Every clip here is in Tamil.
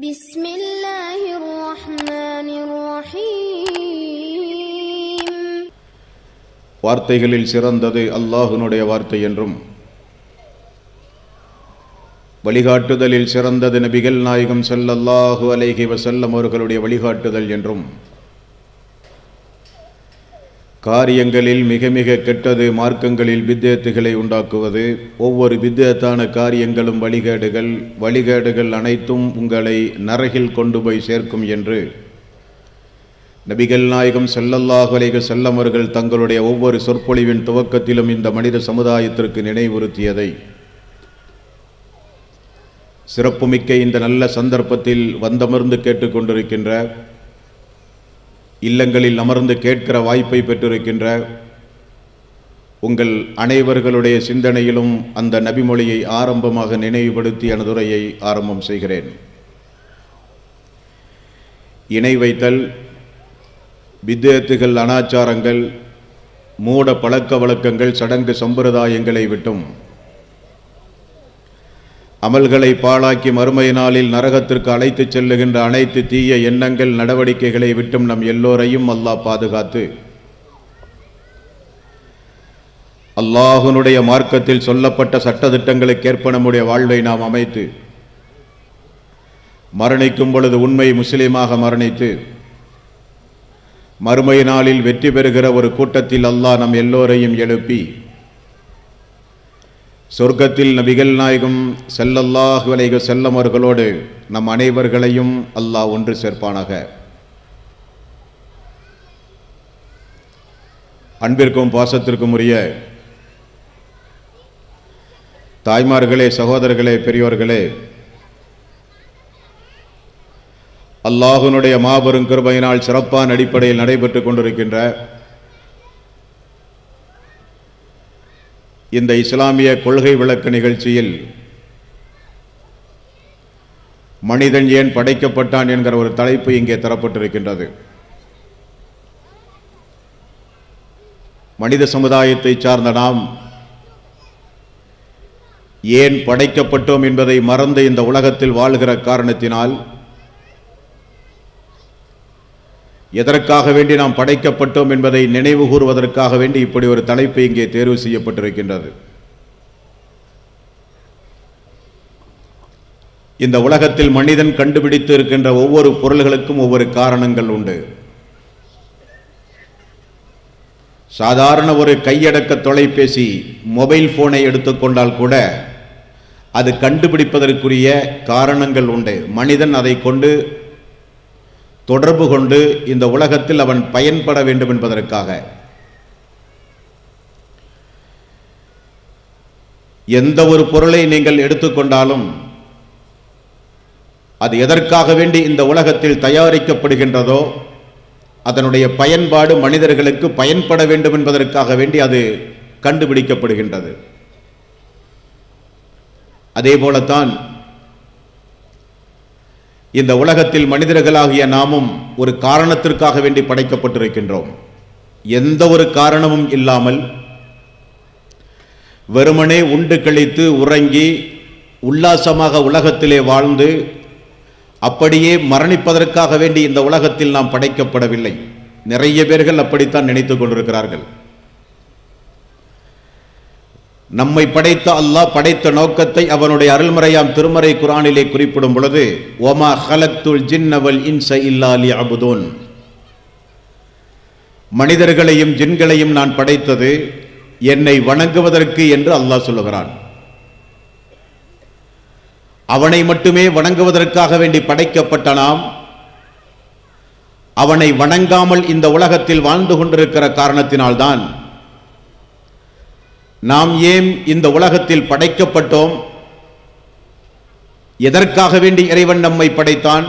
بسم الله الرحمن الرحيم. வார்த்தைகளில் சிறந்தது அல்லாஹ்வுடைய வார்த்தை என்றும், வழிகாட்டுதலில் சிறந்தது நபிகள் நாயகம் ஸல்லல்லாஹு அலைஹி வஸல்லம் அவர்களுடைய வழிகாட்டுதல் என்றும், காரியங்களில் மிக மிக கெட்டது மார்க்கங்களில் பித்அத்துகளை உண்டாக்குவது, ஒவ்வொரு பித்அத்தான காரியங்களும் வழிகேடுகள் அனைத்தும் உங்களை நரகில் கொண்டு போய் சேர்க்கும் என்று நபிகள் நாயகம் ஸல்லல்லாஹு அலைஹி வஸல்லம் அவர்கள் தங்களுடைய ஒவ்வொரு சொற்பொழிவின் துவக்கத்திலும் இந்த மனித சமுதாயத்திற்கு நினைவுறுத்தியதை சிறப்புமிக்க இந்த நல்ல சந்தர்ப்பத்தில் வந்தமர்ந்து கேட்டுக்கொண்டிருக்கின்ற, இல்லங்களில் அமர்ந்து கேட்கிற வாய்ப்பை பெற்றிருக்கின்ற உங்கள் அனைவர்களுடைய சிந்தனையிலும் அந்த நபிமொழியை ஆரம்பமாக நினைவுபடுத்தி எனது உரையை ஆரம்பம் செய்கிறேன். இணை வைத்தல், பித்அத்துகள், அனாச்சாரங்கள், மூட பழக்க வழக்கங்கள், சடங்கு சம்பிரதாயங்களை விட்டும், அமல்களை பாழாக்கி மறுமை நாளில் நரகத்திற்கு அழைத்துச் செல்லுகின்ற அனைத்து தீய எண்ணங்கள், நடவடிக்கைகளை விட்டும் நம் எல்லோரையும் அல்லாஹ் பாதுகாத்து, அல்லாஹ்வுடைய மார்க்கத்தில் சொல்லப்பட்ட சட்டதிட்டங்களுக்கேற்ப நம்முடைய வாழ்வை நாம் அமைத்து, மரணிக்கும் பொழுது உண்மை முஸ்லீமாக மரணித்து, மறுமை நாளில் வெற்றி பெறுகிற ஒரு கூட்டத்தில் அல்லாஹ் நம் எல்லோரையும் எழுப்பி சொர்க்கத்தில் நபிகள் நாயகம் ஸல்லல்லாஹு அலைஹி வஸல்லம் அவர்களோடு நம் அனைவர்களையும் அல்லாஹ் ஒன்று சேர்ப்பானாக. அன்பிற்கும் பாசத்திற்கும் உரிய தாய்மார்களே, சகோதரர்களே, பெரியோர்களே, அல்லாஹ்வுடைய மாபெரும் கிருபையினால் சிறப்பான அடிப்படையில் நடைபெற்றுக் கொண்டிருக்கின்ற இந்த இஸ்லாமிய கொள்கை விளக்க நிகழ்ச்சியில் மனிதன் ஏன் படைக்கப்பட்டான் என்கிற ஒரு தலைப்பு இங்கே தரப்பட்டிருக்கின்றது. மனித சமுதாயத்தை சார்ந்த நாம் ஏன் படைக்கப்பட்டோம் என்பதை மறந்து இந்த உலகத்தில் வாழ்கிற காரணத்தினால், எதற்காக வேண்டி நாம் படைக்கப்பட்டோம் என்பதை நினைவு கூறுவதற்காக வேண்டி இப்படி ஒரு தலைப்பு இங்கே தேர்வு செய்யப்பட்டிருக்கின்றது. இந்த உலகத்தில் மனிதன் கண்டுபிடித்து இருக்கின்ற ஒவ்வொரு பொருள்களுக்கும் ஒவ்வொரு காரணங்கள் உண்டு. சாதாரண ஒரு கையடக்க தொலைபேசி, மொபைல் போனை எடுத்துக்கொண்டால் கூட அது கண்டுபிடிப்பதற்குரிய காரணங்கள் உண்டு. மனிதன் அதை கொண்டு தொடர்பு கொண்டு இந்த உலகத்தில் அவன் பயன்பட வேண்டும் என்பதற்காக. எந்த ஒரு பொருளை நீங்கள் எடுத்துக்கொண்டாலும் அது எதற்காக வேண்டி இந்த உலகத்தில் தயாரிக்கப்படுகின்றதோ அதனுடைய பயன்பாடு மனிதர்களுக்கு பயன்பட வேண்டும் என்பதற்காக வேண்டி அது கண்டுபிடிக்கப்படுகின்றது. அதே போலத்தான் இந்த உலகத்தில் மனிதர்களாகிய நாமும் ஒரு காரணத்திற்காக வேண்டி படைக்கப்பட்டிருக்கின்றோம். எந்த ஒரு காரணமும் இல்லாமல் வெறுமனே உண்டு கழித்து உறங்கி உல்லாசமாக உலகத்திலே வாழ்ந்து அப்படியே மரணிப்பதற்காக வேண்டி இந்த உலகத்தில் நாம் படைக்கப்படவில்லை. நிறைய பேர்கள் அப்படித்தான் நினைத்துக் கொண்டிருக்கிறார்கள். நம்மை படைத்த அல்லாஹ் படைத்த நோக்கத்தை அவனுடைய அருள்மறையாம் திருமறை குர்ஆனிலே குறிப்பிடும் பொழுது, வமா ஹலக்துல் ஜின்ன வல் இன்ஸ இல்லா லியஅபுதூன், மனிதர்களையும் ஜின்களையும் நான் படைத்தது என்னை வணங்குவதற்கு என்று அல்லாஹ் சொல்லுகிறான். அவனை மட்டுமே வணங்குவதற்காக வேண்டி படைக்கப்பட்ட நாம் அவனை வணங்காமல் இந்த உலகத்தில் வாழ்ந்து கொண்டிருக்கிற காரணத்தினால்தான் நாம் ஏன் இந்த உலகத்தில் படைக்கப்பட்டோம், எதற்காக வேண்டி இறைவன் நம்மை படைத்தான்,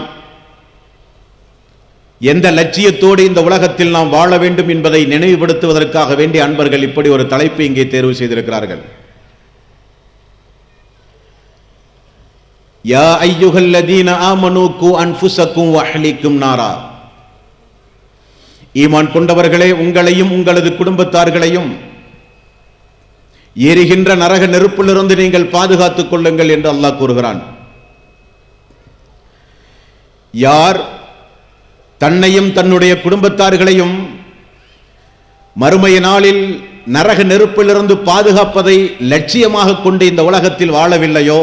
எந்த லட்சியத்தோடு இந்த உலகத்தில் நாம் வாழ வேண்டும் என்பதை நினைவுபடுத்துவதற்காக வேண்டி அன்பர்கள் இப்படி ஒரு தலைப்பு இங்கே தேர்வு செய்திருக்கிறார்கள். யா அய்யுஹல்லதீன ஆமனூ கூ அன்ஃபுஸக்கும் வஅஹ்லிக்கும் நாரா, ஈமான் கொண்டவர்களே, உங்களையும் உங்களது குடும்பத்தார்களையும் எரிகின்ற நரக நெருப்பிலிருந்து நீங்கள் பாதுகாத்துக் கொள்ளுங்கள் என்று அல்லாஹ் கூறுகிறான். யார் தன்னையும் தன்னுடைய குடும்பத்தார்களையும் மறுமை நாளில் நரக நெருப்பிலிருந்து பாதுகாப்பதை லட்சியமாக கொண்டு இந்த உலகத்தில் வாழவில்லையோ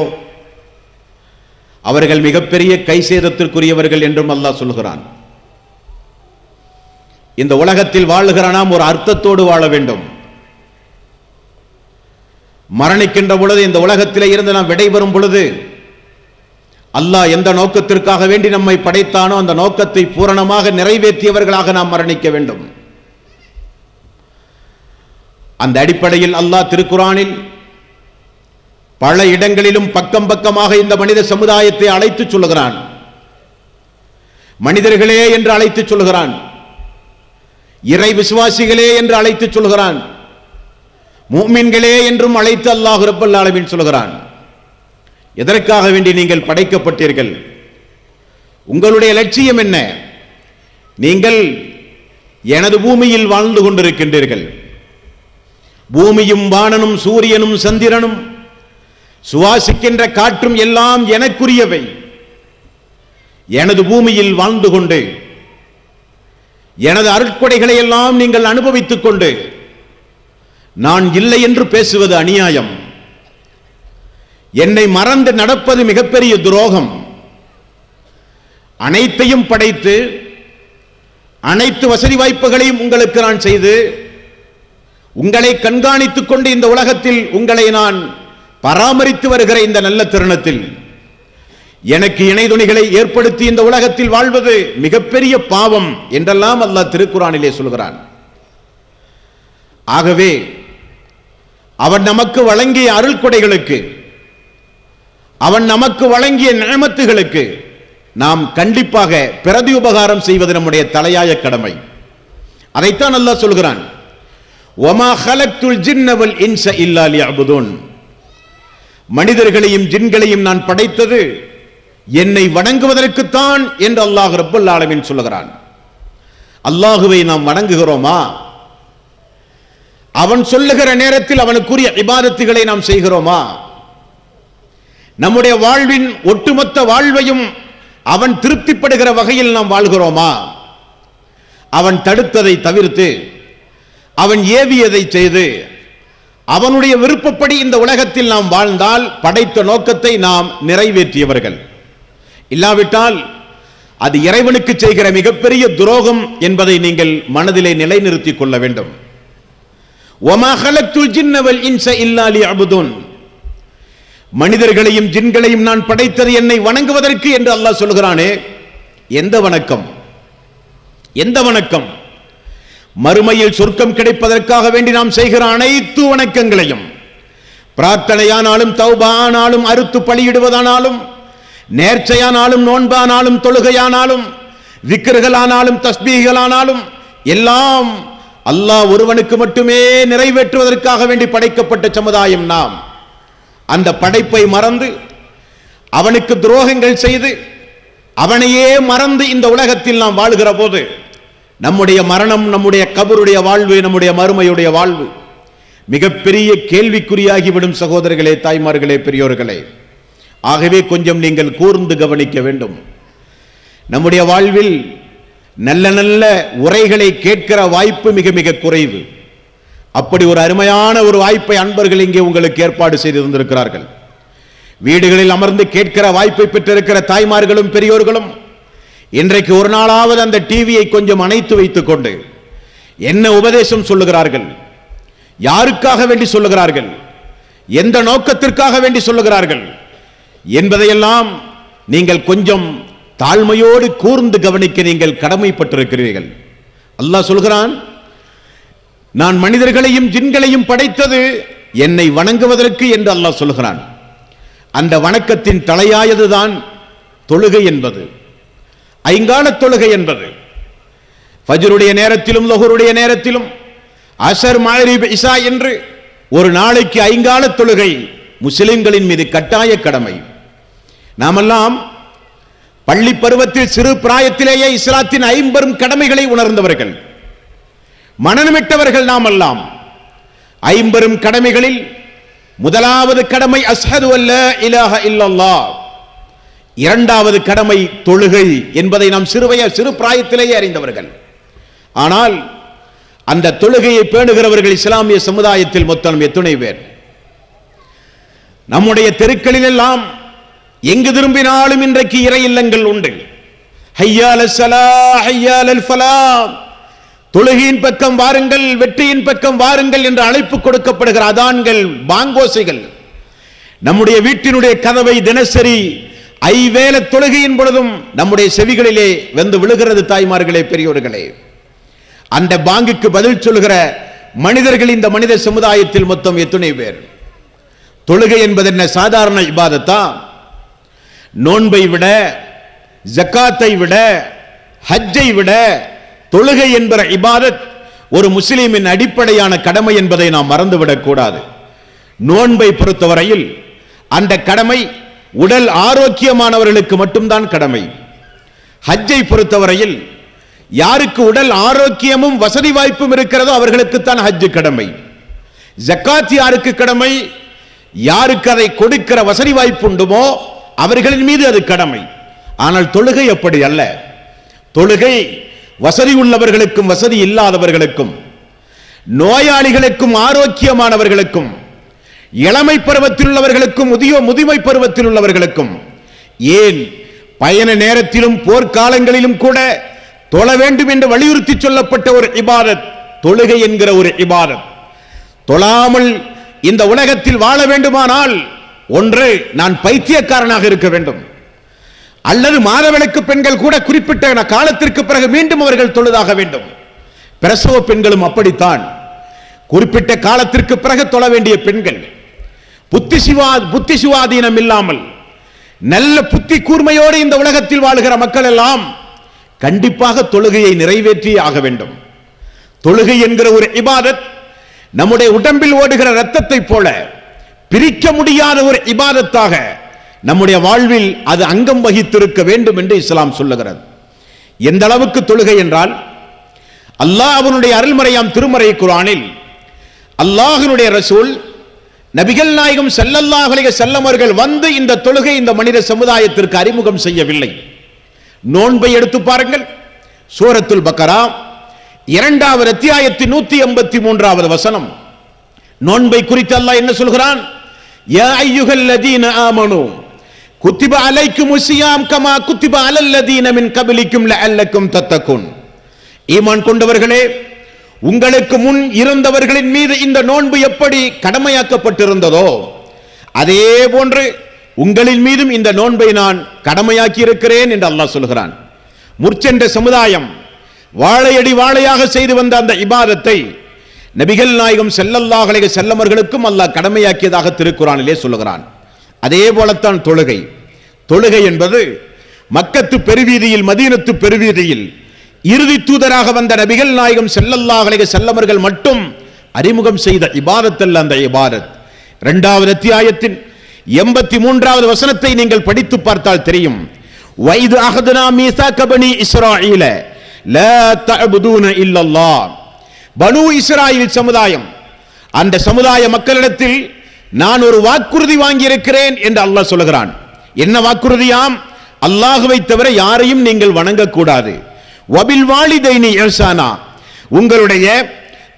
அவர்கள் மிகப்பெரிய கை சேதத்திற்குரியவர்கள் என்றும் அல்லாஹ் சொல்கிறான். இந்த உலகத்தில் வாழுகிற நாம் ஒரு அர்த்தத்தோடு வாழ வேண்டும். மரணிக்கின்ற பொழுது, இந்த உலகத்திலே இருந்து நாம் விடைபெறும் பொழுது, அல்லாஹ் எந்த நோக்கத்திற்காக வேண்டி நம்மை படைத்தானோ அந்த நோக்கத்தை பூரணமாக நிறைவேற்றியவர்களாக நாம் மரணிக்க வேண்டும். அந்த அடிப்படையில் அல்லாஹ் திருக்குரானில் பல இடங்களிலும் பக்கம் பக்கமாக இந்த மனித சமுதாயத்தை அழைத்து சொல்லுகிறான். மனிதர்களே என்று அழைத்து சொல்கிறான், இறை விசுவாசிகளே என்று அழைத்து சொல்கிறான், முஃமின்களே என்றும் அழைத்து அல்லாஹ் ரப்பல் ஆலமீன் சொல்கிறான். எதற்காக வேண்டி நீங்கள் படைக்கப்பட்டீர்கள்? உங்களுடைய லட்சியம் என்ன? நீங்கள் எனது பூமியில் வாழ்ந்து கொண்டிருக்கின்றீர்கள். பூமியும் வானனும் சூரியனும் சந்திரனும் சுவாசிக்கின்ற காற்றும் எல்லாம் எனக்குரியவை. எனது பூமியில் வாழ்ந்து கொண்டு எனது அருட்கொடைகளை எல்லாம் நீங்கள் அனுபவித்துக் கொண்டு நான் இல்லை என்று பேசுவது அநியாயம். என்னை மறந்து நடப்பது மிகப்பெரிய துரோகம். அனைத்தையும் படைத்து அனைத்து வசதி வாய்ப்புகளையும் உங்களுக்கு நான் செய்து உங்களை கண்காணித்துக் கொண்டு இந்த உலகத்தில் உங்களை நான் பராமரித்து வருகிற இந்த நல்ல தருணத்தில் எனக்கு இணைதுணைகளை ஏற்படுத்தி இந்த உலகத்தில் வாழ்வது மிகப்பெரிய பாவம் என்றெல்லாம் அல்லாஹ் திருக்குரானிலே சொல்கிறான். ஆகவே அவன் நமக்கு வழங்கிய அருள் கொடைகளுக்கு, அவன் நமக்கு வழங்கிய நிஅமத்துகளுக்கு நாம் கண்டிப்பாக பிரதி உபகாரம் செய்வது நம்முடைய தலையாய கடமை. அதைத்தான் அல்லாஹ் சொல்கிறான், வமா ஹலக்துல் ஜின்ன வல் இன்ஸ இல்லா லியஅ்புதூன். மனிதர்களையும் ஜின்களையும் நான் படைத்தது என்னை வணங்குவதற்குத்தான் என்று அல்லாஹ் ரப்பல் ஆலமீன் சொல்கிறான். அல்லாஹுவை நாம் வணங்குகிறோமா? அவன் சொல்லுகிற நேரத்தில் அவனுக்குரிய இபாதத்துகளை நாம் செய்கிறோமா? நம்முடைய வாழ்வின் ஒட்டுமொத்த வாழ்வையும் அவன் திருப்திப்படுகிற வகையில் நாம் வாழ்கிறோமா? அவன் தடுத்ததை தவிர்த்து அவன் ஏவியதை செய்து அவனுடைய விருப்பப்படி இந்த உலகத்தில் நாம் வாழ்ந்தால் படைத்த நோக்கத்தை நாம் நிறைவேற்றியவர்கள். இல்லாவிட்டால் அது இறைவனுக்கு செய்கிற மிகப்பெரிய துரோகம் என்பதை நீங்கள் மனதிலே நிலைநிறுத்திக் கொள்ள வேண்டும். வமா ஹலக்துல் ஜின்ன வல் இன்ஸ இல்லா லியஅ்புதூன். மனிதர்களையும் ஜின்களையும் நான் படைத்தது என்னை வணங்குவதற்கு என்று அல்லாஹ் சொல்கிறானே, எந்த வணக்கம்? எந்த வணக்கம்? மறுமையில் சொர்க்கம் கிடைப்பதற்காக வேண்டி நாம் செய்கிற அனைத்து வணக்கங்களையும், பிரார்த்தனையானாலும் தௌபானாலும் அறுத்து பலியிடுவதானாலும் நேர்ச்சையானாலும் நோன்பானாலும் தொழுகையானாலும் விக்ருகளானாலும் தஸ்பீகளானாலும் எல்லாம் அல்லாஹ் ஒருவனுக்கு மட்டுமே நிறைவேற்றுவதற்காக வேண்டி படைக்கப்பட்ட சமுதாயம் நாம். அந்த படைப்பை மறந்து அவனுக்கு துரோகங்கள் செய்து அவனையே மறந்து இந்த உலகத்தில் நாம் வாழ்கிற போது நம்முடைய மரணம், நம்முடைய கபருடைய வாழ்வு, நம்முடைய மறுமையுடைய வாழ்வு மிகப்பெரிய கேள்விக்குறியாகிவிடும். சகோதரர்களே, தாய்மார்களே, பெரியோர்களே, ஆகவே கொஞ்சம் நீங்கள் கூர்ந்து கவனிக்க வேண்டும். நம்முடைய வாழ்வில் நல்ல நல்ல உரைகளை கேட்கிற வாய்ப்பு மிக மிக குறைவு. அப்படி ஒரு அருமையான ஒரு வாய்ப்பை அன்பர்கள் இங்கே உங்களுக்கு ஏற்பாடு செய்திருந்திருக்கிறார்கள். வீடுகளில் அமர்ந்து கேட்கிற வாய்ப்பை பெற்றிருக்கிற தாய்மார்களும் பெரியோர்களும் இன்றைக்கு ஒரு நாளாவது அந்த டிவியை கொஞ்சம் அணைத்து வைத்துக் கொண்டு என்ன உபதேசம் சொல்லுகிறார்கள், யாருக்காக வேண்டி சொல்லுகிறார்கள், எந்த நோக்கத்திற்காக வேண்டி சொல்லுகிறார்கள் என்பதையெல்லாம் நீங்கள் கொஞ்சம் தாழ்மையோடு கூர்ந்து கவனிக்க நீங்கள் கடமைப்பட்டிருக்கிறீர்கள். அல்லாஹ் சொல்கிறான், நான் மனிதர்களையும் ஜின்களையும் படைத்தது என்னை வணங்குவதற்கு என்று அல்லாஹ் சொல்கிறான். அந்த வணக்கத்தின் தலையாயதுதான் தொழுகை என்பது, ஐங்கால தொழுகை என்பது. ஃபஜ்ருடைய நேரத்திலும் லுஹருடைய நேரத்திலும் அஸர் மக்ரிப் இஷா என்று ஒரு நாளைக்கு ஐங்கால தொழுகை முஸ்லிம்களின் மீது கட்டாய கடமை. நாமெல்லாம் பள்ளி பருவத்தில் சிறு பிராயத்திலேயே இஸ்லாத்தின் 50 கடமைகளை உணர்ந்தவர்கள், மனநமிட்டவர்கள் நாமெல்லாம். 50 கடமைகளில் முதலாவது கடமை அஷ்ஹது அல்லா இலாஹ இல்லல்லாஹ், இரண்டாவது கடமை தொழுகை என்பதை நாம் சிறு பிராயத்திலேயே அறிந்தவர்கள். ஆனால் அந்த தொழுகையை பேணுகிறவர்கள் இஸ்லாமிய சமுதாயத்தில் மொத்தம் எத்தனை பேர்? நம்முடைய தெருக்களில் எல்லாம் எங்கு திரும்பினாலும் இன்றைக்கு இறை இல்லங்கள் உண்டு. ஹய்யால் ஸலாஹ் ஹய்யால் ஃபலாஹ், தொழுகையின் பக்கம் வாருங்கள், வெற்றியின் பக்கம் வாருங்கள் என்று அழைப்பு கொடுக்கப்படுகிற அதான்கள், பாங்கோசைகள் நம்முடைய வீட்டினுடைய கதவை தினசரி ஐவேள தொழுகையின் பொழுதும் நம்முடைய செவிகளிலே வந்து விழுகிறது. தாய்மார்களே, பெரியோர்களே, அந்த பாங்குக்கு பதில் சொல்கிற மனிதர்கள் இந்த மனித சமுதாயத்தில் மொத்தம் எத்தனை பேர்? தொழுகை என்பது என்ன சாதாரண இபாதத்தா? நோன்பை விட, ஜக்காத்தை விட, ஹஜ்ஜை விட தொழுகை என்பற இபாதத் ஒரு முஸ்லிமின் அடிப்படையான கடமை என்பதை நாம் மறந்துவிடக் கூடாது. நோன்பை பொறுத்தவரையில் அந்த கடமை உடல் ஆரோக்கியமானவர்களுக்கு மட்டும்தான் கடமை. ஹஜ்ஜை பொறுத்தவரையில் யாருக்கு உடல் ஆரோக்கியமும் வசதி வாய்ப்பும் இருக்கிறதோ அவர்களுக்குத்தான் ஹஜ் கடமை. ஜக்காத் யாருக்கு கடமை? யாருக்கு அதை கொடுக்கிற வசதி வாய்ப்பு உண்டுமோ அவர்களின் மீது அது கடமை. ஆனால் தொழுகை அப்படி அல்ல. தொழுகை வசதி உள்ளவர்களுக்கும் வசதி இல்லாதவர்களுக்கும், நோயாளிகளுக்கும் ஆரோக்கியமானவர்களுக்கும், இளமை பருவத்தில் உள்ளவர்களுக்கும் முதுமை பருவத்தில் உள்ளவர்களுக்கும், ஏன் பயண நேரத்திலும் போர்க்காலங்களிலும் கூட தொழ வேண்டும் என்று வலியுறுத்தி சொல்லப்பட்ட ஒரு இபாதத் தொழுகை என்கிற ஒரு இபாதத். தொழாமல் இந்த உலகத்தில் வாழ வேண்டுமானால் ஒன்று நான் பைத்தியக்காரனாக இருக்க வேண்டும், அல்லது மாதவிலக்கு பெண்கள் கூட குறிப்பிட்ட காலத்திற்கு பிறகு மீண்டும் அவர்கள் தொழுதாக வேண்டும். பிரசவ பெண்களும் அப்படித்தான், குறிப்பிட்ட காலத்திற்கு பிறகு தொழ வேண்டிய பெண்கள். புத்தி சுவாதீனம் இல்லாமல் நல்ல புத்தி கூர்மையோடு இந்த உலகத்தில் வாழுகிற மக்கள் எல்லாம் கண்டிப்பாக தொழுகையை நிறைவேற்றி ஆக வேண்டும். தொழுகை என்கிற ஒரு இபாதத் நம்முடைய உடம்பில் ஓடுகிற இரத்தத்தை போல பிரிக்க முடியாத ஒரு இபாதத்தாக நம்முடைய வாழ்வில் அது அங்கம் வகித்திருக்க வேண்டும் என்று இஸ்லாம் சொல்லுகிறது. எந்த அளவுக்கு தொழுகை என்றால், அல்லாஹ் அவனுடைய அருள்மறையாம் திருமறை குர்ஆனில் அல்லாஹ்வினுடைய ரசூல் நபிகள் நாயகம் ஸல்லல்லாஹு அலைஹி வஸல்லம் அவர்கள் வந்து இந்த தொழுகை இந்த மனித சமுதாயத்திற்கு அறிமுகம் செய்யவில்லை. நோன்பை எடுத்து பாருங்கள். சூரத்துல் பக்கரா 2வது அத்தியாயத்தின் 183வது வசனம். நோன்பை குறித்து அல்லாஹ் என்ன சொல்கிறான்? யா அய்யுஹல்லதீன ஆமனூ குத்திப அலைக்குமுஸ் ஸியாம் கமா குத்திப அலல்லதீன மின் கப்லிக்கும் லஅல்லக்கும் தத்தகுன். ஈமான் கொண்டவர்களே, உங்களுக்கு முன் இருந்தவர்களின் மீது இந்த நோன்பு எப்படி கடமையாக்கப்பட்டிருந்ததோ அதே போன்று உங்களின் மீதும் இந்த நோன்பை நான் கடமையாக்கி இருக்கிறேன் என்று அல்லாஹ் சொல்கிறான். முற்சென்ற சமுதாயம் வாழையடி வாழையாக செய்து வந்த அந்த இபாதத்தை நபிகள் நாயகம் ஸல்லல்லாஹு அலைஹி வஸல்லம் அவர்களுக்கும் அல்லாஹ் கடமையாக்கியதாக திருக்குர்ஆனிலே சொல்லுகிறான். அதே போலத்தான் தொழுகை. தொழுகை என்பது மக்கத்து பெருவீதியில், மதீனத்து பெருவீதியில் இறுதி தூதராக வந்த நபிகள் நாயகம் ஸல்லல்லாஹு அலைஹி வஸல்லம் அவர்கள் மட்டும் அறிமுகம் செய்த இபாதத் அல்ல அந்த இபாதத். 2வது அத்தியாயத்தின் 83வது வசனத்தை நீங்கள் படித்து பார்த்தால் தெரியும். வைது அஹதுனா மீசாக பனி இஸ்ராயீல லா தஅபுதூன இல்லல்லாஹ். பனு இஸ்ராயீல் சமுதாயம், அந்த சமுதாய மக்களிடத்தில் நான் ஒரு வாக்குறுதி வாங்கி இருக்கிறேன் என்று அல்லாஹ் சொல்கிறான். என்ன வாக்குறுதியாம்? அல்லாஹ்வை தவிர யாரையும் நீங்கள் வணங்கக்கூடாது. வபில் வாலிதைனி இஹ்சானா, உங்களுடைய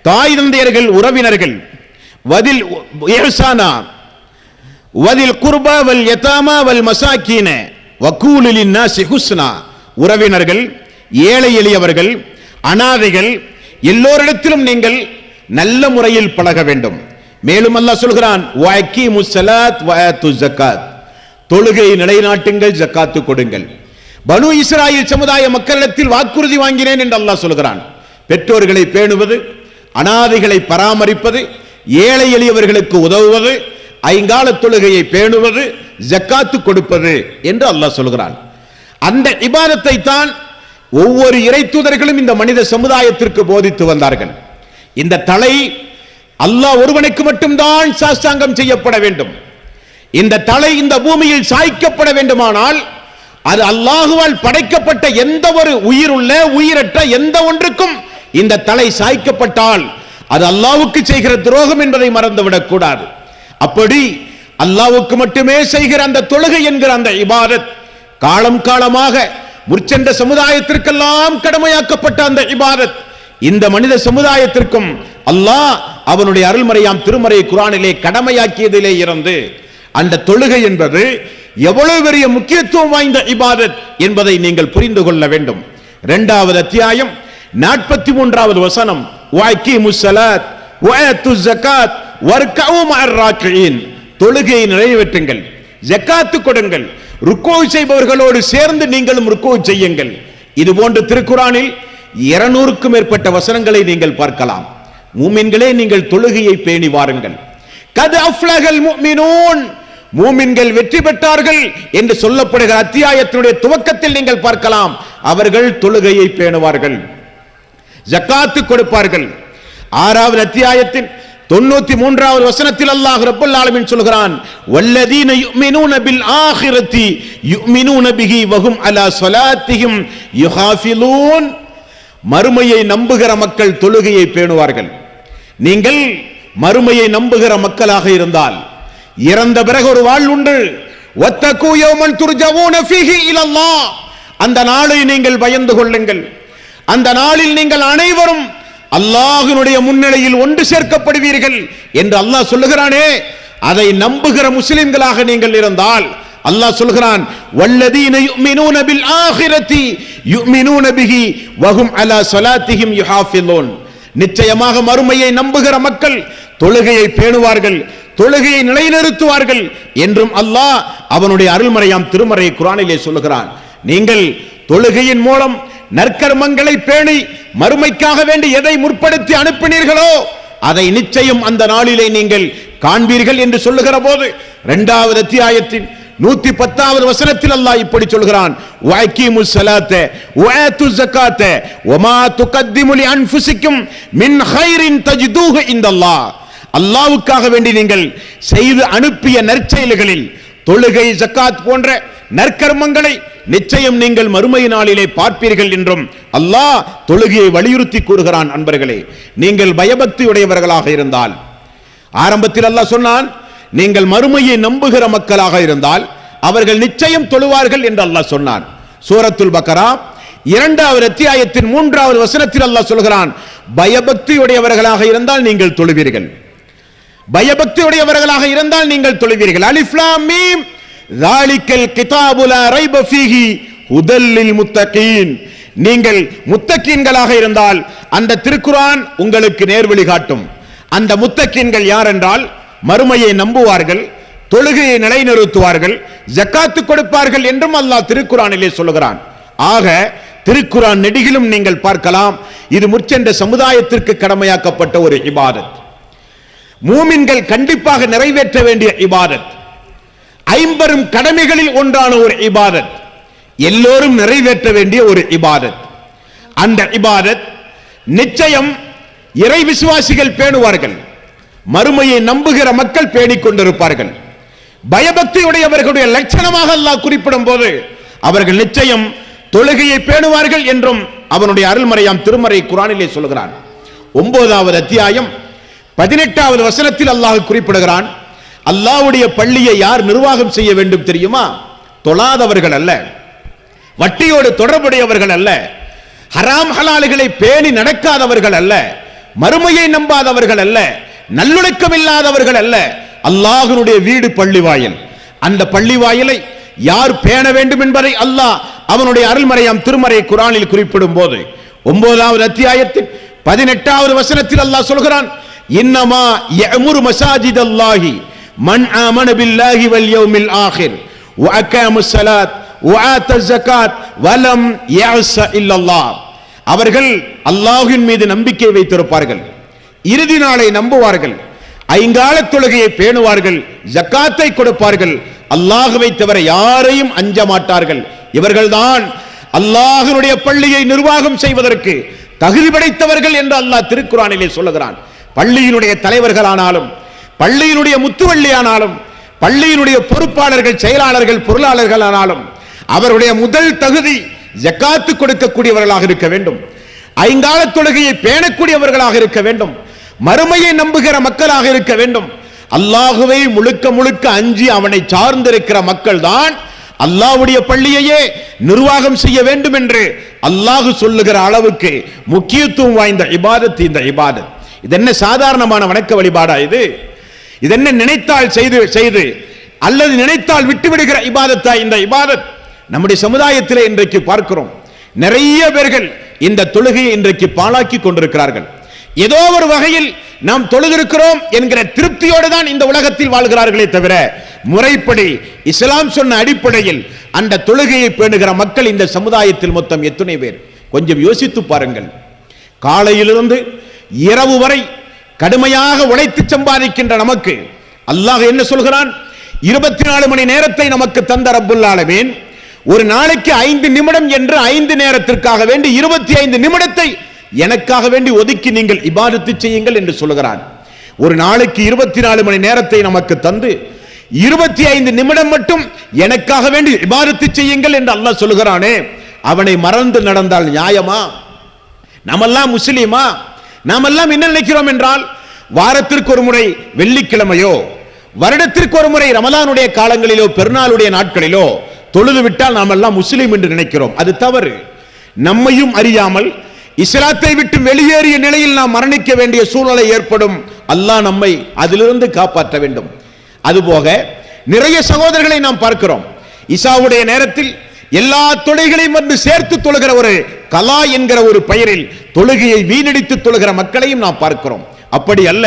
தாய் தந்தையர்கள் உறவினர்கள், வதில் இஹ்சானா வதில் குர்பா வல் யதாமா வல் மசாக்கீன வகூலு லின்னாஸி ஹுஸ்னா, உறவினர்கள், ஏழை எளியவர்கள், அனாதைகள் எல்லோரிடத்திலும் நீங்கள் நல்ல முறையில் பழக வேண்டும். மேலும் அல்லாஹ் சொல்கிறான் வஅகீமுஸ் ஸலாத் வஆத்துஸ் ஸகாத், தொழுகை நிலைநாட்டுங்கள், ஜக்காத்து கொடுங்கள். பனு இஸ்ராயீல் சமுதாய மக்களிடத்தில் வாக்குறுதி வாங்கினேன் என்று அல்லாஹ் சொல்கிறான். பெற்றோர்களை பேணுவது, அனாதைகளை பராமரிப்பது, ஏழை எளியவர்களுக்கு உதவுவது, ஐங்கால தொழுகையை பேணுவது, ஜக்காத்து கொடுப்பது என்று அல்லாஹ் சொல்கிறான். அந்த இபாதத்தை தான் ஒவ்வொரு இறை தூதர்களும் இந்த மனித சமுதாயத்திற்கு போதித்து வந்தார்கள். இந்த தலை அல்லாஹ் ஒருவனுக்கு மட்டும்தான் சாஷ்டாங்கம் செய்யப்பட வேண்டும். இந்த தலை இந்த பூமியில் சாய்க்கப்பட வேண்டுமானால் அது அல்லாஹுவால் படைக்கப்பட்ட எந்த ஒரு உயிருள்ள உயிரற்ற எந்த ஒன்றுக்கும் இந்த தலை சாய்க்கப்பட்டால் அது அல்லாஹ்வுக்கு செய்கிற துரோகம் என்பதை மறந்துவிடக் கூடாது. அப்படி அல்லாஹ்வுக்கு மட்டுமே செய்கிற அந்த தொழுகை என்கிற அந்த இபாதத் காலம் காலமாக முற்சென்ற சமுதாயத்திற்கெல்லாம் கடமையாக்கப்பட்ட அந்த இபாதத் இந்த மனித சமுதாயத்திற்கும் அல்லாஹ் அவனுடைய அருள்மறையாம் திருமறை குர்ஆனிலே கடமையாக்கியதிலே இருந்து அந்த தொழுகை என்பது எவ்வளவு பெரிய முக்கியத்துவம் வாய்ந்த இபாதத் என்பதை நீங்கள் புரிந்து கொள்ள வேண்டும். 2வது அத்தியாயம் 43வது வசனம், வஅகீமுஸ் ஸலாத் வஆத்துஸ் ஸகாத் வர்கஉ மஅர் ராக்கிஈன், தொழுகையை நிறைவேற்றுங்கள், ஜகாத் கொடுங்கள், ருக்கூ செய்பவர்களோடு சேர்ந்து நீங்களும் ருக்கூ செய்யுங்கள். இது போன்ற திருக்குர்ஆனில் 200க்கும் மேற்பட்ட வசனங்களை நீங்கள் பார்க்கலாம். மூமின்களே, நீங்கள் தொழுகையை பேணி வாருங்கள். கத் அஃப்லஹல் முஃமினூன், மூமின்கள் வெற்றி பெற்றார்கள் என்று சொல்லப்படுகிற அத்தியாயத்தினுடைய துவக்கத்தில் நீங்கள் பார்க்கலாம். அவர்கள் தொழுகையை பேணுவார்கள், ஜகாத் கொடுப்பார்கள். 6வது அத்தியாயத்தின் 93வது வசனத்தில் அல்லாஹ் ரப்பல் ஆலமீன் சொல்கிறான், வல்லதீன யுமினூன பில் ஆகிரத்தி யுமினூன பிஹி வஹும் அலா ஸலாத்திஹிம் யுஹாஃபிலூன், மறுமையை நம்புகிற மக்கள் தொழுகையை பேணுவார்கள். நீங்கள் மறுமையை நம்புகிற மக்களாக இருந்தால் இறந்த பிறகு ஒரு வாழ்வு உண்டு. வத்தகு யௌமன் துர்ஜஊன ஃபீஹி இலல்லாஹ், அந்த நாளை நீங்கள் பயந்து கொள்ளுங்கள். அந்த நாளில் நீங்கள் அனைவரும் அல்லாஹ்வினுடைய முன்னிலையில் ஒன்று சேர்க்கப்படுவீர்கள் என்று அல்லாஹ் சொல்லுகிறானே, அதை நம்புகிற முஸ்லிம்களாக நீங்கள் இருந்தால் அல்லாஹ் சொல்கிறான், வல்லதீன யுமினூன பில் ஆகிரத்தி யுமினூன பிஹி வஹும் அலா ஸலாத்திஹிம் யுஹாஃபிலூன், நிச்சயமாக மறுமையை நம்புகிற மக்கள் தொழுகையை பேணுவார்கள், தொழுகையை நிலைநிறுத்துவார்கள் என்றும் அல்லாஹ் அவனுடைய அருள்மறையாம் திருமறை குர்ஆனிலே சொல்லுகிறான். நீங்கள் தொழுகையின் மூலம் நற்கர்மங்களை பேணி மறுமைக்காக வேண்டி எதை முற்படுத்தி அனுப்பினீர்களோ அதை நிச்சயம் அந்த நாளிலே நீங்கள் காண்பீர்கள் என்று சொல்லுகிற போது 2வது அத்தியாயத்தின் 110வது வசனத்தில் அல்லாஹ் இப்படி சொல்கிறான், வஅகீமுஸ் ஸலாத்த வஆத்துஸ் ஸகாத்த வமா துகத்திமு லிஅன்ஃபுசிக்கும் மின் கைரின் தஜிதூஹு இன்தல்லாஹ், அல்லாஹ்வுக்காக வேண்டி நீங்கள் செய்து அனுப்பிய நற்செயல்களில் தொழுகை, ஜகாத் போன்ற நற்கர்மங்களை நிச்சயம் நீங்கள் மறுமை நாளிலே பார்ப்பீர்கள் என்றும் அல்லாஹ் தொழுகையை வலியுறுத்தி கூறுகிறான். அன்பர்களே, நீங்கள் பயபக்தி உடையவர்களாக இருந்தால், ஆரம்பத்தில் அல்லாஹ் சொன்னான், நீங்கள் மறுமையை நம்புகிற மக்களாக இருந்தால் அவர்கள் நிச்சயம் தொழுவார்கள் என்று அல்லாஹ் சொன்னான். சூரத்துல் பக்கரா 2வது அத்தியாயத்தின் 3வது வசனத்தில் அல்லாஹ் சொல்கிறான், பயபக்தி உடையவர்களாக இருந்தால் நீங்கள் தொழுவீர்கள், பயபக்தி உடையவர்களாக இருந்தால் நீங்கள் தொழுவீர்கள். அலிஃப் லாம் மீம் ذَلِكَல் கிதாபு லா ரைப ஃபீஹி ஹுதல் லில் முத்தகீன், நீங்கள் முத்தகீன்களாக இருந்தால் அந்த திருக்குர்ஆன் உங்களுக்கு நேர்வழி காட்டும். அந்த முத்தகீன்கள் யார் என்றால் மறுமையை நம்புவார்கள், தொழுகையை நிலைநிறுத்துவார்கள், ஜகாத் கொடுப்பார்கள் என்றும் அல்லாஹ் திருக்குர்ஆனிலே சொல்லுகிறான். ஆக திருக்குர்ஆன் நெடுகிலும் நீங்கள் பார்க்கலாம், இது முற்சென்ற சமுதாயத்திற்கு கடமையாக்கப்பட்ட ஒரு இபாதத், மூமின்கள் கண்டிப்பாக நிறைவேற்ற வேண்டிய இபாதத், 50 கடமைகளில் ஒன்றான ஒரு இபாதத், எல்லோரும் நிறைவேற்ற வேண்டிய ஒரு இபாதத். அந்த இபாதத் நிச்சயம் இறை விசுவாசிகள் பேணுவார்கள், மறுமையை நம்புகிற மக்கள் பேணிக் கொண்டிருப்பார்கள். பயபக்தியுடையவர்களுடைய லட்சணமாக அல்லாஹ் குறிப்பிடும் போது அவர்கள் நிச்சயம் தொழுகையை பேணுவார்கள் என்றும் அவனுடைய அருள்மறையாம் திருமறை குர்ஆனிலே சொல்கிறான். 9வது அத்தியாயம் 18வது வசனத்தில் அல்லாஹ் குறிப்பிடுகிறான், அல்லாஹ்வுடைய பள்ளியை யார் நிர்வாகம் செய்ய வேண்டும் தெரியுமா? தொழாதவர்கள் அல்ல, வட்டியோடு தொடர்புடையவர்கள் அல்ல, ஹராம் ஹலால்களை பேணி நடக்காதவர்கள் அல்ல, மறுமையை நம்பாதவர்கள் அல்ல, நல்லொழுக்கம் இல்லாதவர்கள் அல்ல. அல்லாஹ்வுடைய வீடு பள்ளிவாயல். அந்த பள்ளிவாயலை யார் பேண வேண்டும் என்பதை அல்லாஹ் அவனுடைய அருள்மறையாம் திருமறை குர்ஆனில் குறிப்பிடும் போது 9வது அத்தியாயத்தின் 18வது வசனத்தில் அல்லாஹ் சொல்கிறான், இன்னமா யஅமுரு மசாஜிதல்லாஹி மன் ஆமன பில்லாஹி வல் யௌமில் ஆகிர் வ அகாமஸ் ஸலாத் வ ஆத்தஸ் ஸகாத் வ லம் யஅஸ இல்லல்லாஹ், அவர்கள் அல்லாஹ்வின் மீது நம்பிக்கை வைத்திருப்பார்கள், இறுதி நாளை நம்புவார்கள், ஐங்கால தொழுகையை பேணுவார்கள், ஜகாத்தை கொடுப்பார்கள், அல்லாஹ்வை தவிர யாரையும் அஞ்ச மாட்டார்கள். இவர்கள்தான் அல்லாஹ்வுடைய பள்ளியை நிர்வாகம் செய்வதற்கு தகுதி படைத்தவர்கள் என்று அல்லாஹ் திருக்குர்ஆனிலே சொல்லுகிறான். பள்ளியினுடைய தலைவர்களானாலும், பள்ளியினுடைய முத்துவள்ளியானாலும், பள்ளியினுடைய பொறுப்பாளர்கள், செயலாளர்கள், பொருளாளர்களானாலும் அவருடைய முதல் தகுதி ஜகாத்து கொடுக்கக்கூடியவர்களாக இருக்க வேண்டும், ஐங்கால தொழுகையை பேணக்கூடியவர்களாக இருக்க வேண்டும், மறுமையை நம்புகிற மக்களாக இருக்க வேண்டும். அல்லாஹுவை முழுக்க முழுக்க அஞ்சி அவனை சார்ந்திருக்கிற மக்கள் தான் அல்லாஹ்வுடைய பள்ளியையே நிர்வாகம் செய்ய வேண்டும் என்று அல்லாஹ் சொல்லுகிற அளவுக்கு முக்கியத்துவம் வாய்ந்த இபாதத் இந்த இபாதத். இது என்ன சாதாரணமான வணக்க வழிபாடா? இது என்ன நினைத்தால் செய்து அல்லது நினைத்தால் விட்டுவிடுகிற இபாதத்தா இந்த இபாதத்? நம்முடைய சமுதாயத்திலே இன்றைக்கு பார்க்கிறோம், நிறைய பேர்கள் இந்த தொழுகையை இன்றைக்கு பாழாக்கி கொண்டிருக்கிறார்கள். ஏதோ ஒரு வகையில் நாம் தொழுகிறோம் என்கிற திருப்தியோடு தான் இந்த உலகத்தில் வாழ்கிறார்களே தவிர, முறைப்படி இஸ்லாம் சொன்ன அடிப்படையில் அந்த தொழுகையை பேணுகிற மக்கள் இந்த சமுதாயத்தில் மொத்தம் எத்தனை பேர்? கொஞ்சம் யோசித்து பாருங்கள். காலையிலிருந்து இரவு வரை கடுமையாக உழைத்து சம்பாதிக்கின்ற நமக்கு அல்லாஹ் என்ன சொல்கிறான்? 24 மணி நேரத்தை நமக்கு தந்த ரப்புல் ஆலமீன் ஒரு நாளைக்கு 5 நிமிடம் என்று 5 நேரத்திற்காக வேண்டி 25 நிமிடத்தை எனக்காக வேண்டி ஒதுக்கி நீங்கள் இபாதத்து செய்யுங்கள் என்று சொல்கிறான். ஒரு நாளைக்கு 24 மணி நேரத்தை நமக்கு தந்து 25 நிமிடம் மட்டும் எனக்காக வேண்டி இபாதத்து செய்யுங்கள் என்று அல்லாஹ் சொல்கிறானே, அவனை மறந்து நடந்தால் நியாயமா? நாமெல்லாம் முஸ்லிமா? நாமெல்லாம் என்ன நினைக்கிறோம் என்றால், வாரத்திற்கு ஒரு முறை வெள்ளிக்கிழமையோ வருடத்திற்கு ஒரு முறை ரமலானுடைய காலங்களிலோ பெருநாளுடைய நாட்களிலோ தொழுது விட்டால் நாம் எல்லாம் முஸ்லிம் என்று நினைக்கிறோம். அது தவறு. நம்மையும் அறியாமல் இஸ்லாத்தை விட்டு வெளியேறிய நிலையில் நாம் மரணிக்க வேண்டிய சூழ்நிலை ஏற்படும். அல்லாஹ் நம்மை அதிலிருந்து காப்பாற்ற வேண்டும். அதுபோக நிறைய சகோதரர்களை நாம் பார்க்கிறோம், இசாவுடைய நேரத்தில் எல்லா தொழுகைகளையும் வந்து சேர்த்து தொழுகிற ஒரு கலா என்கிற ஒரு பெயரில் தொழுகையை வீணடித்து தொழுகிற மக்களையும் நாம் பார்க்கிறோம். அப்படி அல்ல.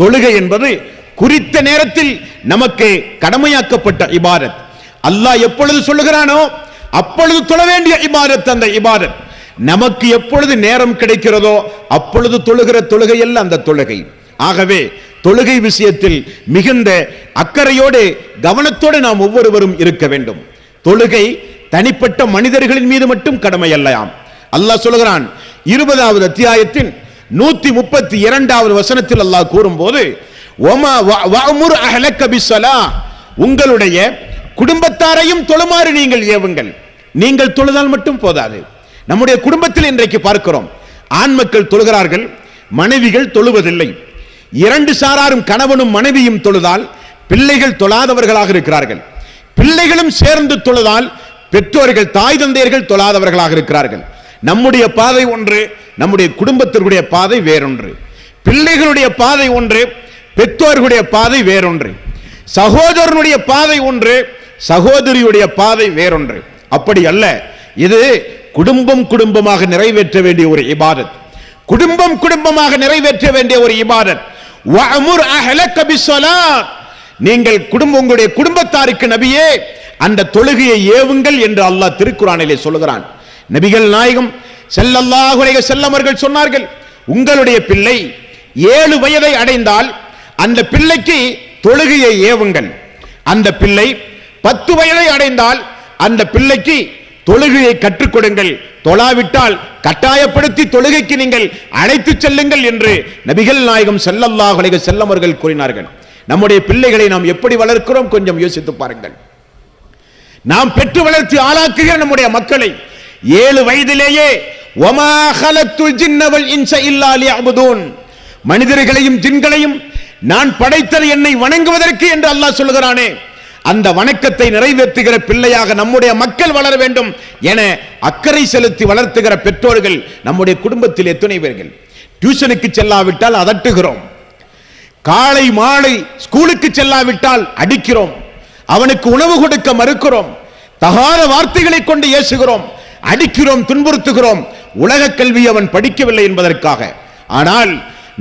தொழுகை என்பது குறித்த நேரத்தில் நமக்கு கடமையாக்கப்பட்ட இபாதத். அல்லாஹ் எப்பொழுது சொல்லுகிறானோ அப்பொழுது தொழ வேண்டிய இபாதத் அந்த இபாதத். நமக்கு எப்பொழுது நேரம் கிடைக்கிறதோ அப்பொழுது தொழுகிற தொழுகை அல்ல அந்த தொழுகை. ஆகவே தொழுகை விஷயத்தில் மிகுந்த அக்கறையோடு கவனத்தோடு நாம் ஒவ்வொருவரும் இருக்க வேண்டும். தொழுகை தனிப்பட்ட மனிதர்களின் மீது மட்டும் கடமை அல்லையாம். அல்லாஹ் சொல்கிறான் 20வது அத்தியாயத்தின் 132வது வசனத்தில் அல்லாஹ் கூறும்போது, உங்களுடைய குடும்பத்தாரையும் தொழுமாறு நீங்கள் ஏவுங்கள். நீங்கள் தொழுதால் மட்டும் போதாது. நம்முடைய குடும்பத்தில் இன்றைக்கு பார்க்கிறோம், ஆண் மக்கள் தொழுகிறார்கள், மனைவிகள் தொழுவதில்லை. 2 சாராரும் கணவனும் மனைவியும் தொழுதால் பிள்ளைகள் தொழாதவர்களாக இருக்கிறார்கள். பிள்ளைகளும் சேர்ந்து தொழுதால் பெற்றோர்கள் தாய் தந்தையர்கள் தொழாதவர்களாக இருக்கிறார்கள். நம்முடைய பாதை ஒன்று, நம்முடைய குடும்பத்திற்குடைய பாதை வேறொன்று. பிள்ளைகளுடைய பாதை ஒன்று, பெற்றோர்களுடைய பாதை வேறொன்று. சகோதரனுடைய பாதை ஒன்று, சகோதரியுடைய பாதை வேறொன்று. அப்படி அல்ல. இது குடும்பம் குடும்பமாக நிறைவேற்ற வேண்டிய ஒரு இபாதத். குடும்பம் குடும்பமாக நிறைவேற்ற வேண்டிய ஒரு இபாதத். வஅமுர் அஹ்லக பிஸ்ஸலாத், நீங்கள் உங்களுடைய குடும்பத்தாருக்கு நபியே அந்த தொழுகையை ஏவுங்கள் என்று அல்லாஹ் திருக்குர்ஆனிலே சொல்கிறான். நபிகள் நாயகம் ஸல்லல்லாஹு அலைஹி வஸல்லம் அவர்கள் சொன்னார்கள், உங்களுடைய பிள்ளை 7 வயதை அடைந்தால் அந்த பிள்ளைக்கு தொழுகையை ஏவுங்கள். அந்த பிள்ளை 10 வயதை அடைந்தால் அந்த பிள்ளைக்கு தொழுகையை கற்றுக் கொடுங்கள். தொழாவிட்டால் கட்டாயப்படுத்தி தொழுகைக்கு நீங்கள் அழைத்து செல்லுங்கள் என்று நபிகள் நாயகம் ஸல்லல்லாஹு அலைஹி வஸல்லம் அவர்கள் கூறினார்கள். நம்முடைய பிள்ளைகளை நாம் எப்படி வளர்க்கிறோம் கொஞ்சம் யோசித்து பாருங்கள். நாம் பெற்று வளர்த்தி ஆளாக்குகிற நம்முடைய மக்களை 7 வயதிலேயே வமா ஹலக்துல் ஜின்ன வல் இன்ஸ இல்லா லியஅபுதூன், மனிதர்களையும் ஜின்களையும் நான் படைத்தது என்னை வணங்குவதற்கு என்று அல்லாஹ் சொல்கிறானே, அந்த வணக்கத்தை நிறைவேற்றுகிற பிள்ளையாக நம்முடைய மக்கள் வளர வேண்டும் என அக்கறை செலுத்தி வளர்த்துகிற பெற்றோர்கள் நம்முடைய குடும்பத்தில் எத்தனை பேர்கள்? டியூஷனுக்கு செல்லாவிட்டால் அதட்டுகிறோம், காலை மாலை ஸ்கூலுக்கு செல்லாவிட்டால் அடிக்கிறோம், அவனுக்கு உணவு கொடுக்க மறுக்கிறோம், தகாத வார்த்தைகளை கொண்டு ஏசுகிறோம், அடிக்கிறோம், துன்புறுத்துகிறோம். உலக கல்வி அவன் படிக்கவில்லை என்பதற்காக. ஆனால்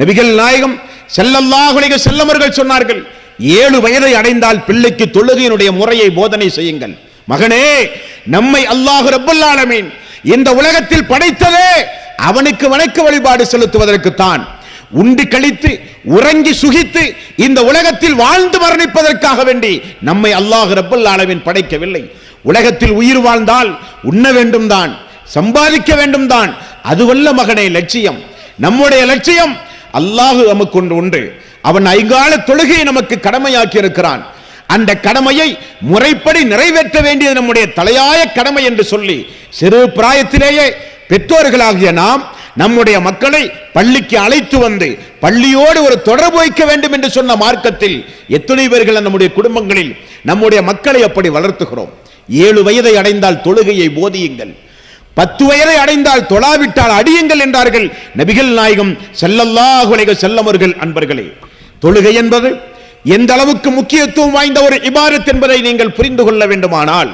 நபிகள் நாயகம் ஸல்லல்லாஹு அலைஹி வஸல்லம் அவர்கள் சொன்னார்கள், 7 வயதை அடைந்தால் பிள்ளைக்கு தொழுகையினுடைய முறையை போதனை செய்யுங்கள். மகனே, நம்மை அல்லாஹ் ரப்பல் ஆலமீன் இந்த உலகத்தில் படைத்ததே அவனுக்கு வணக்க வழிபாடு செலுத்துவதற்குத்தான். உண்டு கழித்து உறங்கி சுகித்து இந்த உலகத்தில் வாழ்ந்து மரணிப்பதற்காக வேண்டி நம்மை அல்லாஹ் ரப்பல் ஆலமீன் படைக்கவில்லை. உலகத்தில் உயிர் வாழ்ந்தால் உண்ண வேண்டும் தான், சம்பாதிக்க வேண்டும் தான், அதுவல்ல மகனே லட்சியம். நம்முடைய லட்சியம் அல்லாஹ் நமக்கு ஒன்று. அவன் 5 கால தொழுகையை நமக்கு கடமையாக்கி இருக்கிறான். அந்த கடமையை முறைப்படி நிறைவேற்ற வேண்டியது நம்முடைய தலையாய கடமை என்று சொல்லி சிறு பிராயத்திலேயே பெற்றோர்களாகிய நாம் நம்முடைய மக்களை பள்ளிக்கு அழைத்து வந்து பள்ளியோடு ஒரு தொடர்பு வைக்க வேண்டும் என்று சொன்ன மார்க்கத்தில் எத்தனை பேர்கள் நம்முடைய குடும்பங்களில் நம்முடைய மக்களை அப்படி வளர்த்துகிறோம்? 7 வயதை அடைந்தால் தொழுகையை போதியுங்கள், 10 வயதை அடைந்தால் தொழாவிட்டால் அடியுங்கள் என்றார்கள் நபிகள் நாயகம் ஸல்லல்லாஹு அலைஹி வஸல்லம் அவர்கள். அன்பர்களே, தொழுகை என்பது எந்த அளவுக்கு முக்கியத்துவம் வாய்ந்த ஒரு இபாதத் என்பதை நீங்கள் புரிந்து கொள்ள வேண்டுமானால்,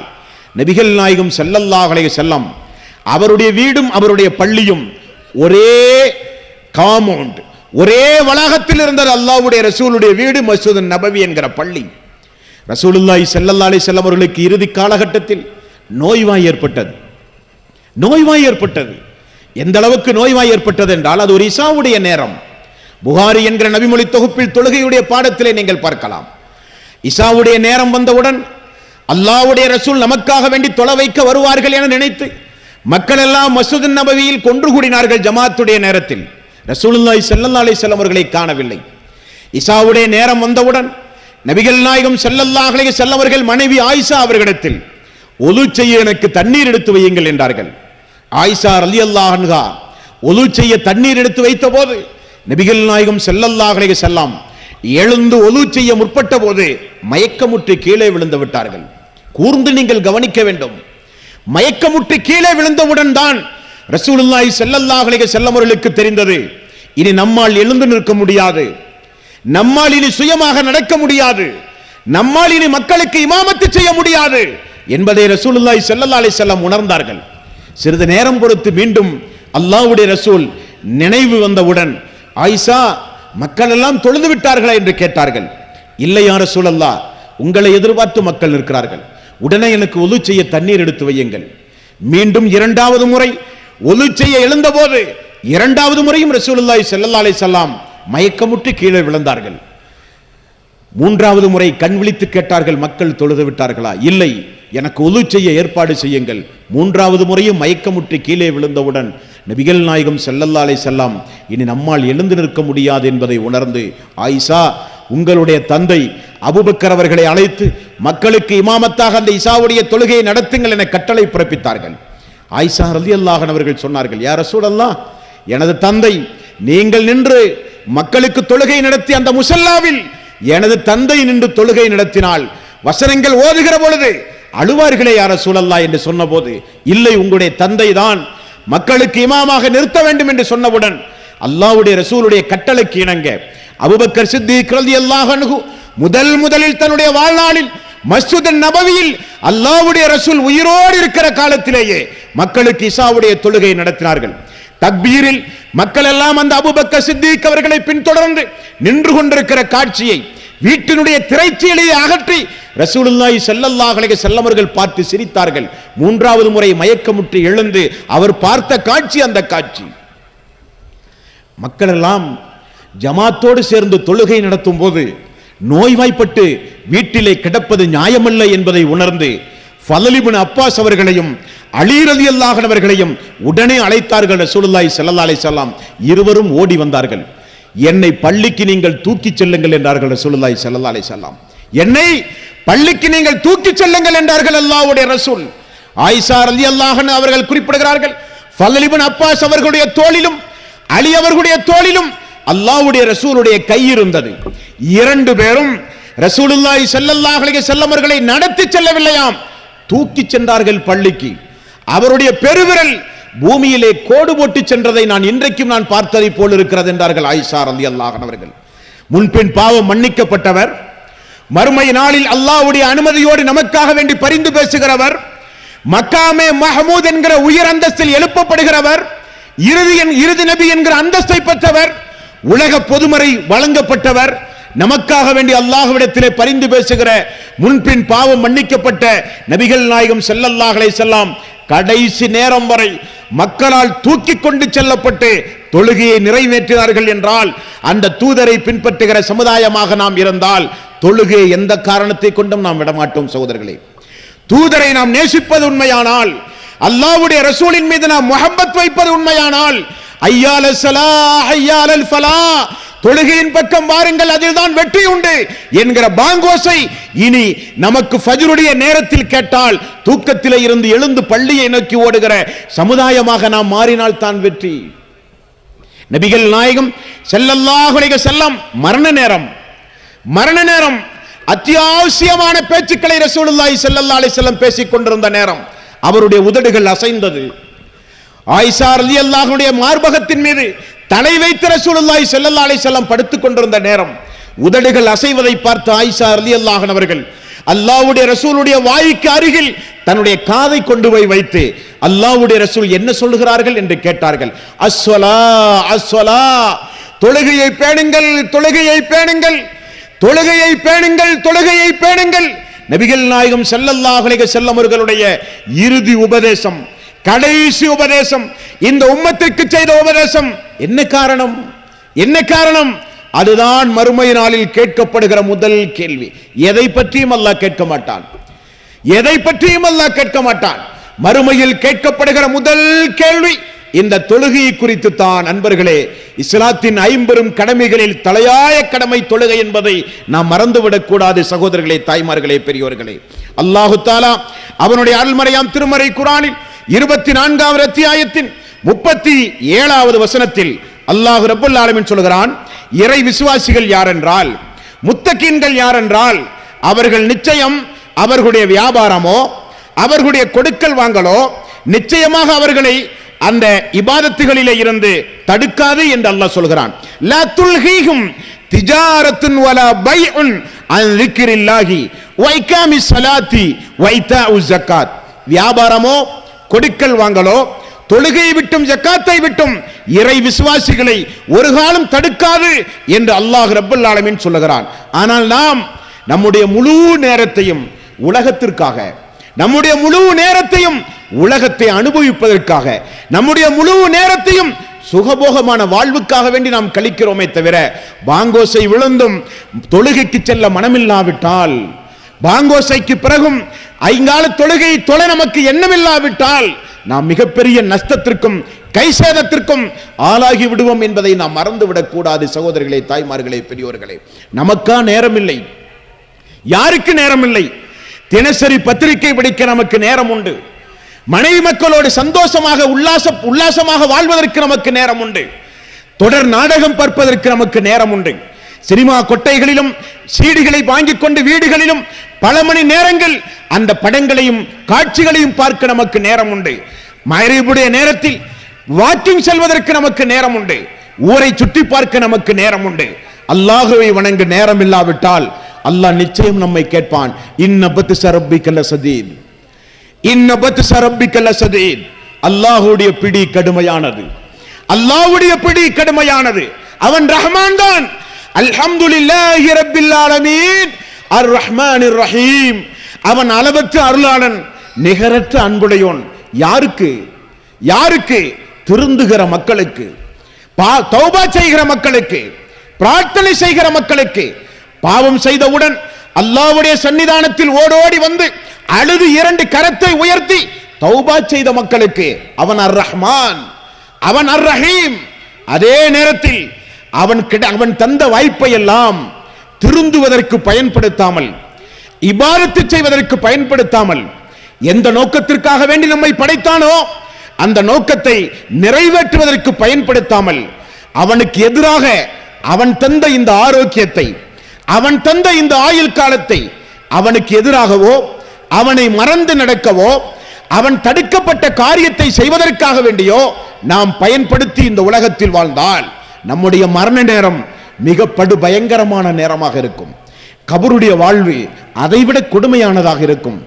நபிகள் நாயகம் ஸல்லல்லாஹு அலைஹி வஸல்லம் அவருடைய வீடும் அவருடைய பள்ளியும் ஒரே காம்பவுண்ட், ஒரே வளாகத்தில் இருந்தது. அல்லாஹ்வுடைய ரசூலுடைய வீடு மஸ்ஜித் நபவி என்கிற பள்ளி. ரசூலுல்லாஹி ஸல்லல்லாஹு அலைஹி வஸல்லம் அவர்களுக்கு இறுதி காலகட்டத்தில் நோய்வாய் ஏற்பட்டது. எந்த அளவுக்கு நோய்வாய் ஏற்பட்டது என்றால், அது ஒரு இசாவுடைய நேரம். புகாரி என்கிற நபிமொழி தொகுப்பில் தொழுகையுடைய பாடத்திலே நீங்கள் பார்க்கலாம். இசாவுடைய நேரம் வந்தவுடன் அல்லாஹ்வுடைய ரசூல் நமக்காக வேண்டி தொழ வைக்க வருவார்கள் என நினைத்து மக்கள் எல்லாம் மஸ்ஜித் நபவியில் கொன்று கூடினார்கள். ஜமாத்துடைய நேரத்தில் ரசூலுல்லாஹி ஸல்லல்லாஹு அலைஹி வஸல்லம் அவர்களை காணவில்லை. இசாவுடைய நேரம் வந்தவுடன் நபிகள் நாயகம் ஸல்லல்லாஹு அலைஹி வஸல்லம் அவர்கள் மனைவி ஆயிஷா அவர்களிடத்தில் ஒது செய்ய எனக்கு தண்ணீர் எடுத்து வையுங்கள் என்றார்கள். ஆயிஷா ரலியல்லாஹு அன்ஹா ஒது செய்ய தண்ணீர் எடுத்து வைத்த போது நபிகள் நாயகம் ஸல்லல்லாஹு அலைஹி வஸல்லம் எழுந்து ஒது செய்ய முற்பட்ட போது மயக்கமுற்று கீழே விழுந்து விட்டார்கள். கூர்ந்து நீங்கள் கவனிக்க வேண்டும். மயக்கமுற்று கீழே விழுந்தவுடன் தான் ரசூலுல்லாஹி ஸல்லல்லாஹு அலைஹி வஸல்லம் அவர்களுக்கு தெரிந்தது, இனி நம்மால் எழுந்து நிற்க முடியாது, நம்மால் இனி சுயமாக நடக்க முடியாது, நம்மால் இனி மக்களுக்கு இமாமத்து செய்ய முடியாது என்பதை ரசூலுல்லாஹி ஸல்லல்லாஹு அலைஹி வஸல்லம் உணர்ந்தார்கள். சிறிது நேரம் பொறுத்து மீண்டும் அல்லாஹ்வுடைய ரசூல் நினைவு வந்தவுடன், ஆயிஷா, மக்கள் எல்லாம் தொழுது விட்டார்களா என்று கேட்டார்கள். இல்லை யா ரசூலல்லாஹ், உங்களை எதிர்பார்த்து மக்கள் இருக்கிறார்கள், உடனே எனக்கு ஒது செய்ய தண்ணீர் எடுத்து வையுங்கள். மீண்டும் 2வது முறை ஒது செய்ய எழுந்தபோது 2வது முறையும் ரசூலுல்லாஹி ஸல்லல்லாஹு அலைஹி வஸல்லம் மயக்கமுற்று கீழே விழுந்தார்கள். 3வது முறை கண் விழித்து கேட்டார்கள், மக்கள் தொழுது விட்டார்களா? இல்லை, எனக்கு ஒது செய்ய ஏற்பாடு செய்யுங்கள். 3வது முறையும் மயக்கமுற்று கீழே விழுந்தவுடன் நபிகள் நாயகம் ஸல்லல்லாஹு அலைஹி வஸல்லம் இனி நம்மால் எழுந்து நிற்க முடியாது என்பதை உணர்ந்து, ஆயிஷா, உங்களுடைய தந்தை அபூபக்கர் அவர்களை அழைத்து மக்களுக்கு இமாமத்தாக அந்த இசாவுடைய தொழுகையை நடத்துங்கள் என கட்டளை பிறப்பித்தார்கள். ஆயிஷா ரலியல்லாஹு அன்ஹா அவர்கள் சொன்னார்கள், யா ரசூலல்லாஹ், எனது தந்தை நீங்கள் நின்று மக்களுக்கு தொழுகை நடத்தி அந்த முஸல்லாவில் எனது தந்தை நின்று தொழுகை நடத்தினால் வசனங்கள் ஓதுகிற பொழுது அழுவார்களே யா ரசூலல்லாஹ் என்று சொன்னபோது, இல்லை, உங்களுடைய தந்தை தான் மக்களுக்கு இமாமாக நிறுத்த வேண்டும் என்று சொன்னவுடன் அல்லாஹ்வுடைய ரசூலுடைய கட்டளைக்கு இணங்க அபூபக்கர் சித்திக் ரலியல்லாஹு அன்ஹு முதலில் தன்னுடைய வாழ்நாளில் மஸ்ஜித் நபவியில் அல்லாஹ்வுடைய ரசூல் உயிரோடு இருக்கிற காலத்திலேயே மக்களுக்கு இசாவுடைய தொழுகை நடத்தினார்கள். தக்பீரில் மக்கள் எல்லாம் அந்த அபூபக்கர் சித்திக் அவர்களை பின்தொடர்ந்து நின்று கொண்டிருக்கிற காட்சியை வீட்டினுடைய திரைச்சீலையை அகற்றி ரசூலுல்லாஹி ஸல்லல்லாஹு அலைஹி வஸல்லம் அவர்கள் பார்த்து சிரித்தார்கள். 3வது முறை மயக்கமுற்று எழுந்து அவர் பார்த்த காட்சி அந்த காட்சி. மக்கள் எல்லாம் ஜமாத்தோடு சேர்ந்து தொழுகை நடத்தும் போது நோய்வாய்ப்பட்டு வீட்டிலே கிடப்பது நியாயமல்ல என்பதை உணர்ந்து ஃபதல் இப்னு அப்பாஸ் அவர்களையும் அலி ரலியல்லாஹு அன்ஹு அவர்களையும் உடனே அழைத்தார்கள் ரசூலுல்லாஹி ஸல்லல்லாஹு அலைஹி வஸல்லம். இருவரும் ஓடி வந்தார்கள். என்னை பள்ளிக்கு நீங்கள் தூக்கிச் செல்லுங்கள் என்றார்கள் ரசூலுல்லாஹி ஸல்லல்லாஹு அலைஹி வஸல்லம். என்னை பள்ளிக்கு நீங்கள் தூக்கிச் செல்லுங்கள் என்றார்கள் அல்லாஹ்வுடைய ரசூல். ஆயிஷா ரலியல்லாஹு அன்ஹா அவர்கள் குறிப்பிடுகிறார்கள், ஃபதல் இப்னு அப்பாஸ் அவர்களுடைய தோளிலும் அலி அவர்களுடைய தோளிலும் அல்லாஹ்வுடைய ரசூலுடைய கை இருந்தது. 2 பேரும் ரசூலுல்லாஹி ஸல்லல்லாஹு அலைஹி வஸல்லம் அவர்களை நடத்தி செல்லவில்லையாம், தூக்கி சென்றார்கள் பள்ளிக்கு. அவருடைய பெருவிரல் பூமியிலே கோடு போட்டு சென்றதை இன்றைக்கும் நான் பார்த்ததை போல் இருக்கிறது என்றார்கள் ஆயிஷா ரலியல்லாஹு அன்ஹா அவர்கள். முன்பின் பாவம் மன்னிக்கப்பட்டவர், மறுமை நாளில் அல்லாஹ்வுடைய அனுமதியோடு நமக்காக வேண்டி பரிந்து பேசுகிறவர், மக்காமே மஹமூத் என்கிற உயர் அந்தஸ்தில் எழுப்பப்படுகிறவர், இறுதி நபி என்கிற அந்தஸ்தை பெற்றவர், உலக பொதுமறை வழங்கப்பட்டவர், நமக்காக வேண்டி அல்லாஹ்விடத்திலே பரிந்து பேசுகிற முன்பின் பாவம் மன்னிக்கப்பட்ட நபிகள் நாயகம் ஸல்லல்லாஹு அலைஹி வஸல்லம் கடைசி நேரம் வரை மக்களால் தூக்கி கொண்டு செல்லப்பட்டு தொழுகையை நிறைவேற்றினார்கள் என்றால், அந்த தூதரை பின்பற்றுகிற சமுதாயமாக நாம் இருந்தால் தொழுகையை எந்த காரணத்தை கொண்டும் நாம் விடமாட்டோம் சகோதரர்களே. தூதரை நாம் நேசிப்பது உண்மையானால், அல்லாஹ்வுடைய ரசூலின் மீது நாம் முஹப்பத் வைப்பது உண்மையானால், ஐயால ஸலாஹ் ஐயாலல் ஃபலாஹ், தொழுகையின் பக்கம் வாருங்கள், அதில்தான் வெற்றி உண்டு என்கிற பாங்கோசை இனி நமக்கு ஃபஜ்ருடைய நேரத்தில் கேட்டால் தூக்கத்திலே இருந்து எழுந்து பள்ளியை நோக்கி ஓடுகிற சமுதாயமாக நாம் மாறினால் தான் வெற்றி. நபிகள் நாயகம் ஸல்லல்லாஹு அலைஹி வஸல்லம் மரண நேரம் அத்தியாவசியமான பேச்சுக்களை ரசூலுல்லாஹி ஸல்லல்லாஹு அலைஹி வஸல்லம் பேசிக் கொண்டிருந்த நேரம் அவருடைய உதடுகள் அசைந்தது. ஆயிஷா ரலியல்லாஹு அன்ஹா மார்பகத்தின் மீது தலை வைத்து ரசூலுல்லாஹி ஸல்லல்லாஹு அலைஹி வஸல்லம் படுத்துக் கொண்டிருந்த நேரம் உதடுகள் அசைவதை பார்த்து ஆயிஷா ரலியல்லாஹு அன்ஹா அவர்கள் அல்லாஹ்வுடைய ரசூலுடைய வாய்க்கு அருகில் தன்னுடைய காதை கொண்டு போய் வைத்து அல்லாஹ்வுடைய ரசூல் என்ன சொல்கிறார்கள் என்று கேட்டார்கள். அஸ்ஸலா அஸ்ஸலா, தொழுகையை பேணுங்கள், தொழுகையை பேணுங்கள், தொழுகையை பேணுங்கள், தொழுகையை பேணுங்கள். நபிகள் நாயகம் ஸல்லல்லாஹு அலைஹி வஸல்லம் அவர்களுடைய இறுதி உபதேசம், கடைசி உபதேசம், இந்த உம்மத்திற்கு செய்த உபதேசம். என்ன காரணம்? என்ன காரணம்? அதுதான் மறுமை நாளில் கேட்கப்படுகிற முதல் கேள்வி. எதை பற்றியும் அல்லாஹ் கேட்க மாட்டான், எதை பற்றியும் அல்லாஹ் கேட்க மாட்டான். மறுமையில் கேட்கப்படுகிற முதல் கேள்வி இந்த தொழுகையை குறித்து தான். அன்பர்களே, இஸ்லாத்தின் 50 கடமைகளில் தலையாய கடமை தொழுகை என்பதை நாம் மறந்துவிடக் கூடாது. சகோதரர்களே, தாய்மார்களே, பெரியோர்களே, அல்லாஹு தஆலா அவனுடைய அருள்மறையாம் திருமறை குர்ஆனில் 24வது அத்தியாயத்தின் 37வது வசனத்தில் அல்லாஹ் ரப்பல் ஆலமீன் சொல்கிறான், இறை விசுவாசிகள் யாரென்றால், முத்தகீன்கள் யாரென்றால், அவர்கள் நிச்சயம் அவர்களுடைய வியாபாரமோ அவர்களுடைய கொடுக்கல் வாங்கலோ நிச்சயமாக அவர்களை அந்த இபாதத்துகளிலே இருந்து தடுக்காது என்று அல்லாஹ் சொல்கிறான். லா துல்ஹீஹும் திஜாரத்துன் வலா பைஉன் அன் ذிக்ரில்லாஹி வ இகாமிஸ் ஸலாத்தி வ இதாஉஸ் ஸகாத். வியாபாரமோ கொடுக்கல் வாங்கலோ தொழுகையை விட்டும் ஜக்காத்தை விட்டும் இறை விசுவாசிகளை ஒரு காலம் தடுக்காது என்று அல்லாஹ் ரப்பல் ஆலமீன் சொல்லுகிறான். ஆனால் நாம் நம்முடைய முழு நேரத்தையும் உலகத்திற்காக, நம்முடைய முழு நேரத்தையும் உலகத்தை அனுபவிப்பதற்காக, நம்முடைய முழு நேரத்தையும் சுகபோகமான வாழ்வுக்காக வேண்டி நாம் கழிக்கிறோமே தவிர, பாங்கோசை விழுந்தும் தொழுகைக்கு செல்ல மனமில்லாவிட்டால், பாங்கோசைக்கு பிறகும் ஐங்கால தொழுகை தொழ நமக்கு எண்ணமில்லாவிட்டால் நாம் மிகப்பெரிய நஷ்டத்திற்கும் கைசேதத்திற்கும் ஆளாகி விடுவோம் என்பதை நாம் மறந்துவிடக் கூடாது. சகோதரர்களே, தாய்மார்களே, பெரியோர்களே, நமக்கா நேரம் இல்லை? யாருக்கு நேரம் இல்லை? தினசரி பத்திரிகை படிக்க நமக்கு நேரம் உண்டு. மனைவி மக்களோடு சந்தோஷமாக உல்லாசமாக வாழ்வதற்கு நமக்கு நேரம் உண்டு. தொடர் நாடகம் பார்ப்பதற்கு நமக்கு நேரம் உண்டு. சினிமா கொட்டைகளிலும் சீடிகளை வாங்கிக் கொண்டு வீடுகளிலும் பல மணி நேரங்கள் அந்த படங்களையும் காட்சிகளையும் பார்க்க நமக்கு நேரம் உண்டு. மகரிபுடைய நேரத்தில் வாக்கிங் செல்வதற்கு நமக்கு நேரம் உண்டு. ஊரை சுற்றி பார்க்க நமக்கு நேரம் உண்டு. அல்லாஹ்வை வணங்க நேரம் இல்லாவிட்டால் அல்லாஹ் நிச்சயம் நம்மை கேட்பான். இன்ன பத்ஸ ரப்பிக லஸதீத், இன்ன பத்ஸ ரப்பிக லஸதீத். அல்லாஹ்வுடைய பிடி கடுமையானது, அல்லாஹ்வுடைய பிடி கடுமையானது. அவன் ரஹ்மான் தான். அல்ஹம்துலில்லாஹி ரப்பில் ஆலமீன் அர் ரஹ்மானிர் ரஹீம். அவன் அளவற்ற அருளாளன், நிகரற்ற அன்புடையோன். யாருக்கு? யாருக்கு? திருந்துகிற மக்களுக்கு, தௌபா செய்கிற மக்களுக்கு, பிரார்த்தனை செய்கிற மக்களுக்கு. பாவம் செய்தவுடன் அல்லாஹ்வுடைய சன்னிதானத்தில் ஓடோடி வந்து அழுது 2 கரத்தை உயர்த்தி தௌபா செய்த மக்களுக்கு அவன் அர் ரஹ்மான், அவன் அர் ரஹீம். அதே நேரத்தில் அவன் தந்த வாய்ப்பை எல்லாம் திருந்துவதற்கு பயன்படுத்தாமல், இபாதத்து செய்வதற்கு பயன்படுத்தாமல், எந்த நோக்கத்திற்காக வேண்டி நம்மை படைத்தானோ அந்த நோக்கத்தை நிறைவேற்றுவதற்கு பயன்படுத்தாமல், அவனுக்கு எதிராக அவன் தந்த இந்த ஆரோக்கியத்தை, அவன் தந்த இந்த ஆயுள் காலத்தை அவனுக்கு எதிராகவோ அவனை மறந்து நடக்கவோ அவன் தடுக்கப்பட்ட காரியத்தை செய்வதற்காக வேண்டியோ நாம் பயன்படுத்தி இந்த உலகத்தில் வாழ்ந்தால் நம்முடைய மரண நேரம் மிக பயங்கரமான நேரமாக இருக்கும். கபருடைய வாழ்வு அதைவிட கொடுமையானதாக இருக்கும்.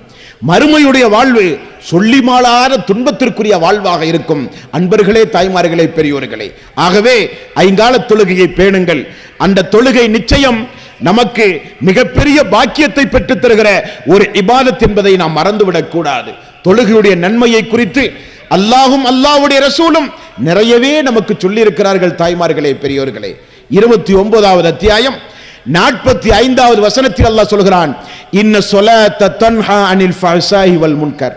மறுமையுடைய வாழ்வு சொல்லி மாளாத துன்பத்திற்குரிய வாழ்வாக இருக்கும். அன்பர்களே, தாய்மார்களே, பெரியோர்களே, ஆகவே ஐங்கால தொழுகையை பேணுங்கள். அந்த தொழுகை நிச்சயம் நமக்கு மிகப்பெரிய பாக்கியத்தை பெற்றுத் தருகிற ஒரு இபாதத் என்பதை நாம் மறந்துவிடக் கூடாது. தொழுகையுடைய நன்மையை குறித்து அல்லாஹும் அல்லாஹ்வுடைய ரசூலும் நிறையவே நமக்கு சொல்லி இருக்கிறார்கள். தாய்மார்களே, பெரியோர்களே, 29வது அத்தியாயம் 45வது வசனத்தில் அல்லாஹ் சொல்கிறான், இன்ன ஸலாத்த தன்ஹா அனில் ஃபஹ்ஷாஇ வல் முன்கர்.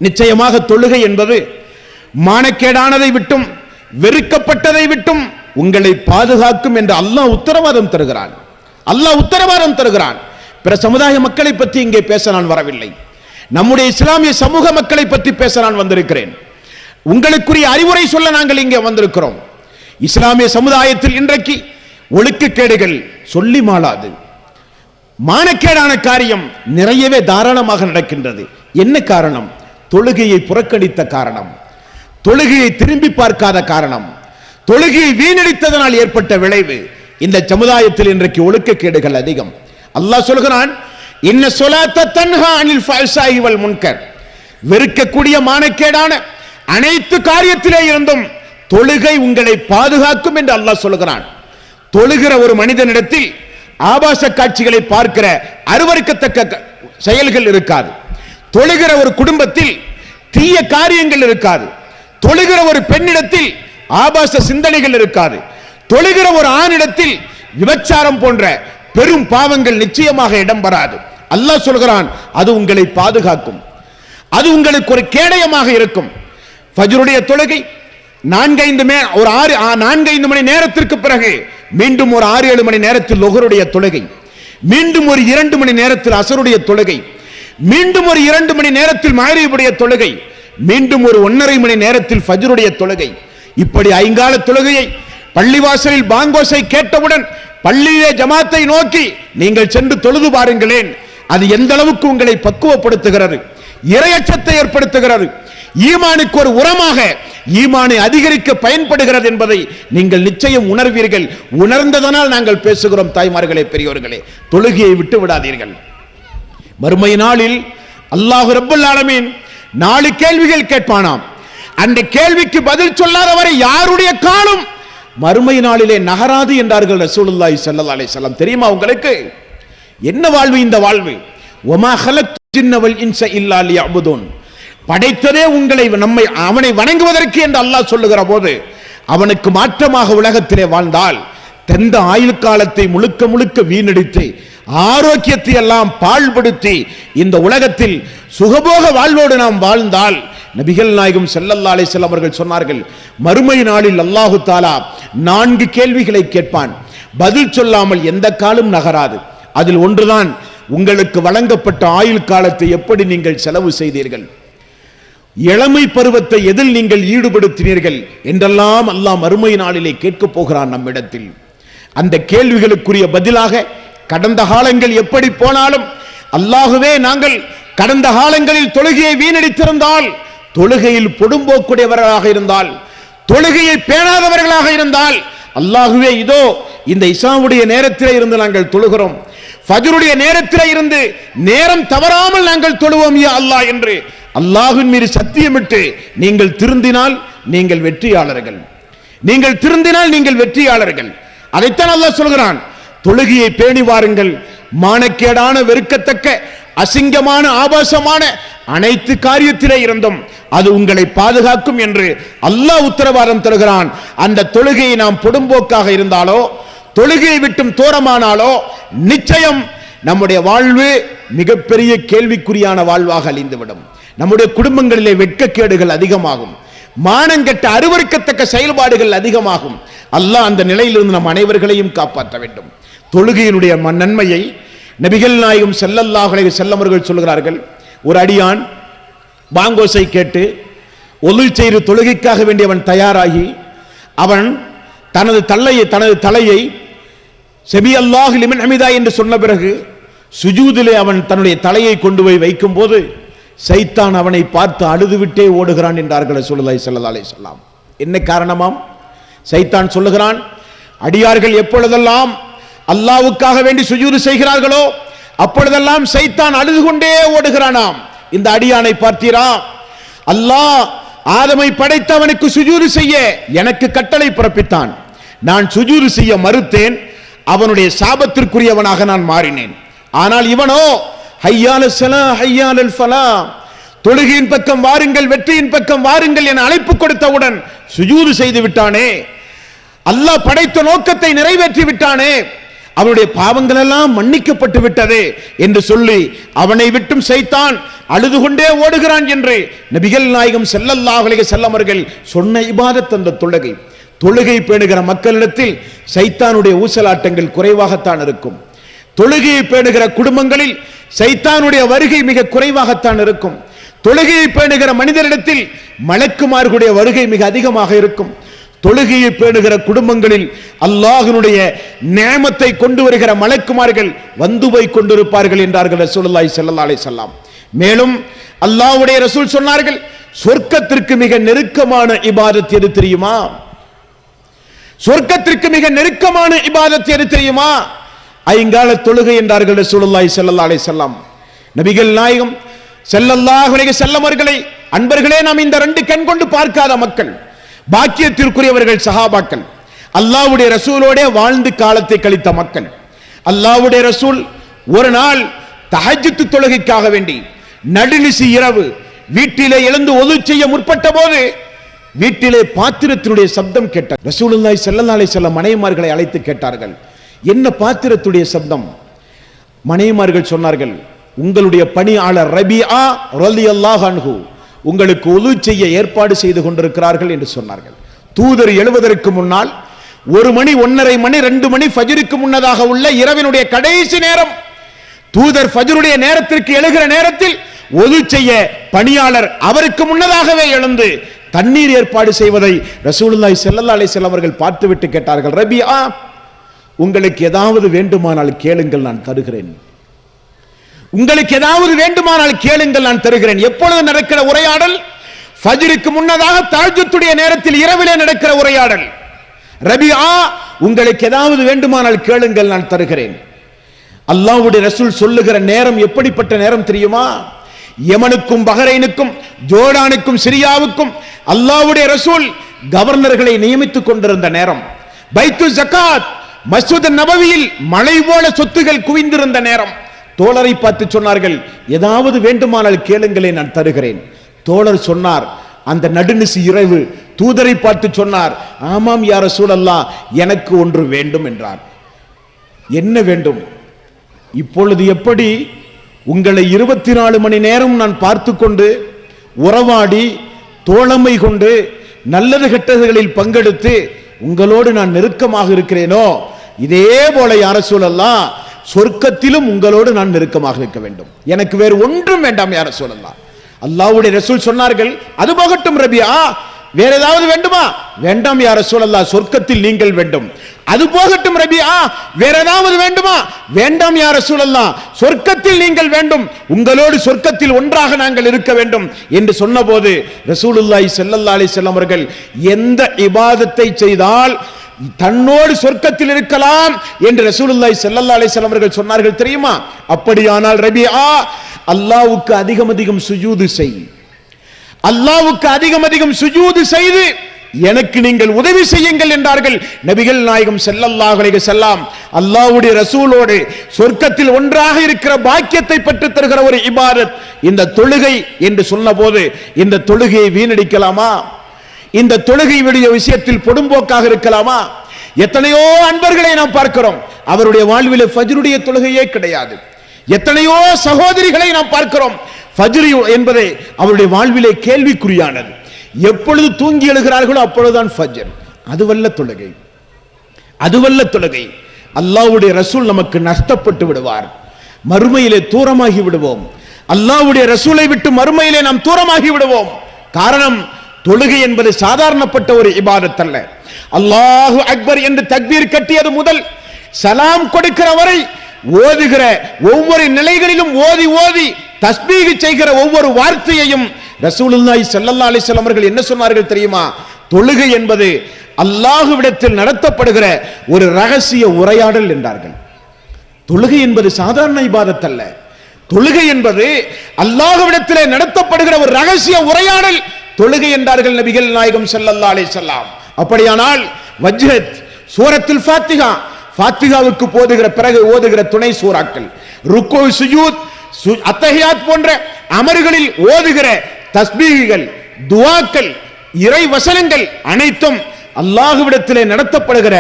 நிச்சயமாக தொழுகை என்பது மானக்கேடானதை விட்டும் வெறுக்கப்பட்டதை விட்டும் உங்களை பாதுகாக்கும் என்று அல்லாஹ் உத்தரவாதம் தருகிறான். அல்லாஹ் உத்தரவாதம் தருகிறான். பிற சமுதாய மக்களை பற்றி இங்கே பேச நான் வரவில்லை. நம்முடைய இஸ்லாமிய சமூக மக்களை பற்றி பேச நான் வந்திருக்கிறேன். உங்களுக்குரிய அறிவுரை சொல்ல நாங்கள் இங்கே வந்திருக்கிறோம். இஸ்லாமிய சமுதாயத்தில் இன்றைக்கு ஒழுக்கக்கேடுகள் சொல்லி மாளாது. மானக்கேடான காரியம் நிறையவே தாராளமாக நடக்கின்றது. என்ன காரணம்? தொழுகையை புறக்கணித்த காரணம், தொழுகையை திரும்பி பார்க்காத காரணம், தொழுகையை வீணடித்ததனால் ஏற்பட்ட விளைவு. இந்த சமுதாயத்தில் இன்றைக்கு ஒழுக்கக்கேடுகள் அதிகம். அல்லாஹ் சொல்கிறான், இன்ன ஸலாத்த தன்ஹா அனில் ஃபஹ்ஷாஇ வல் முன்கர். வெறுக்கக்கூடிய மானக்கேடான அனைத்து காரியத்திலே இருந்தும் தொழுகை உங்களை பாதுகாக்கும் என்று அல்லாஹ் சொல்கிறான். தொழுகிற ஒரு மனிதனிடத்தில் ஆபாச காட்சிகளை பார்க்கிற அருவருக்கத்தக்க செயல்கள் இருக்காது. தொழுகிற ஒரு குடும்பத்தில் தீய காரியங்கள் இருக்காது. தொழுகிற ஒரு பெண்ணிடத்தில் ஆபாச சிந்தனைகள் இருக்காது. தொழுகிற ஒரு ஆணிடத்தில் விபச்சாரம் போன்ற பெரும் பாவங்கள் நிச்சயமாக இடம்பெறாது. அல்லாஹ் சொல்கிறான், அது உங்களை பாதுகாக்கும், அது உங்களுக்கு ஒரு கேடயமாக இருக்கும். ஃபஜ்ருடைய தொழுகை 4-5 மணி நேரத்திற்கு பிறகு மீண்டும் ஒரு 6-7 மணி நேரத்தில் லுஹருடைய தொழுகை, மீண்டும் ஒரு 2 மணி நேரத்தில் அஸருடைய தொழுகை, மீண்டும் ஒரு 2 மணி நேரத்தில் மக்ரிபுடைய தொழுகை, மீண்டும் ஒரு 1.5 மணி நேரத்தில் ஃபஜ்ருடைய தொழுகை. இப்படி ஐங்கால தொழுகையை பள்ளிவாசலில் பாங்கோசை கேட்டவுடன் பள்ளியிலே ஜமாத்தை நோக்கி நீங்கள் சென்று தொழுது பாருங்களேன். அது எந்த அளவுக்கு உங்களை பக்குவப்படுத்துகிறது, இறையச்சத்தை ஏற்படுத்துகிறது, ஈமானுக்கு ஒரு உரமாக ஈமானை அதிகரிக்க பயன்படுகிறது என்பதை நீங்கள் நிச்சயம் உணர்வீர்கள். உணர்ந்ததனால் நாங்கள் பேசுகிறோம். தாய்மார்களே, பெரியோர்களே, தொழுகையை விட்டு விடாதீர்கள். மறுமை நாளில் அல்லாஹ் ரப்பல் ஆலமீன் 4 கேள்விகள் கேட்பானாம். அந்த கேள்விக்கு பதில் சொல்லாதவரை யாருடைய காலும் மறுமை நாளிலே நகராது என்றார்கள் ரசூலுல்லாஹி ஸல்லல்லாஹு அலைஹி வஸல்லம். தெரியுமா உங்களுக்கு என்ன வாழ்வு இந்த வாழ்வு? வமா ஹலக்து ஜின்ன வல் இன்ஸ இல்லா லியஅபுதுன். படைத்ததே உங்களை அவனை வணங்குவதற்கு என்று அல்லாஹ் சொல்லுகிற போது அவனுக்கு மாற்றமாக உலகத்திலே வாழ்ந்தால், தந்த ஆயுள் காலத்தை முழுக்க முழுக்க வீணடித்து ஆரோக்கியத்தை எல்லாம் பாழ்படுத்தி இந்த உலகத்தில் சுகபோக வாழ்வோடு நாம் வாழ்ந்தால், நபிகள் நாயகம் ஸல்லல்லாஹு அலைஹி வஸல்லம் அவர்கள் சொன்னார்கள், மறுமை நாளில் அல்லாஹு தஆலா 4 கேள்விகளை கேட்பான். பதில் சொல்லாமல் எந்த காலும் நகராது. அதில் ஒன்றுதான், உங்களுக்கு வழங்கப்பட்ட ஆயுள் காலத்தை எப்படி நீங்கள் செலவு செய்தீர்கள், இளமை பருவத்தை எதில் நீங்கள் ஈடுபடுத்தினீர்கள் என்றெல்லாம் அல்லாஹ் மறுமை நாளிலே கேட்கப் போகிறான் நம்மிடத்தில். அந்த கேள்விகளுக்குரிய பதிலாக கடந்த காலங்கள் எப்படி போனாலும், அல்லாஹுவே நாங்கள் கடந்த காலங்களில் தொழுகையை வீணடித்திருந்தால், தொழுகையில் பொடும்போக்குடையவர்களாக இருந்தால், தொழுகையை பேணாதவர்களாக இருந்தால், அல்லாஹுவே இதோ இந்த இஷாவுடைய நேரத்திலே இருந்து நாங்கள் தொழுகிறோம், ஃபஜ்ருடைய நேரத்திலே இருந்து நேரம் தவறாமல் நாங்கள் தொழுவோம் யா அல்லாஹ் என்று அல்லாஹ்வின் மீது சத்தியமிட்டு நீங்கள் திருந்தினால் நீங்கள் வெற்றியாளர்கள், நீங்கள் திருந்தினால் நீங்கள் வெற்றியாளர்கள். அதைத்தான் அல்லாஹ் சொல்கிறான். தொழுகையை பேணி வாருங்கள். மானக்கேடான, வெறுக்கத்தக்க, அசிங்கமான, ஆபாசமான அனைத்து காரியத்திலே இருந்தும் அது உங்களை பாதுகாக்கும் என்று அல்லாஹ் உத்தரவாதம் தருகிறான். அந்த தொழுகையை நாம் பொடும்போக்காக இருந்தாலோ, தொழுகையை விட்டும் தூரமானாலோ, நிச்சயம் நம்முடைய வாழ்வு மிகப்பெரிய கேள்விக்குறியான வாழ்வாக அழிந்துவிடும். நம்முடைய குடும்பங்களிலே வெட்கக்கேடுகள் அதிகமாகும், மானங்கெட்ட அருவருக்கத்தக்க செயல்பாடுகள் அதிகமாகும். அல்லாஹ் அந்த நிலையிலிருந்து நம் அனைவர்களையும் காப்பாற்ற வேண்டும். தொழுகையினுடைய நன்மையை நபிகள் நாயகம் ஸல்லல்லாஹு அலைஹி வஸல்லம் அவர்கள் சொல்கிறார்கள். ஒரு அடியான் பாங்கோசை கேட்டு ஒலு செய்து தொழுகைக்காக வேண்டியவன் தயாராகி அவன் தனது தலையை செபி அல்லாஹு லிமன் ஹமிதா என்று சொன்ன பிறகு சுஜூதிலே அவன் தன்னுடைய தலையை கொண்டு போய் வைக்கும் போது சைத்தான் அவனை பார்த்து அழுதுவிட்டே ஓடுகிறான் என்றார்கள் ரசூலுல்லாஹி ஸல்லல்லாஹு அலைஹி வஸல்லம். என்ன காரணமாம்? சைத்தான் சொல்லுகிறான், அடியார்கள் எப்பொழுதெல்லாம் அல்லாஹ்வுக்காக வேண்டி சுஜூது செய்கிறார்களோ அப்பொழுதெல்லாம் சைத்தான் அழுது கொண்டே ஓடுகிறானாம். இந்த அடியானை பார்த்தீரா, அல்லாஹ் ஆதமை படைத்தவனுக்கு சுஜூது செய்ய எனக்கு கட்டளை பிறப்பித்தான். நான் சுஜூது செய்ய மறுத்தேன், அவனுடைய சாபத்திற்குரியவனாக நான் மாறினேன். ஆனால் இவனோ ஹய்யால ஸலா ஹய்யாலல் ஃபலா, தொழுகையின் பக்கம் வாருங்கள், வெற்றியின் பக்கம் வாருங்கள் என அழைப்பு கொடுத்தவுடன் சுஜூது செய்து விட்டானே, அல்லாஹ் படைத்த நோக்கத்தை நிறைவேற்றி விட்டானே, அவனுடைய பாவங்கள் எல்லாம் மன்னிக்கப்பட்டு விட்டது என்று சொல்லி அவனை விட்டும் சைத்தான் அழுது கொண்டே ஓடுகிறான் என்று நபிகள் நாயகம் ஸல்லல்லாஹு அலைஹி வஸல்லம் அவர்கள் சொன்ன இபாதத் அந்த தொழுகை. தொழுகை பேணுகிற மக்களிடத்தில் சைத்தானுடைய ஊசலாட்டங்கள் குறைவாகத்தான் இருக்கும். தொழுகையை பேணுகிற குடும்பங்களில் சைத்தானுடைய வருகை மிக குறைவாகத்தான் இருக்கும். தொழுகையை பேணுகிற மனிதரிடத்தில் மலக்குமார்களுடைய வருகை மிக அதிகமாக இருக்கும். தொழுகையை பேணுகிற குடும்பங்களில் அல்லாஹ்வினுடைய நியமத்தை கொண்டு வருகிற மலக்குமார்கள் வந்து போய் கொண்டிருப்பார்கள் என்றார்கள் ரசூலுல்லாஹி ஸல்லல்லாஹு அலைஹி வஸல்லம். மேலும் அல்லாஹ்வுடைய ரசூல் சொன்னார்கள், சொர்க்கத்திற்கு மிக நெருக்கமான இபாதத் எது தெரியுமா? சொர்க்கத்திற்கு மிக நெருக்கமான இபாதத் எது தெரியுமா? ஐங்கால தொழுகை என்றார்கள் ரசூலுல்லாஹி ஸல்லல்லாஹு அலைஹி வஸல்லம். நபிகள் நாயகம் ஸல்லல்லாஹு அலைஹி வஸல்லம் அவர்களை அன்பர்களே நாம் இந்த ரெண்டு கண் கொண்டு பார்க்காத மக்கள், பாக்கியத்திற்குரியவர்கள் சஹாபாக்கள், அல்லாஹ்வுடைய ரசூலோட வாழ்ந்து காலத்தை கழித்த மக்கள். அல்லாஹ்வுடைய ரசூல் ஒரு நாள் தஹஜ்ஜுத் தொழுகைக்காக வேண்டி நடுநிசி இரவு வீட்டிலே எழுந்து ஒது செய்ய முற்பட்ட போது வீட்டிலே பாத்திரத்தினுடைய சப்தம் கேட்டார். ரசூலுல்லாஹி ஸல்லல்லாஹு அலைஹி வஸல்லம் மனைவிமார்களை அழைத்து கேட்டார்கள், என்ன பாத்திரத்துடைய சப்தம்? மனைவிமார்கள் சொன்னார்கள், உங்களுடைய பணியாளர் ரபிஆ ரலியல்லாஹு அன்ஹு உங்களுக்கு ஒது செய்ய ஏற்பாடு செய்து கொண்டிருக்கிறார்கள் என்று சொன்னார்கள். தூதர் எழுவதற்கு முன்னால் 1 மணி 1:30 மணி 2 மணி ஃபஜ்ருக்கு முன்னதாக உள்ள இரவினுடைய கடைசி நேரம், தூதர் ஃபஜ்ருடைய நேரத்திற்கு எழுகிற நேரத்தில் ஒது செய்ய பணியாளர் அவருக்கு முன்னதாகவே எழுந்து தண்ணீர் ஏற்பாடு செய்வதை ரசூலுல்லாஹி ஸல்லல்லாஹு அலைஹி வஸல்லம் அவர்கள் பார்த்துவிட்டு கேட்டார்கள், ரபிஆ உங்களுக்கு ஏதாவது வேண்டுமானால் கேளுங்கள் நான் தருகிறேன். உங்களுக்கு ஏதாவது வேண்டுமானால் கேளுங்கள் நான் தருகிறேன். எப்பொழுது நடக்கிற உரையாடல்? ஃபஜ்ருக்கு முன்னதாக தஹஜ்ஜுடைய நேரத்தில் இரவிலே நடக்கிற உரையாடல். ரபிஆ உங்களுக்கு ஏதாவது வேண்டுமானால் கேளுங்கள் நான் தருகிறேன். அல்லாஹ்வுடைய ரசூல் சொல்லுகிற நேரம் எப்படிப்பட்ட நேரம் தெரியுமா? யமனுக்கும் பஹரைனுக்கும் ஜோர்டானுக்கும் சிரியாவுக்கும் அல்லாஹ்வுடைய ரசூல் கவர்னர்களை நியமித்துக் கொண்டிருந்த நேரம். பைத்து ஜகாத் மஸ்ஜித் நபவியில் மழை போல சொத்துகள் குவிந்திருந்த நேரம். தோழரை பார்த்து சொன்னார்கள், ஏதாவது வேண்டுமானால் கேளுங்களே நான் தருகிறேன். தோழர் சொன்னார், அந்த நடுநிசி இரவு தூதரை பார்த்து சொன்னார், ஆமாம் யா ரசூலல்லாஹ் எனக்கு ஒன்று வேண்டும் என்றார். என்ன வேண்டும்? இப்பொழுது எப்படி உங்களை 24 மணி நேரம் நான் பார்த்து கொண்டு உறவாடி தோழமை கொண்டு நல்லது கெட்டதுகளில் பங்கெடுத்து உங்களோடு நான் நெருக்கமாக இருக்கிறேனோ, இதே போல யா ரசூலல்லாஹ் சொர்க்கத்திலும் உங்களோடு நான் நெருக்கமாக இருக்க வேண்டும். எனக்கு வேறு ஒன்றும் வேண்டாம் யா ரசூலல்லாஹ். அல்லாஹ்வுடைய ரசூல் சொன்னார்கள், அது போகட்டும் ரபிஆ, வேற ஏதாவது வேண்டுமா? வேண்டாம் யா ரசூலல்லாஹ், சொர்க்கத்தில் நீங்கள் வேண்டும். அது போகட்டும் ரபிஆ, வேற ஏதாவது வேண்டுமா? வேண்டாம் யா ரசூலல்லாஹ், சொர்க்கத்தில் நீங்கள் வேண்டும், உங்களோடு சொர்க்கத்தில் ஒன்றாக நாங்கள் இருக்க வேண்டும் என்று சொன்னபோது ரசூலுல்லாஹி ஸல்லல்லாஹு அலைஹி வஸல்லம் அவர்கள் எந்த இபாதத்தை செய்தால் தன்னோடு சொர்க்கத்தில் இருக்கலாம் என்று ரசூலுல்லாஹி ஸல்லல்லாஹு அலைஹி வஸல்லம் அவர்கள் சொன்னார்கள் தெரியுமா? அப்படியானால் ரபிஆ, அல்லாஹ்வுக்கு அதிகம் அதிகம் சுஜூது செய், அல்லாஹ்வுக்கு அதிகம் அதிகம் சுஜூது செய்து எனக்கு நீங்கள் உதவி செய்யுங்கள் என்றார்கள் நபிகள் நாயகம் ஸல்லல்லாஹு அலைஹி வஸல்லம். அல்லாஹ்வுடைய ரசூலோடு சொர்க்கத்தில் ஒன்றாக இருக்கிற பாக்கியத்தை பெற்று தருகிற ஒரு இபாதத் இந்த தொழுகை என்று சொன்னபோது இந்த தொழுகையை வீணடிக்கலாமா? இந்த தொழுகையுடைய விஷயத்தில் பொடும்போக்காக இருக்கலாமா? எத்தனையோ அன்பர்களை நாம் பார்க்கிறோம், அவருடைய வாழ்விலே ஃபஜ்ருடைய தொழுகையே கிடையாது. எத்தனையோ சகோதரிகளை நாம் பார்க்கிறோம், ஃபஜ்ர் என்பதை அவருடைய வாழ்விலே கேள்விக்குறியானது. எப்பொழுது தூங்கி எழுகிறார்களோ அப்பொழுதுதான் ஃபஜ்ர். அதுவல்ல தொழுகை, அதுவல்ல தொழுகை. அல்லாஹ்வுடைய ரசூல் நமக்கு நஷ்டப்பட்டு விடுவார், மறுமையிலே தூரமாகி விடுவோம். அல்லாஹ்வுடைய ரசூலை விட்டு மறுமையிலே நாம் தூரமாகி விடுவோம். காரணம், தொழுகை என்பது சாதாரணப்பட்ட ஒரு இபாதத் அல்ல. அல்லாஹு அக்பர் என்று தக்பீர் கட்டியது முதல் சலாம் கொடுக்கிற வரை ஓதுகிற ஒவ்வொரு நிலைகளிலும் ஓதி ஓதி தஸ்பீஹ் செய்கிற ஒவ்வொரு வார்த்தையையும் ரசூலுல்லாஹி ஸல்லல்லாஹு அலைஹி வஸல்லம் அவர்கள் என்ன சொன்னார்கள் தெரியுமா? தொழுகை என்பது அல்லாஹ்விடத்தில் நடத்தப்படுகிற ஒரு ரகசிய உரையாடல் என்றார்கள். தொழுகை என்பது சாதாரண இபாதத் அல்ல. தொழுகை என்பது அல்லாஹ்விடத்திலே நடத்தப்படுகிற ஒரு ரகசிய உரையாடல் தொழுகை என்றார்கள் நபிகள் நாயகம் ஸல்லல்லாஹு அலைஹி வஸல்லம். அப்படியானால் வஜ்ஹத், சூரத்துல் ஃபாத்திஹா, ஃபாத்திஹாவுக்கு போதுகிற பிறகு ஓதுகிற துணை சூறாக்கள், ருக்கு, சுஜூத், அத்தஹியாத் போன்ற அமர்களில் ஓதுகிற தஸ்பீஹ்கள், துஆக்கள், இறை வசனங்கள் அனைத்தும் அல்லாஹ்விடத்திலே நடத்தப்படுகிற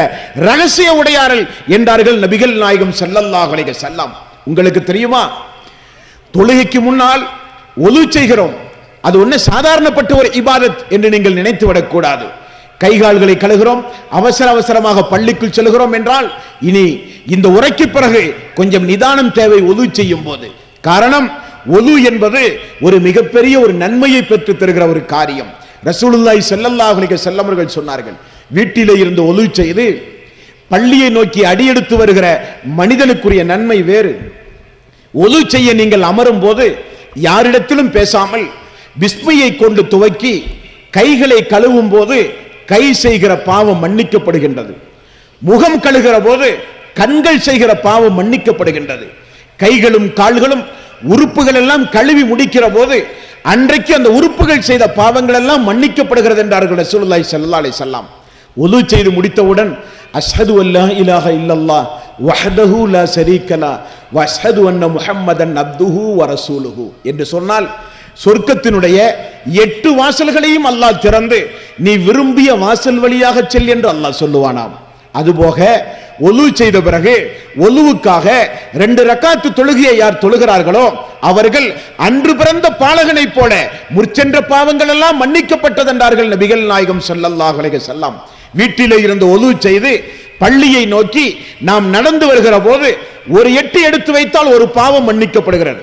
ரகசிய உரையாடல் என்றார்கள் நபிகள் நாயகம் ஸல்லல்லாஹு அலைஹி வஸல்லம். உங்களுக்கு தெரியுமா, தொழுகைக்கு முன்னால் ஒது செய்கிறோம், அது ஒண்ணு சாதாரணப்பட்ட ஒரு இபாதத் என்று நீங்கள் நினைத்து விடக்கூடாது. கைகால்களை கழுகிறோம், அவசர அவசரமாக பள்ளிக்குள் செல்கிறோம் என்றால் இனி இந்த உரைக்கு பிறகு கொஞ்சம் நிதானம் தேவை ஒது செய்யும் போது. காரணம், ஒது என்பது ஒரு மிகப்பெரிய ஒரு நன்மையை பெற்று தருகிற ஒரு காரியம். ரசூலுல்லாஹி ஸல்லல்லாஹு அலைஹி வஸல்லம் அவர்கள் சொன்னார்கள், வீட்டிலே இருந்து ஒலு செய்து பள்ளியை நோக்கி அடியெடுத்து வருகிற மனிதனுக்குரிய நன்மை வேறு. ஒலு செய்ய நீங்கள் அமரும் போது யாரிடத்திலும் பேசாமல் பிஸ்மியை கொண்டு துவக்கி கைகளை கழுவும் போது கை செய்கிற பாவம் மன்னிக்கப்படுகின்றது. முகம் கழுகிற போது கண்கள் செய்கிற பாவம் மன்னிக்கப்படுகின்றது. கைகளும் கால்களும் உறுப்புகள் எல்லாம் கழுவி முடிக்கிற போது அன்றைக்கு அந்த உறுப்புகள் செய்த பாவங்கள் எல்லாம் மன்னிக்கப்படுகிறது என்றார்கள் ரசூலுல்லாஹி ஸல்லல்லாஹு அலைஹி வஸல்லம். ஒலு செய்து முடித்தவுடன் அஷ்ஹது அல்லா இலாஹ இல்லல்லாஹ் வஹ்தஹு லா ஷரீக லஹு வ அஷ்ஹது அன்ன முஹம்மதன் அப்துஹு வ ரசூலுஹு என்று சொன்னால் சொர்க்கத்தினுடைய 8 வாசல்களையும் அல்லாஹ் திறந்து நீ விரும்பிய வாசல் வழியாக செல் என்று அல்லாஹ் சொல்லுவானாம். அதுபோக ஒலு செய்த பிறகு ஒலுவுக்காக 2 ரக்காத்து தொழுகையை யார் தொழுகிறார்களோ அவர்கள் அன்று பிறந்த பாலகனை போல முற்சென்ற பாவங்கள் எல்லாம் மன்னிக்கப்பட்டது என்றார்கள் நபிகள் நாயகம் ஸல்லல்லாஹு அலைஹி வஸல்லம். வீட்டிலே இருந்து ஒலு செய்து பள்ளியை நோக்கி நாம் நடந்து வருகிற போது ஒரு எட்டு எடுத்து வைத்தால் ஒரு பாவம் மன்னிக்கப்படுகிறது.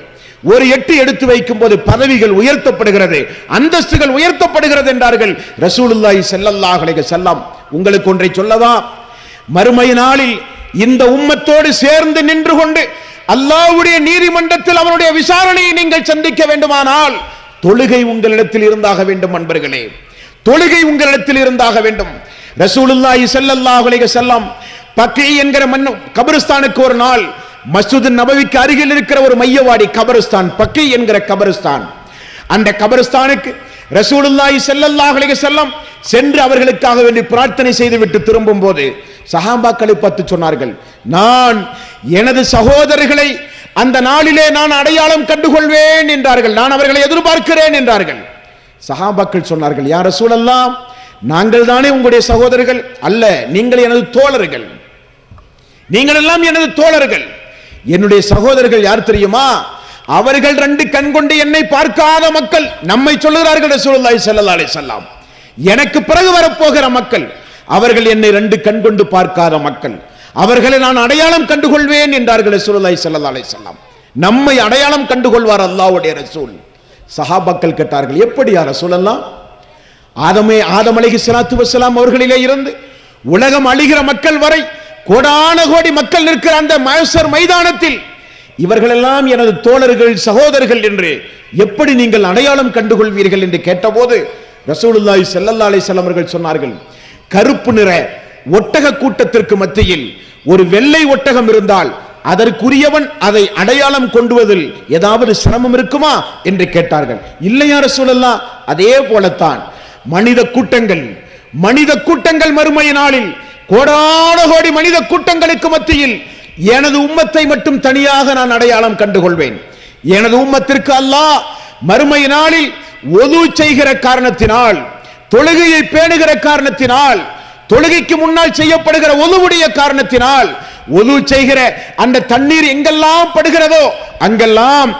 ஒரு எட்டு எடுத்து வைக்கும் போது பதவிகள் உயர்த்தப்படுகிறது, அந்தஸ்துகள் உயர்த்தப்படுகிறது என்றார்கள் ரசூலுல்லாஹி ஸல்லல்லாஹு அலைஹி வஸல்லம். உங்களுக்கு ஒன்றை சொல்லவா? மறுமை நாளில் இந்த உம்மத்தோடு சேர்ந்து நின்று கொண்டு அல்லாஹ்வுடைய நீதிமன்றத்தில் அவருடைய விசாரணையை நீங்கள் சந்திக்க வேண்டுமானால் தொழுகை உங்களிடத்தில் இருந்தாக வேண்டும். அன்பர்களே, தொழுகை உங்களிடத்தில் இருந்தாக வேண்டும். ரசூலுல்லாஹி ஸல்லல்லாஹு அலைஹி வஸல்லம் பக்கீ என்கிற கபரிஸ்தானுக்கு ஒரு நாள் மஸ்ஜித் நபவிக்கு அருகில் இருக்கிற ஒரு மையவாடி கபரிஸ்தான், பக்கீ என்கிற கபரிஸ்தான். அந்த கபரிஸ்தானுக்கு ரசூலுல்லாஹி ஸல்லல்லாஹு அலைஹி வஸல்லம் சென்று அவர்களுக்காக வேண்டி பிரார்த்தனை செய்துவிட்டு திரும்பும் போது சஹாபாக்களை பார்த்து சொன்னார்கள், நான் எனது சகோதரர்களை அந்த நாளிலே நான் அடையாளம் கண்டுகொள்வேன் என்றார்கள், நான் அவர்களை எதிர்பார்க்கிறேன் என்றார்கள். சஹாபாக்கள் சொன்னார்கள், யா ரசூலல்லாஹ், நாங்கள் தானே உங்களுடைய சகோதரர்கள்? அல்ல, நீங்கள் எனது தோழர்கள், நீங்கள் எல்லாம் எனது தோழர்கள். என்னுடைய சகோதரர்கள் யார் தெரியுமா? அவர்கள் 2 கண் கொண்டு என்னை பார்க்காத மக்கள். நம்மை சொல்லுகிறார்கள் ரசூலுல்லாஹி ஸல்லல்லாஹு அலைஹி வஸல்லம். எனக்கு பிறகு வரப்போகிற மக்கள் அவர்கள் என்னை 2 கண் கொண்டு பார்க்காத மக்கள், அவர்களை நான் அடையாளம் கண்டுகொள்வேன் என்றார்கள் ரசூலுல்லாஹி ஸல்லல்லாஹு அலைஹி வஸல்லம். நம்மை அடையாளம் கண்டுகொள்வார் அல்லாஹ்வுடைய ரசூல். சஹாபாக்கள் கேட்டார்கள், எப்படி யா ரசூலல்லாஹ்? ஆதம் அலைஹிஸ்ஸலாத்து வஸ்ஸலாம் அவர்களிலே இருந்து உலகம் அழிகிற மக்கள் வரை கோடான கோடி மக்கள் நிற்கிற அந்த மஹ்ஷர் மைதானத்தில் இவர்களெல்லாம் எனது தோழர்கள், சகோதரர்கள் என்று எப்படி நீங்கள் அடையாளம் கண்டுகொள்வீர்கள் என்று கேட்டபோது ரசூலுல்லாஹி ஸல்லல்லாஹு அலைஹி வஸல்லம் அவர்கள் சொன்னார்கள், கருப்பு நிற ஒட்டக கூட்டத்திற்கு மத்தியில் ஒரு வெள்ளை ஒட்டகம் இருந்தால் அதற்குரியவன் அதை அடையாளம் கொண்டுவதில் ஏதாவது சிரமம் இருக்குமா என்று கேட்டார்கள். இல்லையா ரசூலல்லாஹ், அதே போலத்தான் மனித கூட்டங்கள் மறுமை நாளில் கோடான கோடி மனித கூட்டங்களுக்கு மத்தியில் எனது உம்மத்தை மட்டும் தனியாக நான் அடையாளம் கண்டுகொள்வேன். எனது உம்மத்திற்கு அல்லாஹ் மறுமை நாளில் ஒது செய்கிற காரணத்தினால், தொழுகையை பேணுகிற காரணத்தினால், தொழுகைக்கு முன்னால் செய்யப்படுகிற ஒதுவுடைய காரணத்தினால், ஒது செய்கிற அந்த தண்ணீர் எங்கெல்லாம் படுகிறதோ அங்கெல்லாம்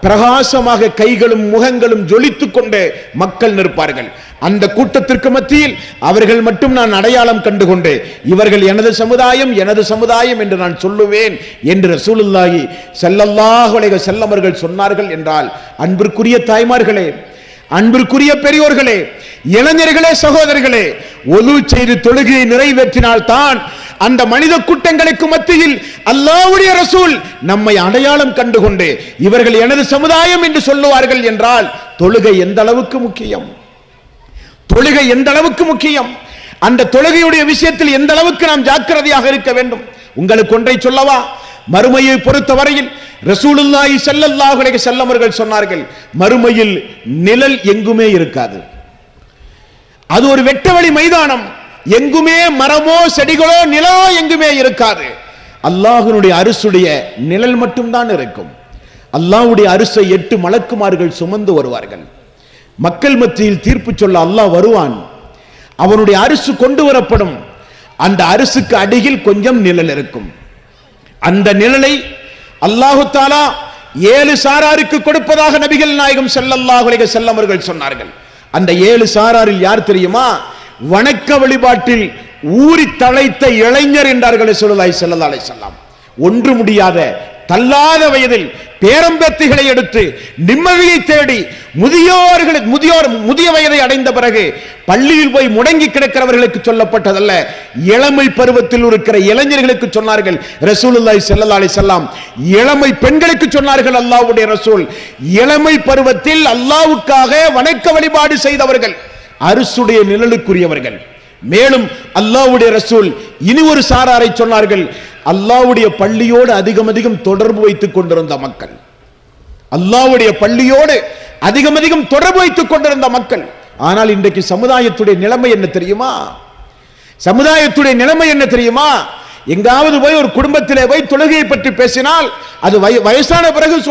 பிரகாசமாக கைகளும் முகங்களும் ஜொலித்துக் கொண்டு மக்கள் நிற்பார்கள். அந்த கூட்டத்திற்கு மத்தியில் அவர்கள் மட்டும் நான் அடையாளம் கண்டுகொண்டு இவர்கள் எனது சமுதாயம் என்று நான் சொல்லுவேன் என்று ரசூலுல்லாஹி ஸல்லல்லாஹு அலைஹி வஸல்லம் அவர்கள் சொன்னார்கள் என்றால், அன்பிற்குரிய தாய்மார்களே, அன்பிற்குரிய பெரியோர்களே, இளைஞர்களே, சகோதரர்களே, ஒது செய்து தொழுகையை நிறைவேற்றினால் தான் அந்த மனித கூட்டங்களுக்கு மத்தியில் அல்லாஹ்வுடைய ரசூல் நம்மை அடையாளம் கண்டுகொண்டு இவர்கள் எனது சமுதாயம் என்று சொல்லுவார்கள் என்றால் தொழுகை எந்த அளவுக்கு முக்கியம், தொழுகை எந்த அளவுக்கு முக்கியம், அந்த தொழுகையுடைய விஷயத்தில் எந்த அளவுக்கு நாம் ஜாக்கிரதையாக இருக்க வேண்டும். உங்களுக்கு ஒன்றை சொல்லவா? மறுமையை பொறுத்தவரையில் ரசூலுல்லாஹி ஸல்லல்லாஹு அலைஹி வஸல்லம் அவர்கள் சொன்னார்கள், மறுமையில் நிழல் எங்குமே இருக்காது. அது ஒரு வெட்டவெளி மைதானம், எங்குமே மரமோ செடிகளோ நிலவோ எங்குமே இருக்காது. அல்லாஹ்வுடைய அரிசுடைய நிழல் மட்டும்தான் இருக்கும். அல்லாஹ்வுடைய அரிசை 8 மலக்குமார்கள் சுமந்து வருவார்கள். மக்கள் மத்தியில் தீர்ப்பு சொல்ல அல்லாஹ் வருவான். அவனுடைய அரிசு கொண்டு வரப்படும். அந்த அரிசுக்கு அடியில் கொஞ்சம் நிழல் இருக்கும். அந்த நிழலை அல்லாஹு தஆலா 7 சாராருக்கு கொடுப்பதாக நபிகள் நாயகம் ஸல்லல்லாஹு அலைஹி வஸல்லம் அவர்கள் சொன்னார்கள். அந்த 7 சாராரில் யார் தெரியுமா? வணக்க வழிபாட்டில் ஊறி தழைத்த இளைஞர் என்றார்கள் ரசூலுல்லாஹி ஸல்லல்லாஹு அலைஹி வஸல்லம். ஒன்று முடியாத தள்ளாத வயதில் பேரம்பேத்திகளை எடுத்து நிம்மதியை தேடி முதிய வயதை அடைந்த பிறகு பள்ளியில் போய் முடங்கி கிடக்கிறவர்களுக்கு சொல்லப்பட்டதல்ல, இளமை பருவத்தில் இருக்கிற இளைஞர்களுக்கு சொன்னார்கள் ரசூலுல்லாஹி ஸல்லல்லாஹு அலைஹி வஸல்லம். இளமை பெண்களுக்கு சொன்னார்கள் அல்லாஹ்வுடைய ரசூல். இளமை பருவத்தில் அல்லாஹ்வுக்காக வணக்க வழிபாடு செய்தவர்கள் அரிசுடைய நிழலுக்குரியவர்கள். மேலும் அல்லாஹ்வுடைய ரசூல் இனி ஒரு சாராரை சொன்னார்கள், அல்லாஹ்வுடைய பள்ளியோடு அதிகம் தொடர்பு வைத்துக் கொண்டிருந்த மக்கள். அல்லாஹ்வுடைய பள்ளியோடு அதிகம் தொடர்பு வைத்துக் கொண்டிருந்த மக்கள். ஆனால் இன்றைக்கு சமுதாயத்துடைய நிலைமை என்ன தெரியுமா? சமுதாயத்துடைய நிலைமை என்ன தெரியுமா? எங்காவது போய் ஒரு குடும்பத்திலே போய் தொழுகையை பற்றி பேசினால் அது வயசான பிறகு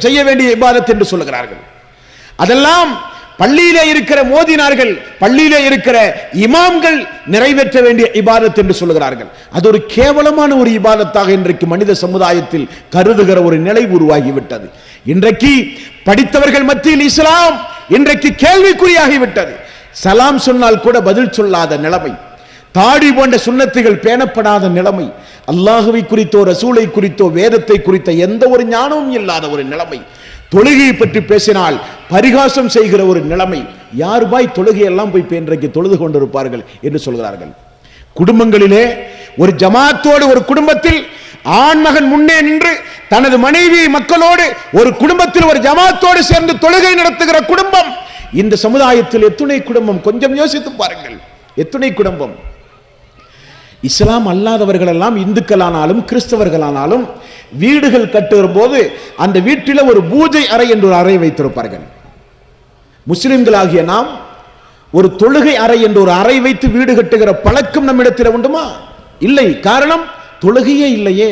செய்ய வேண்டிய இபாதத் என்று சொல்லுகிறார்கள். அதெல்லாம் பள்ளியிலே இருக்கிற மோதினார்கள், பள்ளியிலே இருக்கிற இமாம்கள் நிறைவேற்ற வேண்டிய இபாதத் என்று சொல்லுகிறார்கள். அது ஒரு கேவலமான ஒரு இபாதத்தாக இன்றைக்கு மனித சமுதாயத்தில் கருதுகிற ஒரு நிலை உருவாகிவிட்டது. இன்றைக்கு படித்தவர்கள் மத்தியில் இஸ்லாம் இன்றைக்கு கேள்விக்குறியாகிவிட்டது. சலாம் சொன்னால் கூட பதில் சொல்லாத நிலைமை, தாடி போன்ற சுன்னத்துகள் பேணப்படாத நிலைமை, அல்லாஹுவை குறித்தோ ரசூலை குறித்தோ வேதத்தை குறித்த எந்த ஒரு ஞானமும் இல்லாத ஒரு நிலைமை, தொழுகையை பற்றி பேசினால் பரிகாசம் செய்கிற ஒரு நிலைமை. யார் பாய் தொழுகையெல்லாம் போய் இன்றைக்கு தொழுது கொண்டிருப்பார்கள் என்று சொல்கிறார்கள். குடும்பங்களிலே ஒரு ஜமாத்தோடு, ஒரு குடும்பத்தில் ஆண்மகன் முன்னே நின்று தனது மனைவி மக்களோடு ஒரு குடும்பத்தில் ஒரு ஜமாத்தோடு சேர்ந்து தொழுகை நடத்துகிற குடும்பம் இந்த சமுதாயத்தில் எத்துணை குடும்பம்? கொஞ்சம் யோசித்து பாருங்கள், எத்துணை குடும்பம். இஸ்லாம் அல்லாதவர்கள் எல்லாம் இந்துக்களானாலும் கிறிஸ்தவர்களானாலும் வீடுகள் கட்டுகிற போது அந்த வீட்டில் ஒரு பூஜை அறை என்று ஒரு அறை வைத்திருப்பார்கள். முஸ்லிம்களாகிய நாம் ஒரு தொழுகை அறை என்று ஒரு அறை வைத்து வீடு கட்டுகிற பழக்கம் நம்மிடத்தில் உண்டுமா? இல்லை. காரணம், தொழுகையே இல்லையே,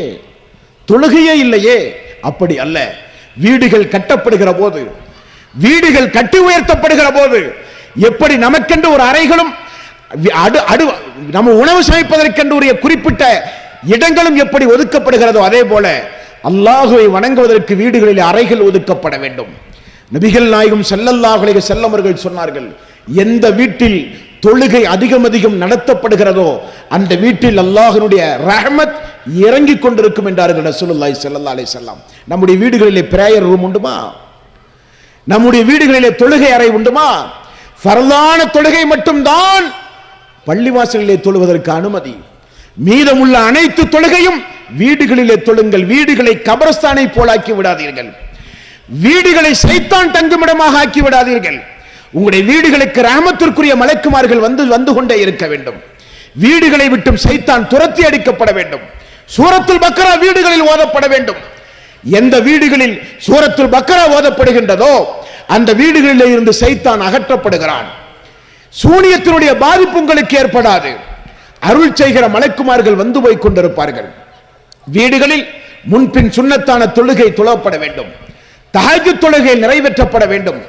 தொழுகையே இல்லையே. அப்படி அல்ல. வீடுகள் கட்டப்படுகிற போது, வீடுகள் கட்டி உயர்த்தப்படுகிற போது எப்படி நமக்கென்று ஒரு அறைகளும் நம்ம உணவு சமைப்பதற்கென்று குறிப்பிட்ட இடங்களும் எப்படி ஒதுக்கப்படுகிறதோ அதே போல அல்லாஹுவை வணங்குவதற்கு வீடுகளில் அறைகள் ஒதுக்கப்பட வேண்டும். நபிகள் நாயகம் ஸல்லல்லாஹு அலைஹி வஸல்லம் அவர்கள் சொன்னார்கள், எந்த வீட்டில் தொழுகை அதிகம் நடத்தப்படுகிறதோ அந்த வீட்டில் அல்லாஹ்வுடைய ரஹ்மத் இறங்கிக் கொண்டிருக்கும் என்றார்கள் ரசூலுல்லாஹி ஸல்லல்லாஹு அலைஹி வஸல்லம். நம்முடைய வீடுகளிலே பிரேயர் ரூம் உண்டுமா? நம்முடைய வீடுகளிலே தொழுகை அறை உண்டுமா? ஃபர்லான தொழுகை மட்டும்தான் பள்ளிவாசலிலே தொழுவதற்கு அனுமதி. மீதமுள்ள அனைத்து தொழுகையும் வீடுகளிலே தொழுங்கள். வீடுகளை கபரஸ்தானை போலாக்கி விடாதீர்கள். வீடுகளை சைத்தான் தங்குமிடமாக ஆக்கி விடாதீர்கள். உங்களுடைய வீடுகளுக்கு ரஹமத்திற்குரிய மலக்குமார்கள் வந்து கொண்டே இருக்க வேண்டும். வீடுகளை விட்டும் சைத்தான் துரத்தி அடிக்கப்பட வேண்டும். சூரத்துல் பக்ரா வீடுகளில் ஓதப்பட வேண்டும். எந்த வீடுகளில் சூரத்துல் பக்ரா ஓதப்படுகின்றதோ அந்த வீடுகளிலே இருந்து சைத்தான் அகற்றப்படுகிறான். சூனியத்தினுடைய பாதிப்பு உங்களுக்கு ஏற்படாது. அருள் செய்கிற மலக்குமார்கள் வந்து போய் கொண்டிருப்பார்கள். வீடுகளில் முன்பின் சுன்னத்தான தொழுகை தொழப்பட வேண்டும். தஹஜ்ஜுத் தொழுகை நிறைவேற்றப்பட வேண்டும்.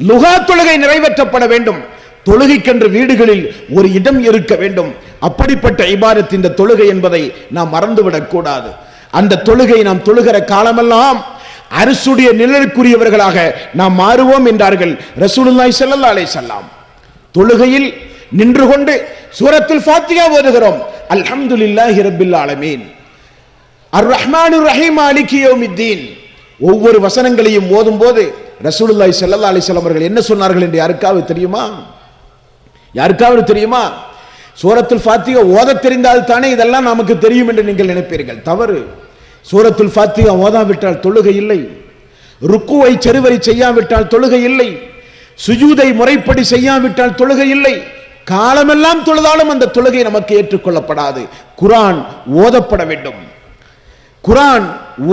லுஹா தொழுகை நிறைவேற்றப்பட வேண்டும். தொழுகைக்கென்று வீடுகளில் ஒரு இடம் இருக்க வேண்டும். அப்படிப்பட்ட இபாதத் இந்த தொழுகை என்பதை நாம் மறந்துவிடக் கூடாது. அந்த தொழுகை நாம் தொழுகிற காலமெல்லாம் அரசுடைய நிழலுக்குரியவர்களாக நாம் மாறுவோம் என்றார்கள் ரசூலுல்லாஹி ஸல்லல்லாஹு அலைஹி வஸல்லம். தொழுகையில் நின்று கொண்டு சூரத்துல் ஃபாத்திஹா ஓதுகிறோம். அல்ஹம்துலில்லாஹி ரப்பில் ஆலமீன், அர் ரஹ்மானிர் ரஹீம், மாலிகி யௌமித்தீன். ஒவ்வொரு வசனங்களையும் ஓதும் போது ரசூலுல்லாஹி ஸல்லல்லாஹு அலைஹி வஸல்லம் அவர்கள் என்ன சொன்னார்கள் என்று யாருக்காவது தெரியுமா? யாருக்காவது தெரியுமா? சூரத்துல் ஃபாத்திஹா ஓத தெரிந்தால் தானே இதெல்லாம் நமக்கு தெரியும் என்று நீங்கள் நினைப்பீர்கள். தவறு. சூரத்துல் ஃபாத்திஹா ஓதாவிட்டால் தொழுகை இல்லை. ருக்குவை சரிவரி செய்யாவிட்டால் தொழுகை இல்லை. சுஜூதை முறைப்படி செய்யாவிட்டால் தொழுகை இல்லை. காலமெல்லாம் தொழுதாலும் அந்த தொழுகை நமக்கு ஏற்றுக்கொள்ளப்படாது. குர்ஆன் ஓதப்பட வேண்டும். குர்ஆன்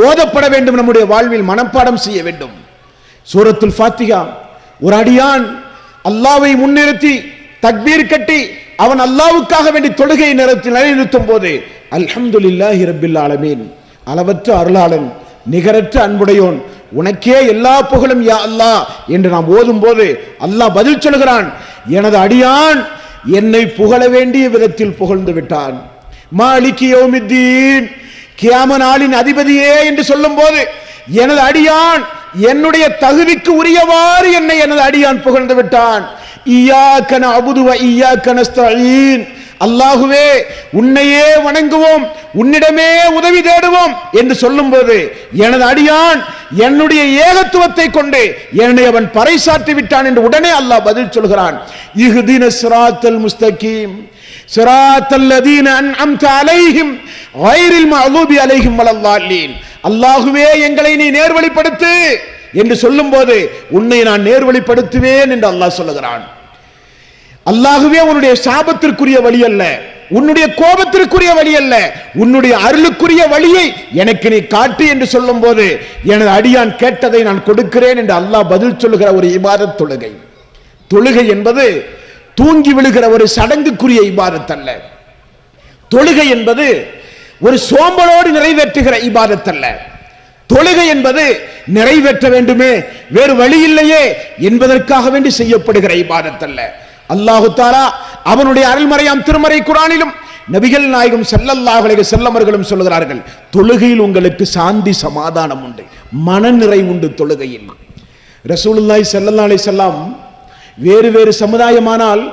ஓதப்பட வேண்டும். நம்முடைய வாழ்வில் மனப்பாடம் செய்ய வேண்டும். சூரத்துல் ஃபாத்திஹா ஒரு அடியான் அல்லாஹ்வை முன்னிறுத்தி தக்பீர் கட்டி அவன் அல்லாஹ்வுக்காக வேண்டி தொழுகை நிலைநிறுத்தும் போது அல்ஹம்துலில்லாஹி ரப்பில் ஆலமீன், அளவற்ற அருளாளன் நிகரற்ற அன்புடையோன், உனக்கே எல்லா புகழும் யா அல்லாஹ் என்று நாம் ஓதும் போது அல்லாஹ் பதில் சொல்கிறான், எனது அடியான் என்னை புகழ வேண்டிய விதத்தில் புகழ்ந்து விட்டான். மாலிகி யௌமித்தீன், கியாம நாளின் அதிபதியே என்று சொல்லும் போது எனது அடியான் என்னுடைய தகுதிக்கு உரியவாறு என்னை எனது அடியான் புகழ்ந்து விட்டான். இய்யாக நஅபுது வ இய்யாக நஸ்தஈன், அல்லாஹுவே உன்னையே வணங்குவோம், உன்னிடமே உதவி தேடுவோம் என்று சொல்லும் போது எனது அடியான் என்னுடைய ஏகத்துவத்தை கொண்டு என்னை அவன் பறைசாற்றி விட்டான் என்று உடனே அல்லாஹ் பதில் சொல்கிறான். இஹ்தின ஸிராத்தல் முஸ்தகீம் ஸிராத்தல் லதீன அன்அம்த அலைஹிம் கைரில் மக்லூபி அலைஹிம் வலல்லாலீன். அல்லாஹுவே எங்களை நீ நேர்வழிப்படுத்து என்று சொல்லும் போது உன்னை நான் நேர்வழிப்படுத்துவேன் என்று அல்லாஹ் சொல்லுகிறான். அல்லாஹுவே உன்னுடைய சாபத்திற்குரிய வழி அல்ல, உன்னுடைய கோபத்திற்குரிய வழி அல்ல, உன்னுடைய அருளுக்குரிய வழியை எனக்கு நீ காட்டு என்று சொல்லும் போது எனது அடியான் கேட்டதை நான் கொடுக்கிறேன் என்று அல்லாஹ் பதில் சொல்லுகிற ஒரு இபாதத் தொழுகை. தொழுகை என்பது தூங்கி விழுகிற ஒரு சடங்குக்குரிய இபாதத் அல்ல. தொழுகை என்பது ஒரு சோம்பலோடு நிறைவேற்றுகிற இபாதத் அல்ல. தொழுகை என்பது நிறைவேற்ற வேண்டுமே, வேறு வழி இல்லையே என்பதற்காக வேண்டி செய்யப்படுகிற இபாதத் அல்ல. அல்லாஹு தஆலா அவனுடைய அருள்மறையாம் திருமறை குர்ஆனிலும் நபிகள் நாயகம் ஸல்லல்லாஹு அலைஹி வஸல்லம் அவர்களும் சொல்கிறார்கள், தொழுகையில் உங்களுக்கு சாந்தி சமாதானம் உண்டு, மனநிறை உண்டு தொழுகையில். ரசூலுல்லாஹி ஸல்லல்லாஹு அலைஹி வஸல்லம் வேறு வேறு சமுதாயமானால்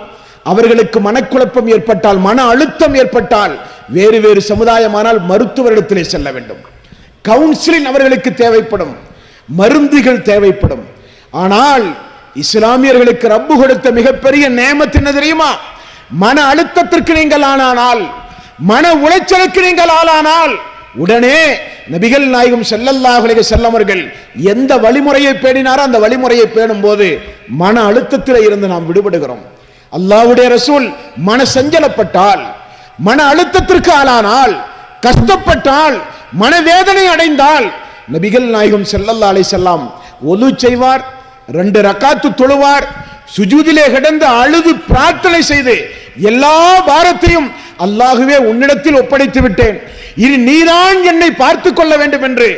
அவர்களுக்கு மனக்குழப்பம் ஏற்பட்டால், மன அழுத்தம் ஏற்பட்டால், வேறு வேறு சமுதாயமானால் மருத்துவரிடத்திலே செல்ல வேண்டும், கவுன்சிலிங் அவர்களுக்கு தேவைப்படும், மருந்துகள் தேவைப்படும். ஆனால் இஸ்லாமியர்களுக்கு ரப்பு கொடுத்த மிகப்பெரிய நேமத் என்ன தெரியுமா? மன அழுத்தத்திற்கு நீங்கள் ஆளானால், மன உளைச்சலுக்கு நீங்கள் ஆளானால் உடனே நபிகள் நாயகம் ஸல்லல்லாஹு அலைஹி வஸல்லம் அவர்கள் எந்த வழிமுறையை பேணினாரோ அந்த வழிமுறையை பேணும் போது மன அழுத்தத்தில் இருந்து நாம் விடுபடுகிறோம். அல்லாஹ்வுடைய ரசூல் மன சஞ்சலப்பட்டால், மன அழுத்தத்திற்கு ஆளானால், கஷ்டப்பட்டால், மனவேதனை அடைந்தால் நபிகள் நாயகம் ஸல்லல்லாஹு அலைஹி வஸல்லம் ஒது செய்வார், 2 ரக்காத்து தொழுவார், சுஜூதிலே கிடந்து அழுது பிரார்த்தனை செய்து எல்லா பாரத்தையும் அல்லாஹுவே உன்னிடத்தில் ஒப்படைத்து விட்டேன், இனி நீதான் என்னை பார்த்து கொள்ள வேண்டும் என்று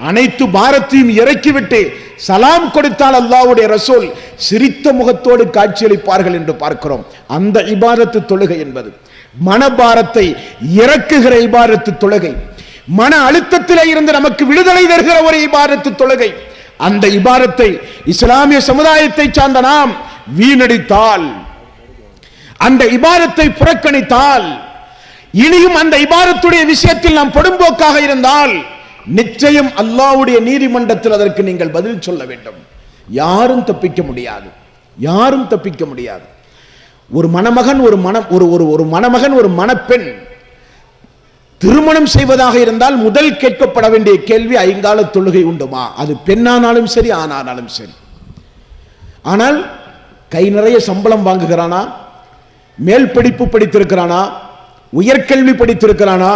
அனைத்து பாரத்தையும் இறக்கிவிட்டு சலாம் கொடுத்தால் அல்லாஹ்வுடைய ரசூல் சிரித்த முகத்தோடு காட்சியளிப்பார்கள் என்று பார்க்கிறோம். அந்த இபாதத்து தொழுகை என்பது மனபாரத்தை இறக்குகிற இபாதத்து தொழுகை, மன அழுத்தத்திலே இருந்து நமக்கு விடுதலை தருகிற ஒரு இபாதத்து தொழுகை. அந்த இபாதத்தை இஸ்லாமிய சமுதாயத்தை சார்ந்த நாம் வீணடித்தால், அந்த இபாதத்தை புறக்கணித்தால், இனியும் அந்த இபாதத்துடைய விஷயத்தில் நாம் பொடும்போக்காக இருந்தால் நிச்சயம் அல்லாஹ்வுடைய நீதிமன்றத்தில் அதற்கு நீங்கள் பதில் சொல்ல வேண்டும். யாரும் தப்பிக்க முடியாது, யாரும் தப்பிக்க முடியாது. ஒரு மணமகன் ஒரு மணமகன் ஒரு மணப்பெண் திருமணம் செய்வதாக இருந்தால் முதல் கேட்கப்பட வேண்டிய கேள்வி ஐங்கால தொழுகை உண்டுமா? அது பெண்ணானாலும் சரி, ஆணானாலும் சரி. ஆனால் கை நிறைய சம்பளம் வாங்குகிறானா, மேல் படிப்பு படித்திருக்கிறானா, உயர்கல்வி படித்திருக்கிறானா,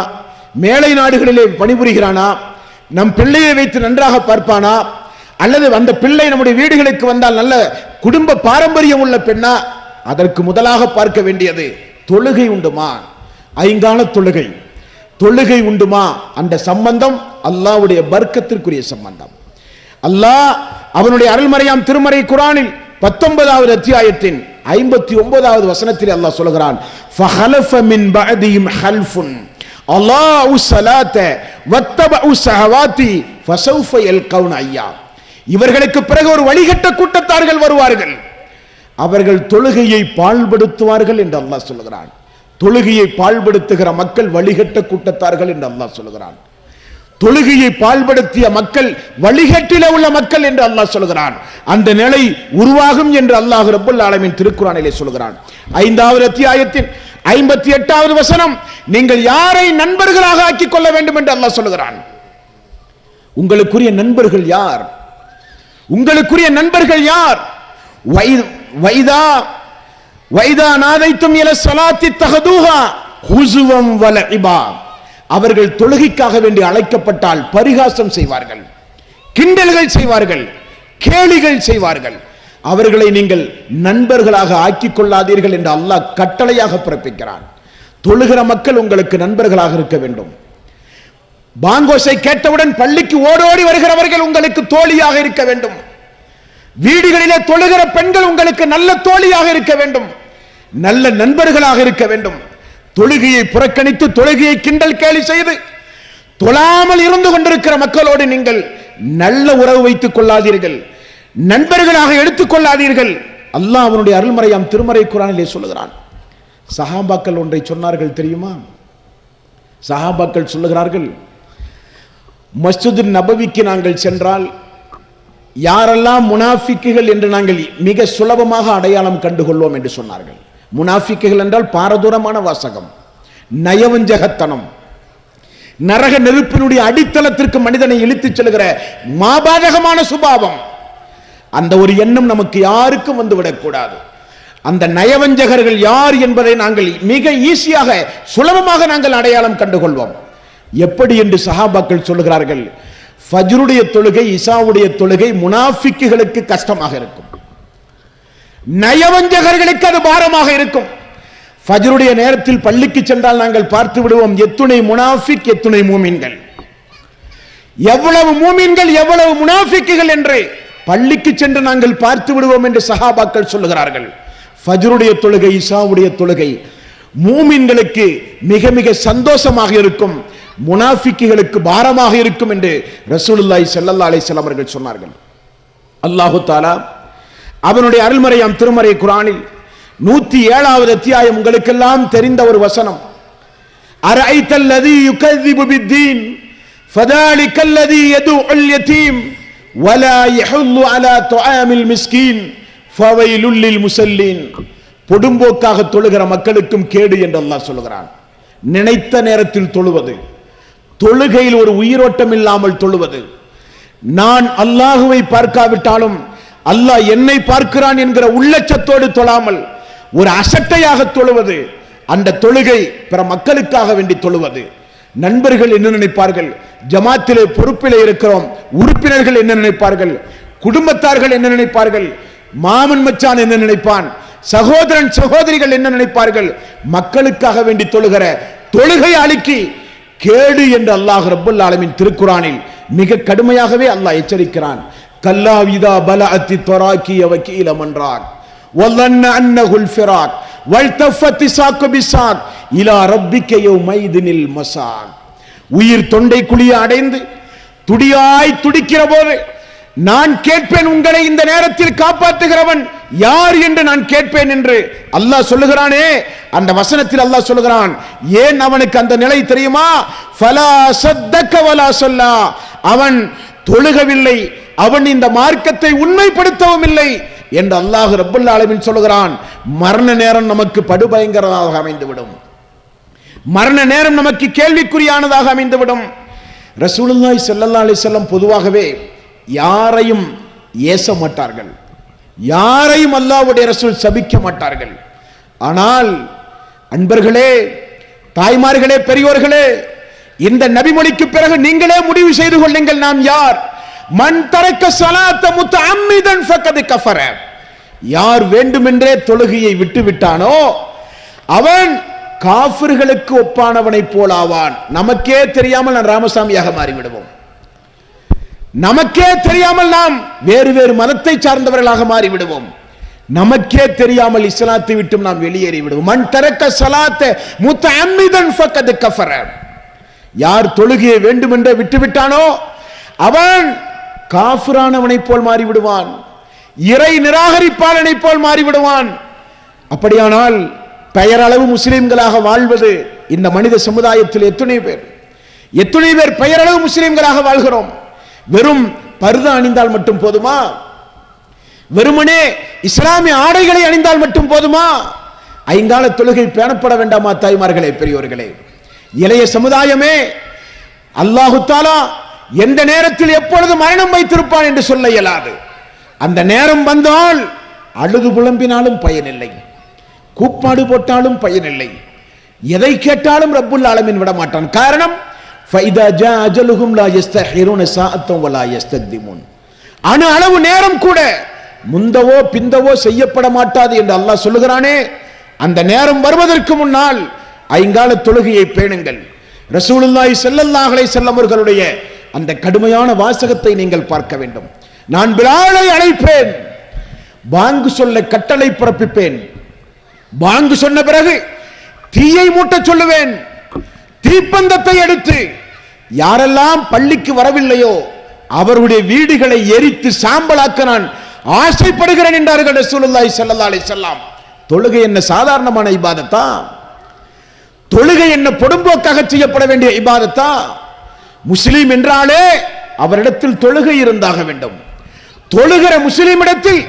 மேலை நாடுகளிலே பணிபுரிகிறானா, நம் பிள்ளையை வைத்து நன்றாக பார்ப்பானா, அல்லது அந்த பிள்ளை நம்முடைய வீடுகளுக்கு வந்தால் நல்ல குடும்ப பாரம்பரியம் உள்ள பெண்ணா? அதற்கு முதலாக பார்க்க வேண்டியது தொழுகை உண்டுமா, ஐங்கால தொழுகை, தொழுகை உண்டுமா? அந்த சம்பந்தம் அல்லாஹ்வுடைய பர்க்கத்திற்குரிய சம்பந்தம். அல்லாஹ் அவனுடைய அருள்மறையாம் திருமறை குர்ஆனில் 19வது அத்தியாயத்தின் 59வது வசனத்தில் அல்லாஹ் சொல்கிறான், ஃபஹலஃப மின் பஅதிஹிம் ஹல்ஃபுன் அல்லாஹு ஸலாத வத்தபஉ ஸஹவாதி ஃபஸௌஃப யல்கௌன ஐயா. இவர்களுக்கு பிறகு ஒரு வழிகட்ட கூட்டத்தார்கள் வருவார்கள், அவர்கள் தொழுகையை பாழ்படுத்துவார்கள் என்று அல்லாஹ் சொல்கிறான். தொழுகையை பாழ்படுத்துகிற மக்கள் வழிகட்ட கூட்டத்தார்கள் என்று அல்லாஹ் சொல்கிறான். தொழுகையை பாழ்படுத்திய மக்கள் வழிகட்டிலே உள்ள மக்கள் என்று அல்லாஹ் சொல்கிறான். அந்த நிலை உருவாகும் என்று அல்லாஹ் ரப்பல் ஆலமீன் திருக்குர்ஆனிலே சொல்கிறான். 5வது அத்தியாயத்தின் 58வது வசனம், நீங்கள் யாரை நண்பர்களாக ஆக்கிக் கொள்ள வேண்டும் என்று அல்லாஹ் சொல்கிறான். உங்களுக்குரிய நண்பர்கள் யார்? உங்களுக்குரிய நண்பர்கள் யார்? வைதா நாதைத்தும் இல ஸலாத்தி தஹதுஹா ஹுஸுவம் வலஇபா. அவர்கள் தொழுகைக்காக வேண்டி அழைக்கப்பட்டால் பரிகாசம் செய்வார்கள், கிண்டல்கள் செய்வார்கள், கேலிகள் செய்வார்கள். அவர்களை நீங்கள் நண்பர்களாக ஆக்கிக் கொள்ளாதீர்கள் என்று அல்லாஹ் கட்டளையாக பிறப்பிக்கிறான். தொழுகிற மக்கள் உங்களுக்கு நண்பர்களாக இருக்க வேண்டும். பாங்கோசை கேட்டவுடன் பள்ளிக்கு ஓடோடி வருகிறவர்கள் உங்களுக்கு தோழியாக இருக்க வேண்டும். வீடுகளிலே தொழுகிற பெண்கள் உங்களுக்கு நல்ல தோழியாக இருக்க வேண்டும், நல்ல நண்பர்களாக இருக்க வேண்டும். தொழுகையை புறக்கணித்து தொழுகையை கிண்டல் கேலி செய்து தொழாமல் இருந்து கொண்டிருக்கிற மக்களோடு நீங்கள் நல்ல உறவு வைத்துக் கொள்ளாதீர்கள், நண்பர்களாக எடுத்துக் கொள்ளாதீர்கள். அல்லாஹ் அவனுடைய அருள்மறையாம் திருமறை குர்ஆனிலே சொல்லுகிறான். சஹாபாக்கள் ஒன்றை சொன்னார்கள் தெரியுமா? சஹாபாக்கள் சொல்லுகிறார்கள், மஸ்ஜிது நபவிக்கு நாங்கள் சென்றால் யாரெல்லாம் முனாஃபிக்குகள் என்று நாங்கள் மிக சுலபமாக அடையாளம் கண்டுகொள்வோம் என்று சொன்னார்கள். முனாஃபிக்குகள் என்றால் பாரதூரமான வாசகம், நயவஞ்சகத்தனம், நரக நெருப்பினுடைய அடித்தளத்திற்கு மனிதனை இழுத்துச் செல்கிற மாபாதகமான சுபாவம். அந்த ஒரு எண்ணம் நமக்கு யாருக்கும் வந்துவிடக்கூடாது. அந்த நயவஞ்சகர்கள் யார் என்பதை நாங்கள் மிக ஈஸியாக சுலபமாக நாங்கள் அடையாளம் கண்டுகொள்வோம். எப்படி என்று சஹாபாக்கள் சொல்லுகிறார்கள், ஃபஜ்ருடைய தொழுகை, இசாவுடைய தொழுகை முனாஃபிக்குகளுக்கு கஷ்டமாக இருக்கும், நயவஞ்சகர்களுக்கு அது பாரமாக இருக்கும். ஃபஜ்ருடைய நேரத்தில் பள்ளிக்கு சென்றால் நாங்கள் பார்த்து விடுவோம் எத்துணை முனாஃபிக் எத்துணை மூமின்கள், எவ்வளவு மூமின்கள் எவ்வளவு முனாஃபிக்குகள் என்று பள்ளிக்கு சென்று நாங்கள் பார்த்து விடுவோம் என்று சஹாபாக்கள் சொல்லுகிறார்கள். ஃபஜ்ருடைய தொழுகை, இசாவுடைய தொழுகை மூமின்களுக்கு மிக மிக சந்தோஷமாக இருக்கும், முனாஃபிக்குகளுக்கு பாரமாக இருக்கும் என்று ரசூலுல்லாஹி ஸல்லல்லாஹு அலைஹி வஸல்லம் அவர்கள் சொன்னார்கள். அல்லாஹு தஆலா அவனுடைய அருள்மறையாம் திருமறை குர்ஆனில் 107வது அத்தியாயம் உங்களுக்கெல்லாம் தெரிந்த ஒரு வசனம், அரஐத்தல்லதி யுகذிபு பித்தீன் ஃபதாலிகல்லதி யதுஉல் யதீம் வலா யஹுல்லு அலா துஆமில் மிஸ்கீன் ஃபவைலுல் லில் முஸல்லீன். பொடும்போக்காக தொழுகிற மக்களுக்கும் கேடு என்று அல்லாஹ் சொல்கிறான். நினைத்த நேரத்தில் தொழுவது, தொழுகையில் ஒரு உயிரோட்டம் இல்லாமல் தொழுவது, நான் அல்லாஹுவை பார்க்காவிட்டாலும் அல்லாஹ் என்னை பார்க்கிறான் என்கிற உள்ளச்சத்தோடு தொழாமல் ஒரு அசட்டையாக தொழுவது, அந்த தொழுகை பிற மக்களுக்காக வேண்டி தொழுவது. நண்பர்கள் என்ன நினைப்பார்கள், ஜமாத்திலே பொறுப்பிலே இருக்கிறோம், உறுப்பினர்கள் என்ன நினைப்பார்கள், குடும்பத்தார்கள் என்ன நினைப்பார்கள், மாமன் மச்சான் என்ன நினைப்பான், சகோதரன் சகோதரிகள் என்ன நினைப்பார்கள், மக்களுக்காக வேண்டி தொழுகிற தொழுகையாளிக்கு கேடு என்று அல்லாஹ் ரப்பல் ஆலமீன் திருக்குரானில் மிக கடுமையாகவே அல்லாஹ் எச்சரிக்கிறான். கல்லா இதா பலஅத்தி தராக்கி வகீல மன்றாக் வல்லன்ன அன்னஹுல் ஃபிராக் வல்தஃபத்தி சாக்கு பிசாக் இலா ரப்பிக யௌமைதினில் மசாக். உயிர் தொண்டை குழிய அடைந்து துடியாய் துடிக்கிற போது நான் கேட்பேன், உங்களை இந்த நேரத்தில் காப்பாற்றுகிறவன் யார் என்று நான் கேட்பேன் என்று அல்லாஹ் சொல்லுகிறானே. அந்த வசனத்தில் அல்லாஹ் சொல்லுகிறான், ஏன் அவனுக்கு அந்த நிலை தெரியுமா? ஃபலா ஸத்தக வலா ஸல்லா, அவன் தொழுகவில்லை, அவன் இந்த மார்க்கத்தை உண்மைப்படுத்தவும் இல்லை என்று அல்லாஹ் ரப்பல் ஆலமீன் சொல்லுகிறான். மரண நேரம் நமக்கு படுபயங்கரமாக அமைந்துவிடும், மரண நேரம் நமக்கு கேள்விக்குறியானதாக அமைந்துவிடும். ரசூலுல்லாஹி ஸல்லல்லாஹு அலைஹி வஸல்லம் பொதுவாகவே யாரையும் ஏச மாட்டார்கள், யாரையும் அல்லாஹ்வுடைய ரசூல் சபிக்க மாட்டார்கள். ஆனால் அன்பர்களே, தாய்மார்களே, பெரியோர்களே, இந்த நபிமொழிக்கு பிறகு நீங்களே முடிவு செய்து கொள்ளுங்கள், நாம் யார்? மன் தரக்க ஸலாத்த முத்தஅம்மிதன் ஃபக்கத் கஃபர. யார் வேண்டுமென்றே தொழுகையை விட்டு விட்டானோ அவன் காஃபிர்களுக்கு ஒப்பானவனை போலாவான். நமக்கே தெரியாமல் நான் ராமசாமியாக மாறிவிடுவோம், நமக்கே தெரியாமல் நாம் வேறு வேறு மதத்தை சார்ந்தவர்களாக மாறிவிடுவோம், நமக்கே தெரியாமல் இஸ்லாத்தை விட்டு நாம் வெளியேறி விடுவோம். மன் தரக்க ஸலாத்த முத்தஅம்மிதன் ஃபக்கத் கஃபர. யார் தொழுகையை வேண்டுமென்றே விட்டுவிட்டானோ அவன் காஃபிரானவனை போல் மாறிவிடுவான், இறை நிராகரிப்பாளனை போல் மாறிவிடுவான். அப்படியானால் பெயரளவு முஸ்லிம்களாக வாழ்வது இந்த மனித சமுதாயத்தில் எத்தனை பேர் பெயரளவு முஸ்லிம்களாக வாழ்கிறோம்? வெறும் பர்தா அணிந்தால் மட்டும் போதுமா? வெறுமனே இஸ்லாமிய ஆடைகளை அணிந்தால் மட்டும் போதுமா? ஐங்கால தொழுகை பேணப்பட வேண்டாமா? தாய்மார்களே, பெரியோர்களே, இளைய சமுதாயமே, அல்லாஹு தஆலா எந்த நேரத்தில் எப்பொழுது மரணம் வைத்திருப்பான் என்று சொல்ல இயலாது. அந்த நேரம் வந்தால் அழுது புலம்பினாலும் பயனில்லை, கூப்பாடு போட்டாலும் பயனில்லை, எதை கேட்டாலும் ரப்புல் ஆலமீன் விட மாட்டான். காரணம், ஃபைதா ஜா அஜலுஹும் லா யஸ்தஹிரூன ஸாஅத்தன் வலா யஸ்தக்திமூன். அணு அளவு நேரம் கூட முந்தவோ பிந்தவோ செய்யப்பட மாட்டாது என்று அல்லாஹ் சொல்லுகிறானே. அந்த நேரம் வருவதற்கு முன்னால் ஐங்கால தொழுகையை பேணுங்கள். ரசூலுல்லாஹி ஸல்லல்லாஹு அலைஹி வஸல்லம் அவர்களுடைய அந்த கடுமையான வாசகத்தை நீங்கள் பார்க்க வேண்டும். நான் பிலாலை அழைப்பேன், பாங்கு சொல்ல கட்டளை பிறப்பிப்பேன், பாங்கு சொன்ன பிறகு தீயை மூட்ட சொல்லுவேன், தீப்பந்தத்தை எடுத்து யாரெல்லாம் பள்ளிக்கு வரவில்லையோ அவருடைய வீடுகளை எரித்து சாம்பலாக்க நான் ஆசைப்படுகிறேன் என்றார்கள் ரசூலுல்லாஹி ஸல்லல்லாஹு அலைஹி வஸல்லம். தொழுகை என்ன சாதாரணமான இபாதத்தா? தொழுகை என்ன பொடும்போக்காக செய்யப்பட வேண்டிய இபாதத்தா? முஸ்லிம் என்றாலே அவரிடத்தில் தொழுகை இருந்தாக வேண்டும். தொழுகிற முஸ்லிமிடத்தில்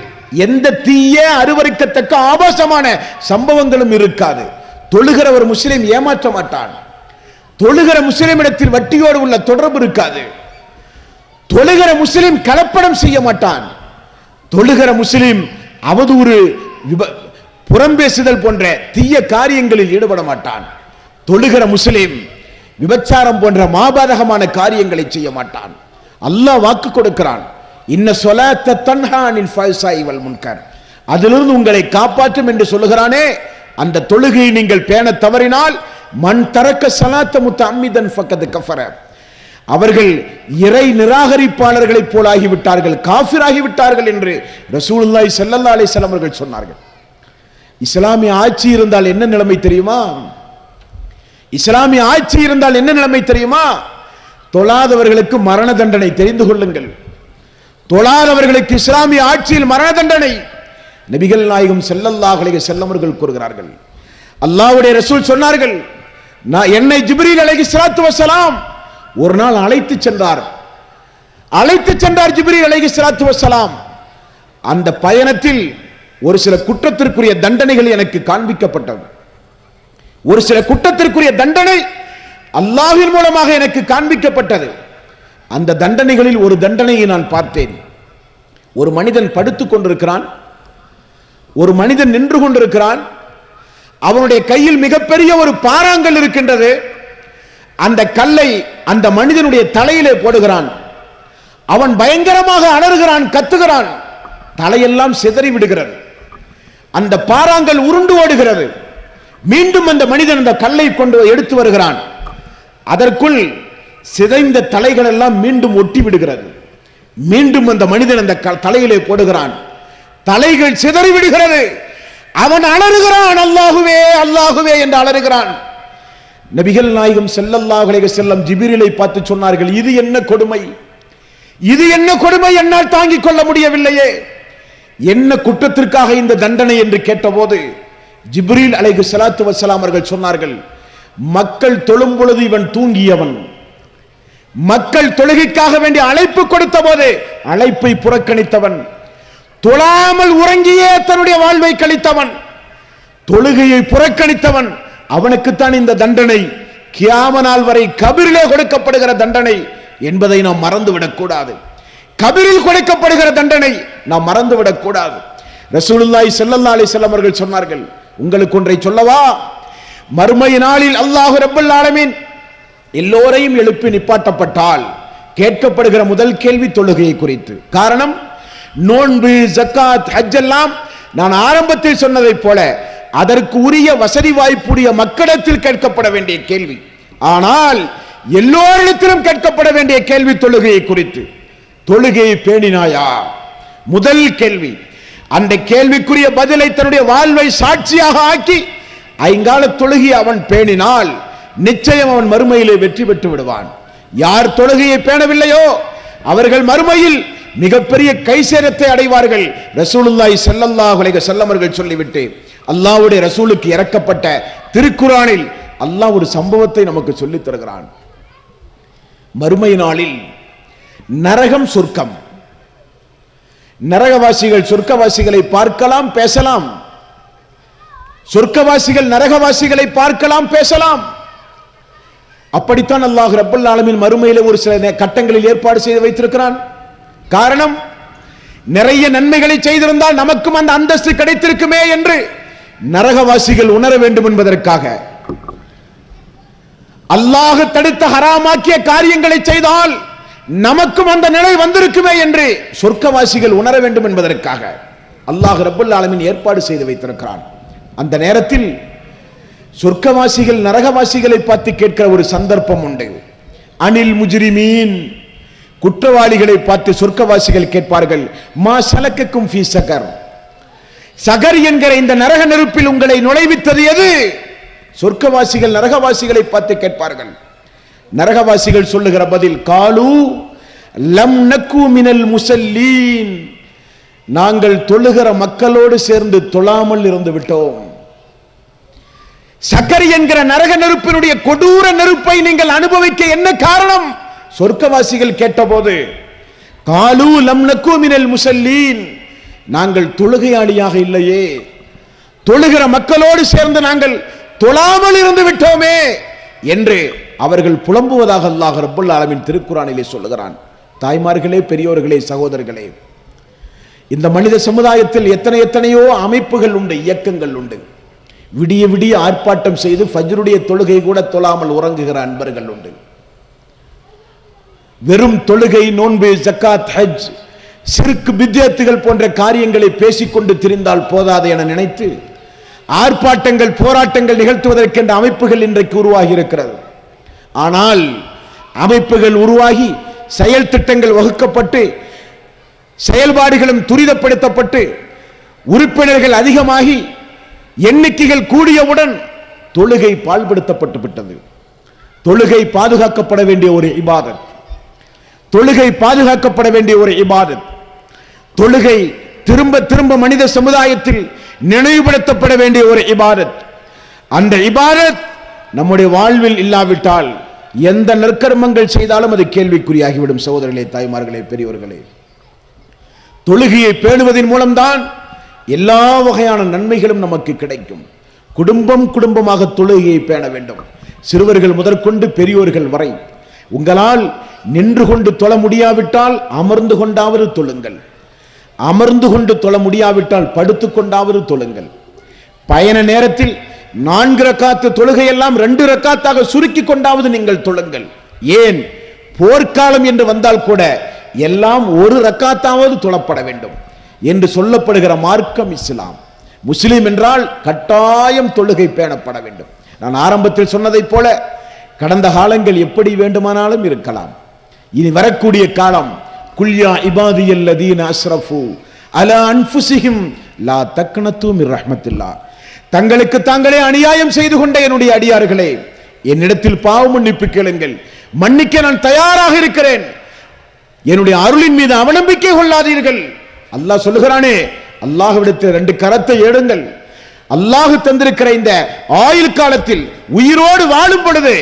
எந்த தீய அருவருக்கத்தக்க ஆபாசமான சம்பவங்களும் இருக்காது. தொழுகிற ஒரு முஸ்லிம் ஏமாற்ற மாட்டான். தொழுகிற முஸ்லிமிடத்தில் வட்டியோடு உள்ள தொடர்பு இருக்காது. தொழுகிற முஸ்லிம் கலப்படம் செய்ய மாட்டான். தொழுகிற முஸ்லிம் அவதூறு, புறம்பேசுதல் போன்ற தீய காரியங்களில் ஈடுபட மாட்டான். தொழுகிற முஸ்லிம் விபச்சாரம் போன்ற மாபாதகமான காரியங்களை செய்ய மாட்டான். அல்லாஹ் வாக்கு கொடுக்கிறான், இன்ன ஸலாத்த தன்ஹா அனில் ஃபஹ்ஷாஇ வல் முன்கர், அதிலிருந்து உங்களை காப்பாற்றும் என்று சொல்லுகிறானே, அந்த தொழுகையை நீங்கள் பேண தவறினால் மன் தரக்க ஸலாத்த முத்தஅம்மிதன் ஃபக்கத் கஃபர, அவர்கள் இறை நிராகரிப்பாளர்களைப் போல ஆகிவிட்டார்கள், காஃபிராகி விட்டார்கள் என்று ரசூலுல்லாஹி ஸல்லல்லாஹு அலைஹி வஸல்லம் அவர்கள் சொன்னார்கள். இஸ்லாமிய ஆட்சி இருந்தால் என்ன நிலைமை தெரியுமா? இஸ்லாமிய ஆட்சி இருந்தால் என்ன நிலைமை தெரியுமா? தொழாதவர்களுக்கு மரண தண்டனை. தெரிந்து கொள்ளுங்கள், தொழாதவர்களுக்கு இஸ்லாமிய ஆட்சியில் மரண தண்டனை. நபிகள் நாயகம் ஸல்லல்லாஹு அலைஹி வஸல்லம் அவர்கள் கூறுகிறார்கள், அல்லாஹ்வுடைய ரசூல் சொன்னார்கள், என்னை ஜிப்ரீல் அலைஹிஸ்ஸலாத்து வஸ்ஸலாம் ஒரு நாள் அழைத்து சென்றார் ஜிப்ரீல் அலைஹிஸ்ஸலாத்து வஸ்ஸலாம். அந்த பயணத்தில் ஒரு சில குற்றத்திற்குரிய தண்டனைகள் எனக்கு காண்பிக்கப்பட்டது. ஒரு சில குற்றத்திற்குரிய தண்டனை அல்லாஹ்வின் மூலமாக எனக்கு காண்பிக்கப்பட்டது. அந்த தண்டனைகளில் ஒரு தண்டனையை நான் பார்த்தேன். ஒரு மனிதன் படுத்துக் கொண்டிருக்கிறான், ஒரு மனிதன் நின்று கொண்டிருக்கிறான். அவனுடைய கையில் மிகப்பெரிய ஒரு பாறாங்கல் இருக்கின்றது. அந்த கல்லை அந்த மனிதனுடைய தலையிலே போடுகிறான். அவன் பயங்கரமாக அலறுகிறான், கத்துகிறான். தலையெல்லாம் சிதறி விடுகிறது. அந்த பாறாங்கல் உருண்டு ஓடுகிறது. மீண்டும் அந்த மனிதன் அந்த கல்லை கொண்டு எடுத்து வருகிறான். அதற்குள் சிதைந்த தலைகள் எல்லாம் மீண்டும் ஒட்டி விடுகிறது. மீண்டும் அந்த மனிதன் அந்த தலையிலே போடுகிறான். தலைகள் சிதறி விடுகிறது. அவன் அலறுகிறான், அல்லாஹுவே அல்லாஹுவே என்று அலறுகிறான். நபிகள் நாயகம் ஸல்லல்லாஹு அலைஹி வஸல்லம் ஜிப்ரீலை பார்த்து சொன்னார்கள், இது என்ன கொடுமை, இது என்ன கொடுமை, என்னால் தாங்கிக் கொள்ள முடியவில்லையே. என்ன குற்றத்திற்காக இந்த தண்டனை என்று கேட்டபோது ஜிப்ரீல் அலைஹிஸ்ஸலாத்து வஸ்ஸலாம் அவர்கள் சொன்னார்கள், மக்கள் தொழும் பொழுது இவன் தூங்கியவன், மக்கள் தொழுகைக்காக வேண்டிய அழைப்பு கொடுத்த போது அழைப்பை புறக்கணித்தவன், தொழாமல் உறங்கியே தன்னுடைய வாழ்வை கழித்தவன், தொழுகையை புறக்கணித்தவன், அவனுக்குத்தான் இந்த தண்டனை, கியாம நாள் வரை கபிரிலே கொடுக்கப்படுகிற தண்டனை என்பதை நாம் மறந்துவிடக் கூடாது. கபிரில் கொடுக்கப்படுகிற தண்டனை நாம் மறந்துவிடக் கூடாது. ரசூலுல்லாஹி ஸல்லல்லாஹு அலைஹி வஸல்லம் அவர்கள் சொன்னார்கள், உங்களுக்கு ஒன்றை சொல்லவா? மறுமை நாளில் அல்லாஹ் ரப்பல் ஆலமீன் எல்லோரையும் எழுப்பி நிப்பாட்டப்பட்டால் கேட்கப்படுகிற முதல் கேள்வி தொழுகையை குறித்து. காரணம், நோன்பு, ஜக்காத், ஹஜ் எல்லாம் நான் ஆரம்பத்தில் சொன்னதை போல அதற்கு உரிய வசதி வாய்ப்புடைய மக்களிடத்தில் கேட்கப்பட வேண்டிய கேள்வி. ஆனால் எல்லோரிடத்திலும் கேட்கப்பட வேண்டிய கேள்வி தொழுகையை குறித்து. தொழுகையை பேணினாயா? முதல் கேள்வி. அந்த கேள்விக்குரிய பதிலை தன்னுடைய வாழ்வை சாட்சியாக ஆக்கி ஐங்கால தொழுகை அவன் பேணினால் நிச்சயம் அவன் மறுமையிலே வெற்றி பெற்று விடுவான். யார் தொழுகையை பேணவில்லையோ அவர்கள் மறுமையில் மிகப்பெரிய கைசேரத்தை அடைவார்கள். ரசூலுல்லாஹி ஸல்லல்லாஹு அலைஹி வஸல்லம் அவர்கள் சொல்லிவிட்டு அல்லாஹ்வுடைய ரசூலுக்கு இறக்கப்பட்ட திருக்குர்ஆனில் அல்லாஹ் ஒரு சம்பவத்தை நமக்கு சொல்லித் தருகிறான். மறுமை நாளில் நரகம் சொர்க்கம், நரகவாசிகள் சொர்க்கவாசிகளை பார்க்கலாம், பேசலாம். சொர்க்கவாசிகள் நரகவாசிகளை பார்க்கலாம், பேசலாம். அப்படித்தான் அல்லாஹ் ரப்பல் ஆலமீன் மறுமையிலே ஒரு சில கட்டங்களில் ஏற்பாடு செய்து வைத்திருக்கிறான். காரணம், நிறைய நன்மைகளை செய்திருந்தால் நமக்கும் அந்த அந்தஸ்து கிடைத்திருக்குமே என்று நரகவாசிகள் உணர வேண்டும் என்பதற்காக. அல்லாஹ் தடுத்த ஹராமாக்கிய காரியங்களை செய்தால் நமக்கும் அந்த நிலை வந்திருக்குமே என்று சொர்க்கவாசிகள் உணர வேண்டும் என்பதற்காக அல்லாஹ் ரப்பல் ஆலமீன் ஏற்பாடு செய்து வைத்திருக்கிறான். அந்த நேரத்தில் சொர்க்கவாசிகள் நரகவாசிகளை பார்த்து கேட்கிற ஒரு சந்தர்ப்பம் உண்டு. அனில் முஜ்ரிமீன், குற்றவாளிகளை பார்த்து சொர்க்கவாசிகள் கேட்பார்கள், மா சலக்கக்கும் ஃபீ சகர், சகர் என்கிற இந்த நரக நெருப்பில் உங்களை நுழைவித்தது எது? சொர்க்கவாசிகள் நரகவாசிகளை பார்த்து கேட்பார்கள். நரகவாசிகள் சொல்லுகிற பதில், காலு லம் நக்கு மினல் முஸல்லீன், நாங்கள் தொழுகிற மக்களோடு சேர்ந்து தொழாமல் இருந்து விட்டோம். சக்கரை என்கிற நரக நெருப்பினுடைய கொடூர நெருப்பை நீங்கள் அனுபவிக்க என்ன காரணம்? சொர்க்கவாசிகள் கேட்டபோது காலூ லம் நகு மினல் முஸல்லீன், நாங்கள் தொழுகையாளியாக இல்லையே, தொழுகிற மக்களோடு சேர்ந்து நாங்கள் தொழாமல் இருந்து விட்டோமே என்று அவர்கள் புலம்புவதாக அல்லாஹ் ரப்பல் ஆலமீன் திருக்குர்ஆனிலே சொல்லுகிறான். தாய்மார்களே, பெரியோர்களே, சகோதரர்களே, இந்த மனித சமுதாயத்தில் எத்தனையோ அமைப்புகள் உண்டு, இயக்கங்கள் உண்டு. விடிய விடிய ஆர்ப்பாட்டம் செய்து ஃபஜ்ருடைய தொழுகை கூட தொழாமல் உறங்குகிற அன்பர்கள் உண்டு. வெறும் தொழுகை, நோன்பு, ஜக்காத், ஹஜ், சிறுக்கு பித்அத்துகள் போன்ற காரியங்களை பேசிக்கொண்டு திரிந்தால் போதாது என நினைத்து ஆர்ப்பாட்டங்கள், போராட்டங்கள் நிகழ்த்துவதற்கென்ற அமைப்புகள் இன்றைக்கு உருவாகி இருக்கிறது. ஆனால் அமைப்புகள் உருவாகி செயல் திட்டங்கள் வகுக்கப்பட்டு செயல்பாடுகளும் துரிதப்படுத்தப்பட்டு உறுப்பினர்கள் அதிகமாகி எண்ணிக்கைகள் கூடியவுடன் தொழுகை பாழ்படுத்தப்பட்டு விட்டது. தொழுகை பாதுகாக்கப்பட வேண்டிய ஒரு இபாதத், தொழுகை பாதுகாக்கப்பட வேண்டிய ஒரு இபாதத், தொழுகை திரும்ப திரும்ப மனித சமுதாயத்தில் நினைவுபடுத்தப்பட வேண்டிய ஒரு இபாதத். அந்த இபாதத் நம்முடைய வாழ்வில் இல்லாவிட்டால் எந்த நற்கர்மங்கள் செய்தாலும் அது கேள்விக்குறியாகிவிடும். சகோதரர்களே, தாய்மார்களே, பெரியோர்களே, தொழுகையை பேணுவதன் மூலம்தான் எல்லா வகையான நன்மைகளும் நமக்கு கிடைக்கும். குடும்பமாக தொழுகையை பேண வேண்டும். சிறுவர்கள் முதற்கொண்டு பெரியோர்கள் வரை உங்களால் நின்று கொண்டு தொழ முடியாவிட்டால் அமர்ந்து கொண்டாவது தொழுங்கள், அமர்ந்து கொண்டு தொழ முடியாவிட்டால் படுத்து கொண்டாவது தொழுங்கள். பயண நேரத்தில் 4 ரக்காத்து தொழுகையெல்லாம் 2 ரக்காத்தாக சுருக்கி கொண்டாவது நீங்கள் தொழுங்கள். ஏன், போர்க்காலம் என்று வந்தால் கூட எல்லாம் 1 ரக்காத்தாவது தொழப்பட வேண்டும் என்று சொல்லப்படுகிற மார்க்கம் இஸ்லாம். முஸ்லிம் என்றால் கட்டாயம் தொழுகை பேணப்பட வேண்டும். நான் ஆரம்பத்தில் சொன்னதைப் போல கடந்த காலங்கள் எப்படி வேண்டுமானாலும் இருக்கலாம். இனி வரக்கூடிய காலம் குல்யா இபாதியல்லதீன அஸ்ரஃபு அலா அன்ஃபுஸிஹிம் லா தக்னது மிர் ரஹ்மத்தில்லாஹ், தங்களுக்கு தாங்களே அநியாயம் செய்து கொண்ட என்னுடைய அடியார்களே, என்னிடத்தில் பாவ மன்னிப்பு கேளுங்கள், மன்னிக்க நான் தயாராக இருக்கிறேன், என்னுடைய அருளின் மீது அவநம்பிக்கை கொள்ளாதீர்கள். அல்லாஹ் சொல்லுகிறானே, அல்லாஹ்விடத்தில் 2 கரத்தை ஏடுங்கள். அல்லாஹ் தந்திருக்கிற இந்த ஆயுள் காலத்தில் உயிரோடு வாழும் பொழுது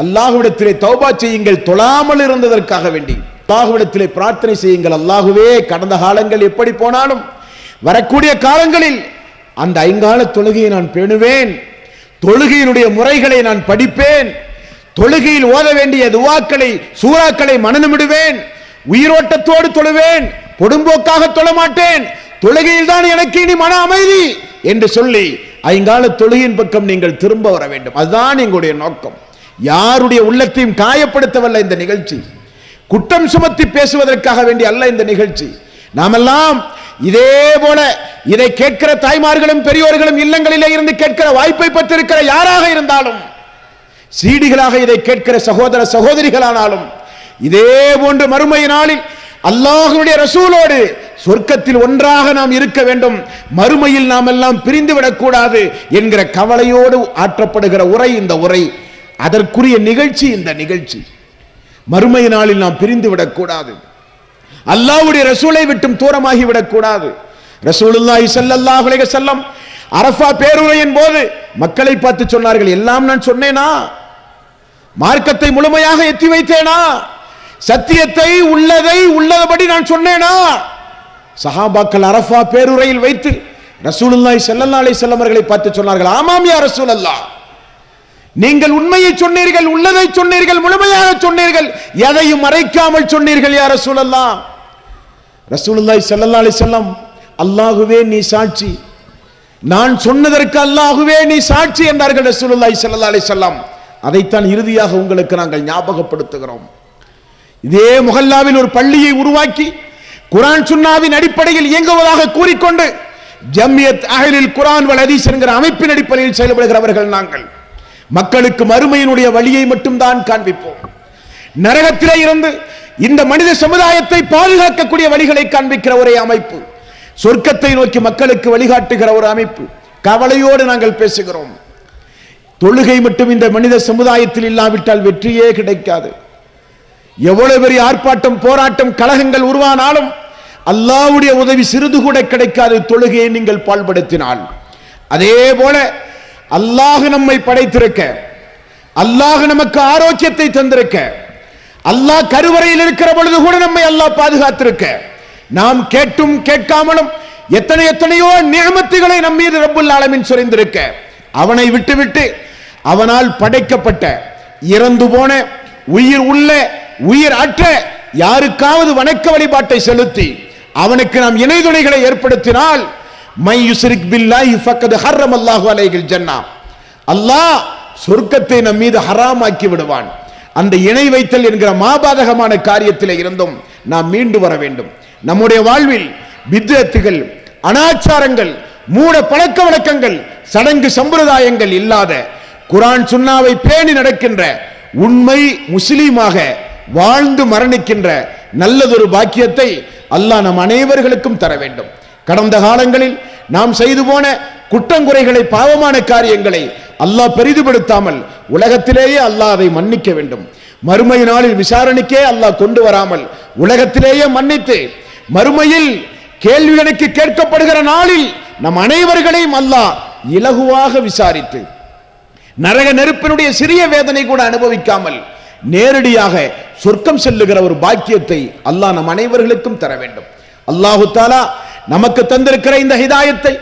அல்லாஹ்விடத்திலே தௌபா செய்யுங்கள், தொழாமல் இருந்ததற்காக வேண்டி அல்லாஹ்விடத்திலே பிரார்த்தனை செய்யுங்கள். அல்லாஹ்வே, கடந்த காலங்கள் எப்படி போனாலும் வரக்கூடிய காலங்களில் அந்த 5 கால தொழுகையை நான் பேணுவேன், தொழுகையினுடைய முறைகளை நான் படிப்பேன், தொழுகையில் ஓத வேண்டிய துஆக்களை, சூறாக்களை மனனமிடுவேன், உயிரோட்டத்தோடு தொழுவேன், பொடும்போக்காக தொழ மாட்டேன், தொழுகையில் தான் எனக்கு இனி மன அமைதி என்று சொல்லி 5 கால தொழுகையின் பக்கம் நீங்கள் திரும்ப வர வேண்டும். அதுதான் எங்களுடைய நோக்கம். யாருடைய உள்ளத்தையும் காயப்படுத்தவல்ல இந்த நிகழ்ச்சி, குற்றம் சுமத்தி பேசுவதற்காக வேண்டிய அல்ல இந்த நிகழ்ச்சி. நாமெல்லாம் இதே போல இதை கேட்கிற தாய்மார்களும் பெரியோர்களும் இல்லங்களிலே இருந்து கேட்கிற வாய்ப்பை பெற்றிருக்கிற யாராக இருந்தாலும், சீடிகளாக இதை கேட்கிற சகோதர சகோதரிகளானாலும், இதே போன்ற மறுமை நாளில் அல்லாஹ்வுடைய ரசூலோடு சொர்க்கத்தில் ஒன்றாக நாம் இருக்க வேண்டும், மறுமையில் நாம் எல்லாம் பிரிந்து விடக்கூடாது என்கிற கவலையோடு ஆற்றப்படுகிற உரை இந்த உரை. அதற்குரிய நிகழ்ச்சி இந்த நிகழ்ச்சி. மறுமை நாளில் நாம் பிரிந்து விடக்கூடாது, அல்லாஹ்வுடைய ரசூலை விட்டும் தூரமாகி விடக்கூடாது. ரசூலுல்லாஹி ஸல்லல்லாஹு அலைஹி வஸல்லம் அரஃபா பேருரையின் போது மக்களை பார்த்து சொன்னார்கள், எல்லாம் நான் சொன்னேனா? மார்க்கத்தை முழுமையாக எத்தி வைத்தேனா? சத்தியத்தை உள்ளதை உள்ளபடி நான் சொன்னேனா? சஹாபாக்கள் அரஃபா பேருரையில் வைத்து ரசூலுல்லாஹி ஸல்லல்லாஹு அலைஹி வஸல்லம் அவர்களை பார்த்து சொன்னார்கள், ஆமாம் யா ரசூலல்லாஹ், நீங்கள் உண்மையை சொன்னீர்கள், உள்ளதை சொன்னீர்கள், முழுமையாக சொன்னீர்கள், எதையும் மறைக்காமல் சொன்னீர்கள் யா ரசூலல்லாஹ். ரசூலுல்லாஹி ஸல்லல்லாஹு அலைஹி வஸல்லம், அல்லாஹ்வே நீ சாட்சி, நான் சொன்னதற்கு அல்லாஹ்வே நீ சாட்சி என்றார்கள் ரசூலுல்லாஹி ஸல்லல்லாஹு அலைஹி வஸல்லம். அதைத்தான் இறுதியாக உங்களுக்கு நாங்கள் ஞாபகப்படுத்துகிறோம். இதே முஹல்லாவில் ஒரு பள்ளியை உருவாக்கி குர்ஆன் சுன்னாவின் அடிப்படையில் இயங்குவதாக கூறிக்கொண்டு ஜம்மியத் அஹ்லில் குர்ஆன் வல் ஹதீஸ் என்கிற அமைப்பின் அடிப்படையில் செயல்படுகிறவர்கள் நாங்கள். மக்களுக்கு மறுமையினுடைய வழியை மட்டும்தான் காண்பிப்போம். நரகத்திலே இருந்து இந்த மனித சமுதாயத்தை பாதுகாக்கக்கூடிய வழிகளை காண்பிக்கிற ஒரே அமைப்பு, சொர்க்கத்தை நோக்கி மக்களுக்கு வழிகாட்டுகிற ஒரு அமைப்பு. கவலையோடு நாங்கள் பேசுகிறோம். தொழுகை மட்டும் இந்த மனித சமுதாயத்தில் இல்லாவிட்டால் வெற்றியே கிடைக்காது. எவ்வளவு பெரிய ஆர்ப்பாட்டம், போராட்டம், கலகங்கள் உருவானாலும் அல்லாஹ்வுடைய உதவி சிறிது கூட கிடைக்காது தொழுகையை நீங்கள் பாழ்படுத்தினால். அதே போல அல்லாஹ் நம்மை படைத்திருக்க, அல்லாஹ் நமக்கு ஆரோக்கியத்தை தந்திருக்க, அல்லாஹ் கருவறையில் இருக்கிற பொழுது கூட நம்மை அல்லாஹ் பாதுகாத்திருக்க, நாம் கேட்டும் கேட்காமலும் எத்தனையோ நியமத்துகளை நம் மீது ரப்புல் ஆலமீன் சொரிந்திருக்க, அவனை விட்டுவிட்டு அவனால் படைக்கப்பட்ட இறந்து போன உயிர் உள்ள உயிர் அற்ற யாருக்காவது வணக்க வழிபாட்டை செலுத்தி அவனுக்கு நாம் இணை துணைகளை ஏற்படுத்தினால் மை யுஸ்ரிக் பில்லாஹி ஃபக்கத் ஹர்ரமல்லாஹு அலைஹில் ஜன்னah, அல்லாஹ் சொர்க்கத்தை நம் மீது ஹராமாக்கி விடுவான். அந்த இணை வைத்தல் என்கிற மாபாதகமான காரியத்தில் இருந்தும் நாம் மீண்டு வர வேண்டும். நம்முடைய வாழ்வில் பித்அத்துகள், அனாச்சாரங்கள், மூட பழக்க வழக்கங்கள், சடங்கு சம்பிரதாயங்கள் இல்லாத குர்ஆன் சுன்னாவை பேணி நடக்கின்ற உண்மை முஸ்லீமாக வாழ்ந்து மரணிக்கின்ற நல்லதொரு பாக்கியத்தை அல்லாஹ் நம் அனைவர்களுக்கும் தர வேண்டும். கடந்த காலங்களில் நாம் செய்து போன குற்றங்குறைகளை, பாவமான காரியங்களை அல்லாஹ் பெரிதுபடுத்தாமல் உலகத்திலேயே அல்லாஹ் அதை மன்னிக்க வேண்டும். மறுமை நாளில் விசாரணைக்கே அல்லாஹ் கொண்டு வராமல் உலகத்திலேயே மன்னித்து மறுமையில் கேள்வி கணக்கு கேட்கப்படுகிற நாளில் நம் அனைவர்களையும் அல்லாஹ் இலகுவாக விசாரித்து நரக நெருப்பினுடைய சிறிய வேதனை கூட அனுபவிக்காமல் நேரடியாக சொர்க்கம் செல்லுகிற ஒரு பாக்கியத்தை அல்லாஹ் நம் அனைவர்களுக்கும் தர வேண்டும். அல்லாஹு தஆலா நமக்கு தந்திருக்கிற இந்த ஹிதாயத்தை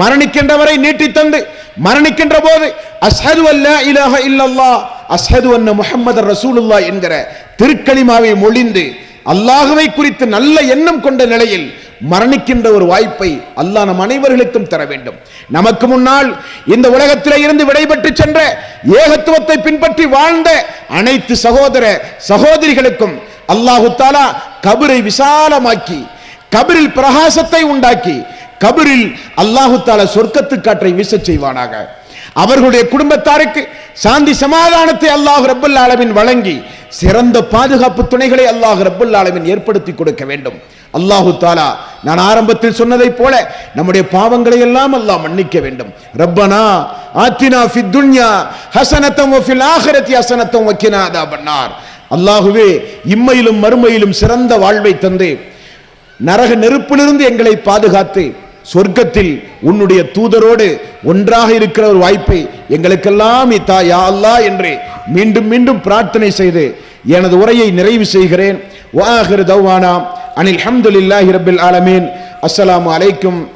மரணிக்கின்றவரை நீட்டி தந்து மரணிக்கின்ற போது அஷ்ஹது அல்லா இலாஹ இல்லல்லாஹ் அஷ்ஹது அன்ன முஹம்மதர் ரசூலுல்லாஹ் என்கிற திருக்கலிமாவை மொழிந்து அல்லாஹ்வை குறித்து நல்ல எண்ணம் கொண்ட நிலையில் மரணிக்கின்ற ஒரு வாய்ப்பை அல்லாஹ் நம் அனைவர்களுக்கும் தர வேண்டும். நமக்கு முன்னால் இந்த உலகத்திலே இருந்து விடைபெற்று சென்ற ஏகத்துவத்தை பின்பற்றி வாழ்ந்த அனைத்து சகோதர சகோதரிகளுக்கும் அல்லாஹு தஆலா கபரை விசாலமாக்கி, கபரில் பிரகாசத்தை உண்டாக்கி, கபரில் அல்லாஹு தஆலா சொர்க்கத்து காற்றை வீசச் செய்வானாக. அவர்களுடைய குடும்பத்தாருக்கு சாந்தி சமாதானத்தை அல்லாஹ் ரப்பல் ஆலமீன் வழங்கி சிறந்த பாதுகாப்பு துணைகளை அல்லாஹ் ரப்பல் ஆலமீன் ஏற்படுத்தி கொடுக்க வேண்டும். அல்லாஹு தஆலா நான் ஆரம்பத்தில் சொன்னதைப் போல நம்முடைய பாவங்களை எல்லாம் அல்லாஹ் மன்னிக்க வேண்டும். ரப்பனா ஆத்தினா ஃபித் துன்யா ஹஸனத்தன் வ ஃபில் ஆখিরাতি ஹஸனத்தன் வ கினா அதாபன்னார். அல்லாஹ்வே இம்மையிலும் மறுமையிலும் சிறந்த வாழ்வை தந்து நரக நெருப்பிலிருந்து எங்களை பாதுகாத்து சொர்க்கத்தில் உன்னுடைய தூதரோடு ஒன்றாக இருக்கிற ஒரு வாய்ப்பை எங்களுக்கெல்லாம் தா யா அல்லாஹ் என்று மீண்டும் மீண்டும் பிரார்த்தனை செய்து எனது உரையை நிறைவு செய்கிறேன். வ ஆகிரு தவ்வானா அனில் ஹம்துலில்லாஹி ரப்பில் ஆலமீன். அஸ்ஸலாமு அலைக்கும்